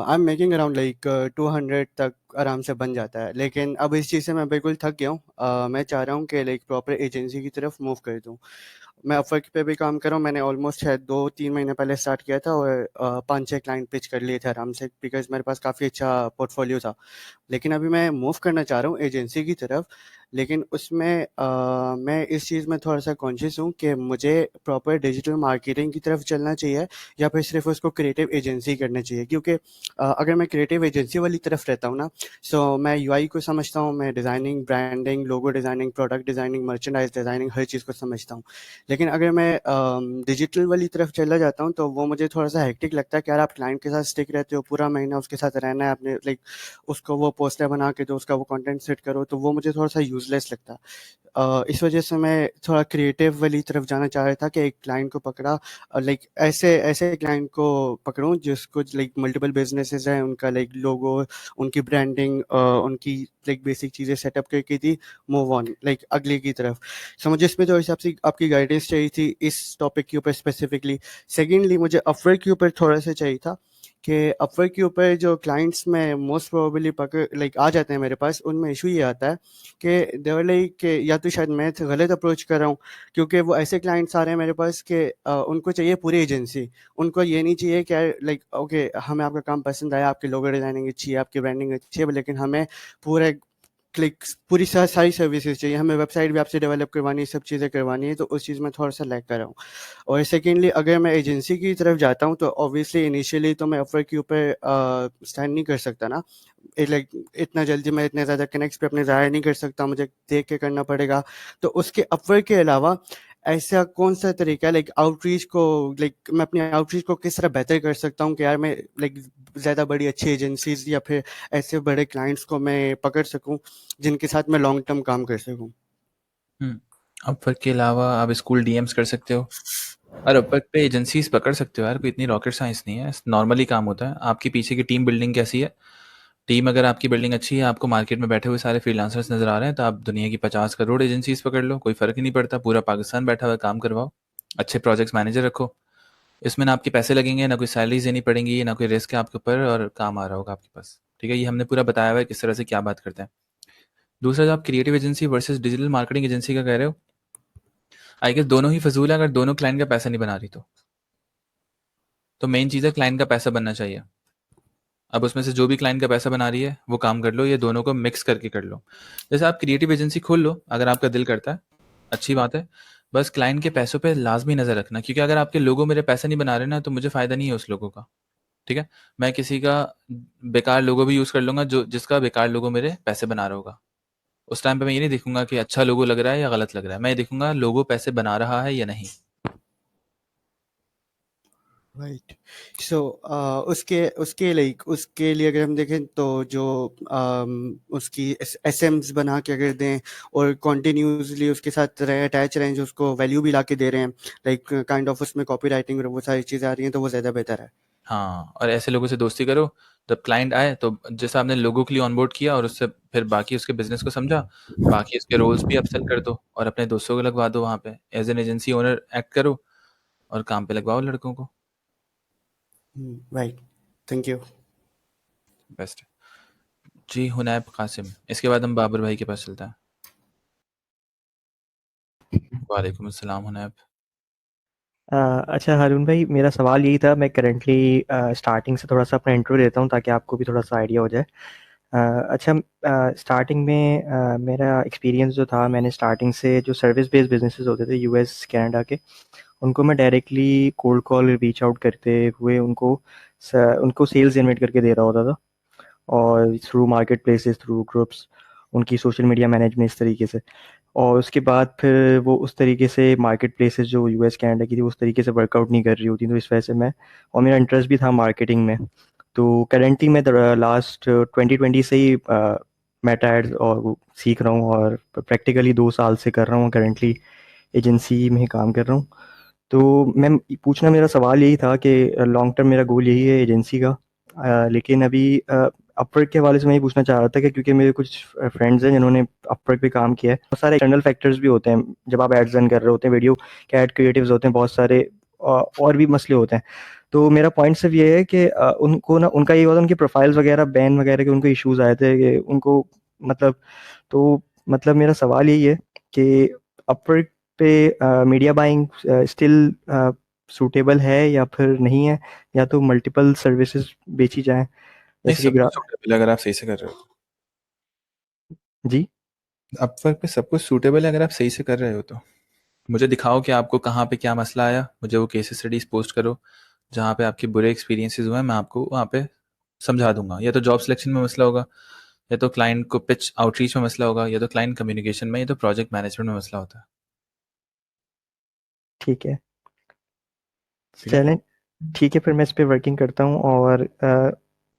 I am making around like 200 तक आराम से बन जाता है, लेकिन अब इस चीज़ से मैं बिल्कुल थक गया हूँ। मैं चाह रहा हूँ कि लाइक प्रॉपर एजेंसी की तरफ मूव कर दूँ। मैं अपवर्क पे भी काम कर रहा हूँ। मैंने ऑलमोस्ट शायद 2-3 महीने पहले स्टार्ट किया था और 5-6 क्लाइंट पिच कर लिए थे आराम से, बिकॉज़ मेरे पास काफ़ी अच्छा पोर्टफोलियो था। लेकिन अभी मैं मूव करना चाह रहा हूँ एजेंसी की तरफ, लेकिन उसमें मैं इस चीज़ में थोड़ा-सा कॉन्शियस हूँ कि मुझे प्रॉपर डिजिटल मार्केटिंग की तरफ चलना चाहिए या फिर सिर्फ़ उसको क्रिएटिव एजेंसी करनी चाहिए। क्योंकि अगर मैं क्रिएटिव एजेंसी वाली तरफ रहता हूँ ना, सो मैं यूआई को समझता हूँ, मैं designing, branding, logo designing, product designing, merchandise designing हर चीज़ को समझता हूँ। लेकिन अगर मैं डिजिटल वाली तरफ चला जाता हूँ तो वो मुझे थोड़ा सा हेक्टिक लगता है कि यार आप क्लाइंट के साथ स्टिक रहते हो पूरा महीना, उसके साथ रहना है आपने, लाइक उसको वो पोस्टर बना के दो, उसका वो कंटेंट सेट करो, तो वो मुझे थोड़ा सा यूजलेस लगता है। इस वजह से मैं थोड़ा क्रिएटिव वाली तरफ जाना चाह रहा था कि एक क्लाइंट को पकड़ा, लाइक ऐसे ऐसे क्लाइंट को पकड़ूं जिसको लाइक मल्टीपल बिजनेसेस हैं, उनका लाइक लोगो, उनकी ब्रांडिंग, उनकी लाइक बेसिक चीज़ें सेटअप करके थी, मूव ऑन लाइक अगले की तरफ। सो मुझे इसमें तो हिसाब से आपकी गाइडेंस चाहिए थी इस टॉपिक के ऊपर स्पेसिफिकली। सेकेंडली मुझे अपवर्क के ऊपर थोड़ा सा चाहिए था कि अपवर्क के ऊपर जो क्लाइंट्स में मोस्ट प्रोबेबली पकड़ लाइक आ जाते हैं मेरे पास, उनमें इशू ये आता है कि देवर लाइक कि या तो शायद मैं गलत अप्रोच कर रहा हूँ, क्योंकि वो ऐसे क्लाइंट्स आ रहे हैं मेरे पास कि उनको चाहिए पूरी एजेंसी, उनको ये नहीं चाहिए कि लाइक ओके हमें आपका काम पसंद आया, आपकी लोगो डिजाइनिंग अच्छी है, आपकी ब्रांडिंग अच्छी है, लेकिन हमें पूरा क्लिक्स पूरी सारी सर्विसेज चाहिए, हमें वेबसाइट भी आपसे डेवलप करवानी है, सब चीज़ें करवानी है, तो उस चीज़ में थोड़ा सा लैग कर रहा हूँ। और सेकेंडली अगर मैं एजेंसी की तरफ जाता हूँ तो ऑब्वियसली इनिशियली तो मैं अपवर्क के ऊपर स्टैंड नहीं कर सकता ना, लाइक इतना जल्दी मैं इतने ज़्यादा कनेक्ट्स पे अपने ज़ाहिर नहीं कर सकता, मुझे देख के करना पड़ेगा। तो उसके अपवर्क के अलावा ऐसा कौन सा तरीका है लाइक आउटरीच को, लाइक मैं अपनी आउटरीच को किस तरह बेहतर कर सकता हूँ कि यार मैं लाइक ज़्यादा बड़ी अच्छी एजेंसीज या फिर ऐसे बड़े क्लाइंट्स को मैं पकड़ सकूँ जिनके साथ मैं लॉन्ग टर्म काम कर सकूँ। अपवर्क के अलावा आप स्कूल डीएम्स कर सकते हो और अपवर्क पे एजेंसीज पकड़ सकते हो यार, कोई इतनी रॉकेट साइंस नहीं है, नॉर्मली काम होता है। आपकी पीछे की टीम बिल्डिंग कैसी है, टीम अगर आपकी बिल्डिंग अच्छी है, आपको मार्केट में बैठे हुए सारे फ्रीलांसर्स नजर आ रहे हैं, तो आप दुनिया की 50 करोड़ एजेंसीज पकड़ लो, कोई फर्क ही नहीं पड़ता, पूरा पाकिस्तान बैठा हुआ काम करवाओ, अच्छे प्रोजेक्ट्स मैनेजर रखो, इसमें ना आपके पैसे लगेंगे, ना कोई सैलरीज देनी पड़ेंगी, ना कोई रिस्क है आपके ऊपर, और काम आ रहा होगा आपके पास। ठीक है, ये हमने पूरा बताया हुआ है किस तरह से क्या बात करते हैं। दूसरा, जो आप creative agency versus digital marketing agency का कह रहे हो, आई गेस दोनों ही फजूल है अगर दोनों क्लाइंट का पैसा नहीं बना रही तो मेन चीज़ है क्लाइंट का पैसा बनना चाहिए। अब उसमें से जो भी क्लाइंट का पैसा बना रही है वो काम कर लो, ये दोनों को मिक्स करके कर लो। जैसे आप क्रिएटिव एजेंसी खोल लो अगर आपका दिल करता है, अच्छी बात है, बस क्लाइंट के पैसों पे लाजमी नज़र रखना, क्योंकि अगर आपके लोगों मेरे पैसा नहीं बना रहे ना तो मुझे फ़ायदा नहीं है उस लोगों का। ठीक है, मैं किसी का बेकार लोगो भी यूज़ कर लूँगा जो जिसका बेकार लोगो मेरे पैसे बना रहा होगा। उस टाइम पे मैं ये नहीं देखूंगा कि अच्छा लोगो लग रहा है या गलत लग रहा है, मैं ये देखूंगा लोगो पैसे बना रहा है या नहीं। राइट। सो उसके उसके लाइक उसके लिए अगर हम देखें तो जो उसकी एसएम्स बना के अगर दें और कॉन्टिन्यूसली उसके साथ रहे, अटैच रहें, जो उसको वैल्यू भी ला के दे रहे हैं, लाइक काइंड ऑफ उसमें कॉपी राइटिंग और वो सारी चीज़ें आ रही हैं, तो वो ज़्यादा बेहतर है। हाँ, और ऐसे लोगों से दोस्ती करो, जब क्लाइंट आए तो जैसा आपने लोगों के लिए ऑनबोर्ड किया और उससे फिर बाकी उसके बिजनेस को समझा, बाकी उसके रोल्स भी अपसेल कर दो और अपने दोस्तों को लगवा दो, वहाँ पे as an agency owner act करो और काम पे लगवाओ लड़कों को। Right, thank you. बेस्ट जी। हुनैब कासिम, इसके बाद हम बाबर भाई के पास चलते हैं। वालेकुम अस्सलाम हुनैब। अच्छा हारून भाई, मेरा सवाल यही था, मैं करंटली स्टार्टिंग से थोड़ा सा अपना इंट्रो देता हूँ ताकि आपको भी थोड़ा सा आइडिया हो जाए। अच्छा, स्टार्टिंग में मेरा एक्सपीरियंस जो था, मैंने स्टार्टिंग से जो सर्विस बेस्ड बिजनेसेस होते थे यूएस कनाडा के, उनको मैं directly cold call reach out करते हुए उनको सेल्स जनरेट करके दे रहा होता था, और through market places, through groups, उनकी सोशल मीडिया मैनेजमेंट इस तरीके से। और उसके बाद फिर वो उस तरीके से मार्केट प्लेसेस जो यूएस कनाडा की थी उस तरीके से वर्कआउट नहीं कर रही होती, तो इस वजह से मैं, और मेरा इंटरेस्ट भी था मार्केटिंग में, तो करेंटली मैं लास्ट 2020 से ही मेटा एड्स और वो सीख रहा हूँ, और प्रैक्टिकली 2 साल से कर रहा हूँ, करेंटली एजेंसी में काम कर रहा हूँ। तो मैं पूछना, मेरा सवाल यही था कि लॉन्ग टर्म मेरा गोल यही है एजेंसी का, लेकिन अभी अपवर्क के हवाले से मैं ये पूछना चाह रहा था कि क्योंकि मेरे कुछ फ्रेंड्स हैं जिन्होंने अपवर्क पे काम किया है, बहुत सारे एक्सटर्नल फैक्टर्स भी होते हैं जब आप एड्स रन कर रहे होते हैं, वीडियो के एड क्रिएटिव्स होते हैं, बहुत सारे और भी मसले होते हैं। तो मेरा पॉइंट सिर्फ ये है कि उनको ना, उनका ये हुआ था, उनकी प्रोफाइल्स वगैरह बैन वगैरह के उनको इश्यूज आए थे कि उनको, मतलब, तो मतलब मेरा सवाल यही है कि अपवर्क पे मीडिया बाइंग स्टिल सूटेबल है या फिर नहीं है, या तो मल्टीपल सर्विसेज बेची जाएं नहीं, जैसे सब कि कुछ सूटेबल है अगर आप सही से कर रहे हो। जी, अपवर्क पे सब कुछ सूटेबल है अगर आप सही से कर रहे हो तो। मुझे दिखाओ कि आपको कहाँ पे क्या मसला आया, मुझे वो केस स्टडीज पोस्ट करो जहाँ पे आपके बुरे एक्सपीरियंसेस हुए हैं, मैं आपको वहाँ पे समझा दूंगा। या तो जॉब सिलेक्शन में मसला होगा, या तो क्लाइंट को पिच आउटरीच में मसला होगा, या तो क्लाइंट कम्युनिकेशन में, या तो प्रोजेक्ट मैनेजमेंट में मसला होता है। ठीक है। ठीक है? चलें, ठीक है, फिर मैं इस पे वर्किंग करता हूँ और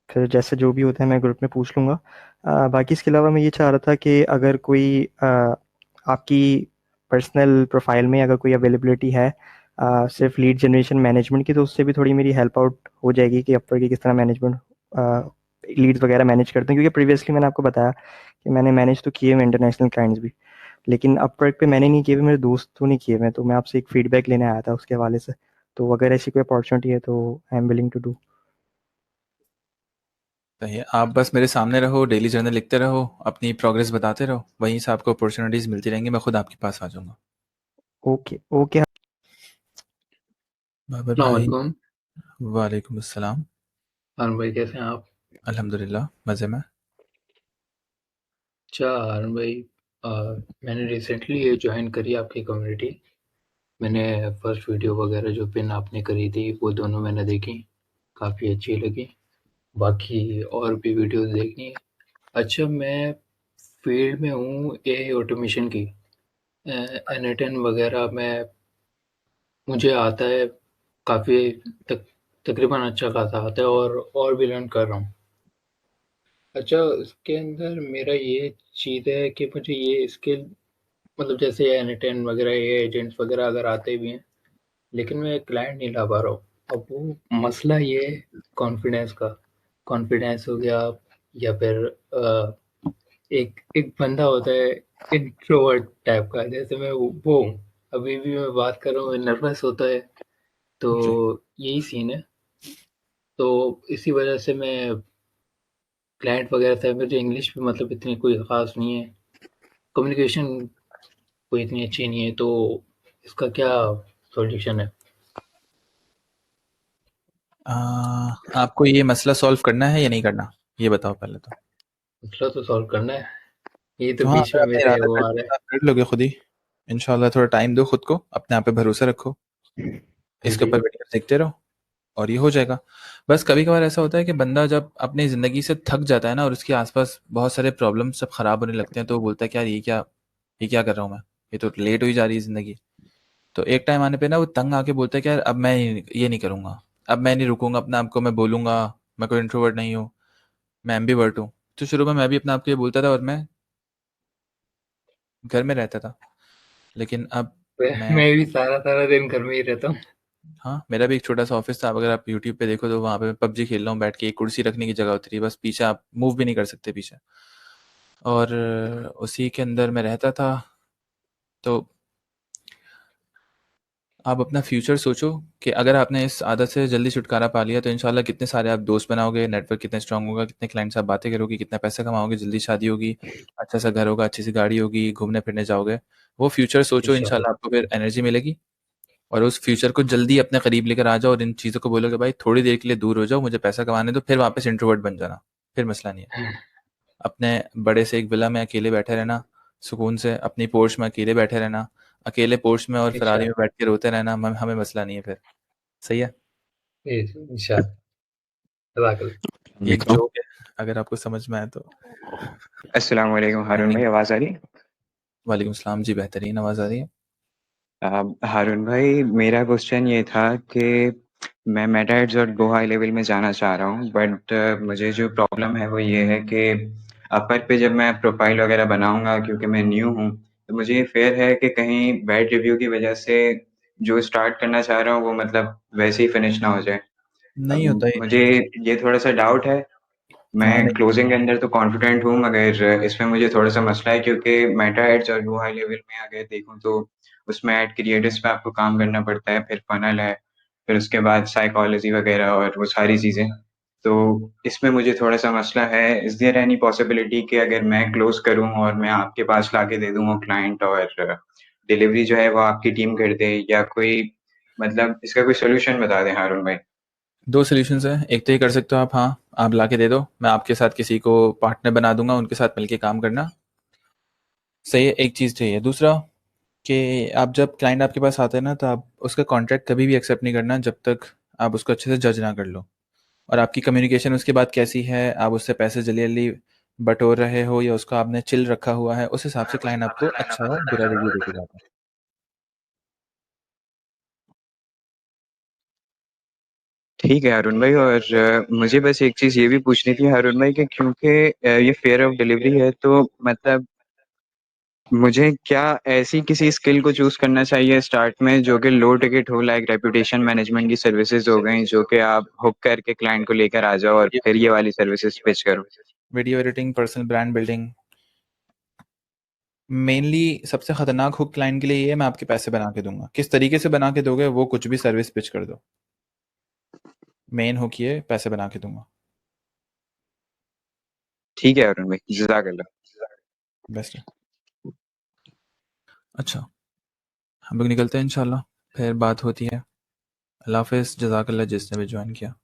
फिर जैसे जो भी होता है मैं ग्रुप में पूछ लूँगा। बाकी इसके अलावा मैं ये चाह रहा था कि अगर कोई आपकी पर्सनल प्रोफाइल में अगर कोई अवेलेबिलिटी है सिर्फ लीड जनरेशन मैनेजमेंट की, तो उससे भी थोड़ी मेरी हेल्प आउट हो जाएगी कि अपवर्क की किस तरह मैनेजमेंट लीड्स वगैरह मैनेज करते हैं, क्योंकि प्रीवियसली मैंने आपको बताया कि मैंने मैनेज तो किए हुए इंटरनेशनल क्लाइंट्स भी, लेकिन अपवर्क पे मैंने नहीं किए हुए, मेरे दोस्तों ने किए हुए हैं, तो मैं आपसे एक फीडबैक लेने आया था उसके हवाले से। तो अगर ऐसी कोई अपॉर्चुनिटी है तो I am willing to do. सही है, आप बस मेरे सामने रहो, डेली जर्नल लिखते रहो, अपनी प्रोग्रेस बताते रहो, वहीं से आपको अपॉर्चुनिटीज़ मिलती रहेंगी, मैं खुद आपके पास आ जाऊँगा। Okay, okay. बाबर अस्सलाम भाई। वालेकुम। वालेकुम अस्सलाम। हारून भाई कैसे हैं आप? अल्हम्दुलिल्लाह, मज़े में। अच्छा हारून भाई, अ, मैंने रिसेंटली ये जॉइन करी आपकी कम्युनिटी। मैंने फर्स्ट वीडियो वगैरह जो पिन आपने करी थी वो दोनों मैंने देखी, काफ़ी अच्छी लगी। बाकी और भी वीडियोस देखनी है। अच्छा, मैं फील्ड में हूँ एआई ऑटोमेशन की। N8N वगैरह मैं मुझे आता है, काफ़ी तकरीबन अच्छा खासा आता है और भी लर्न कर रहा हूँ। अच्छा, उसके अंदर मेरा ये चीज़ है कि मुझे ये स्किल, मतलब जैसे N10 वगैरह, ये एजेंट्स वगैरह अगर आते भी हैं, लेकिन मैं क्लाइंट नहीं ला पा रहा हूँ। अब वो मसला ये है कॉन्फिडेंस का। कॉन्फिडेंस हो गया, या फिर एक एक बंदा होता है इंट्रोवर्ट टाइप का, जैसे मैं वो हूँ। अभी भी मैं बात कर रहा हूँ, नर्वस होता है, तो यही सीन है। तो इसी वजह से मैं क्लाइंट वगैरह से, मुझे इंग्लिश भी मतलब इतनी कोई ख़ास नहीं है, कम्युनिकेशन कोई इतनी अच्छी नहीं है, तो इसका क्या सॉल्यूशन है? आपको ये मसला सॉल्व करना है या नहीं करना? ये बताओ पहले तो। मसला तो सॉल्व करना है, ये तो तो हाँ, बीच अगर में आपने मेरे इरादा वो कर आ लिया रहा तो आप कर लोगे खुद ही। इंशाल्लाह थोड़ा टाइम दो खुद को, अपने आप पे भरोसा रखो, है इसके जी। ऊपर वीडियो देखते रहो और ये हो जाएगा। बस कभी-कभार ऐसा होता है कि बंदा जब अपनी ज़िंदगी से थक जाता है ना और उसके आस-पास बहुत सारे प्रॉब्लम सब खराब होने लगते हैं, तो वो बोलता है कि यार ये क्या कर रहा हूँ मैं? ये तो लेट हुई जा रही है ज़िंदगी। तो एक टाइम आने पे ना वो तंग आके बोलता है कि यार अब मैं ये नहीं करूँगा, अब मैं नहीं रुकूँगा अपने आप को, मैं बोलूँगा, मैं कोई इंट्रोवर्ट नहीं हूँ, मैं एम्बिवर्ट हूँ। तो शुरू में मैं भी अपने आप को ये बोलता था और मैं घर में रहता था। लेकिन अब मैं मैं भी सारा दिन घर में ही रहता हूँ। हाँ, मेरा भी एक छोटा-सा ऑफ़िस था। अब अगर आप यूट्यूब पे देखो तो वहाँ पे मैं पबजी खेल रहा हूँ बैठ के, एक कुर्सी रखने की जगह होती थी, बस पीछे आप मूव भी नहीं कर सकते पीछे। और उसी के अंदर मैं रहता था। तो आप अपना फ्यूचर सोचो कि अगर आपने इस आदत से जल्दी छुटकारा पा लिया तो इंशाल्लाह कितने सारे आप दोस्त बनाओगे, नेटवर्क कितने स्ट्रॉन्ग होगा, कितने क्लाइंट से आप बातें करोगे, कितना पैसा कमाओगे, जल्दी शादी होगी, अच्छा सा घर होगा, अच्छी सी गाड़ी होगी, घूमने-फिरने जाओगे। वो फ्यूचर सोचो, इंशाल्लाह इंशाल्लाह। आपको फिर एनर्जी मिलेगी और उस फ्यूचर को जल्दी अपने करीब लेकर आ जाओ और इन चीज़ों को बोलो कि भाई थोड़ी देर के लिए दूर हो जाओ, मुझे पैसा कमाने दो, फिर वापस इंट्रोवर्ट बन जाना, फिर मसला नहीं है। अपने बड़े से एक विला में अकेले बैठे रहना, सुकून से अपनी पोर्श में अकेले बैठे रहना, अकेले पोर्श में और फ़ेरारी में इंशाल्लाह। बैठ के रोते रहना, हमें मसला नहीं है फिर। सही है? इंशाल्लाह। जज़ाकल्लाह। ये एक जोक है, अगर आपको समझ में आए तो। अस्सलाम वालेकुम हारून एंडिंग भाई, आवाज़ आ रही है? वालेकुम सलाम जी, बेहतरीन आवाज़ आ रही है। हारून भाई, मेरा क्वेश्चन ये था कि मैं मेटा एड्स और गो हाई लेवल में जाना चाह रहा हूँ, बट मुझे जो प्रॉब्लम है वो ये है कि अपवर्क पे जब मैं प्रोफाइल वगैरह बनाऊँगा, क्योंकि मैं न्यू हूँ, तो मुझे ये फ़ियर है कि कहीं बैड रिव्यू की वजह से जो स्टार्ट करना चाह रहा हूँ वो मतलब वैसे ही फिनिश ना हो जाए। नहीं होता ये। मुझे ये थोड़ा-सा डाउट है। हाँ, मैं नहीं। क्लोजिंग के अंदर तो कॉन्फिडेंट हूँ, मगर इसमें मुझे थोड़ा-सा मसला है, क्योंकि मेटा एड्स और गो हाई लेवल में अगर देखूँ तो उसमें एड क्रिएटिव्स पे आपको काम करना पड़ता है, फिर फ़नल है, फिर उसके बाद साइकोलॉजी वगैरह और वो सारी चीज़ें। तो इसमें मुझे थोड़ा-सा मसला है। इज़ देयर एनी पॉसिबिलिटी कि अगर मैं क्लोज़ करूँ और मैं आपके पास लाके दे दूँ वो क्लाइंट और डिलीवरी जो है वो आपकी टीम कर दे, या कोई मतलब इसका कोई सॉल्यूशन बता दें हारून भाई? 2 सॉल्यूशंस हैं, एक तो ये कर सकते हो आप, हाँ, आप लाके दे दो, मैं आपके साथ किसी को पार्टनर बना दूँगा, उनके साथ मिलके काम करना। सही है, एक चीज़ चाहिए। दूसरा कि आप जब क्लाइंट आपके पास आते हैं ना, तो आप उसका कॉन्ट्रैक्ट कभी भी एक्सेप्ट नहीं करना जब तक आप उसको अच्छे से जज ना कर लो। और आपकी कम्युनिकेशन उसके बाद कैसी है, आप उससे पैसे जल्दी-जल्दी बटोर रहे हो या उसको आपने चिल रखा हुआ है, उस हिसाब से क्लाइंट आपको अच्छा या बुरा रिव्यू देके जाता है। ठीक है अरुण भाई, और मुझे बस एक चीज़ ये भी पूछनी थी अरुण भाई कि क्योंकि ये फेयर ऑफ डिलीवरी है, तो मतलब मुझे क्या ऐसी किसी स्किल को चूज़ करना चाहिए स्टार्ट में जो कि लो टिकट हो, लाइक रेपुटेशन मैनेजमेंट की सर्विसेज हो गई, जो कि आप हुक करके क्लाइंट को लेकर आ जाओ और फिर ये वाली सर्विसेज पिच करो? Video editing, personal brand building, mainly सबसे खतरनाक हुक क्लाइंट के लिए ये है, मैं आपके पैसे बना के दूंगा। किस तरीके से बना के दोगे वो कुछ भी सर्विस पिच कर दो, मेन हुक ये पैसे बना के दूंगा। ठीक है अरुण भाई, जज़ाकल्लाह। बेस्ट है। अच्छा, हम लोग निकलते हैं इंशाल्लाह, फिर बात होती है। अल्लाह हाफ़िज़, जज़ाकल्लाह जिसने भी ज्वाइन किया।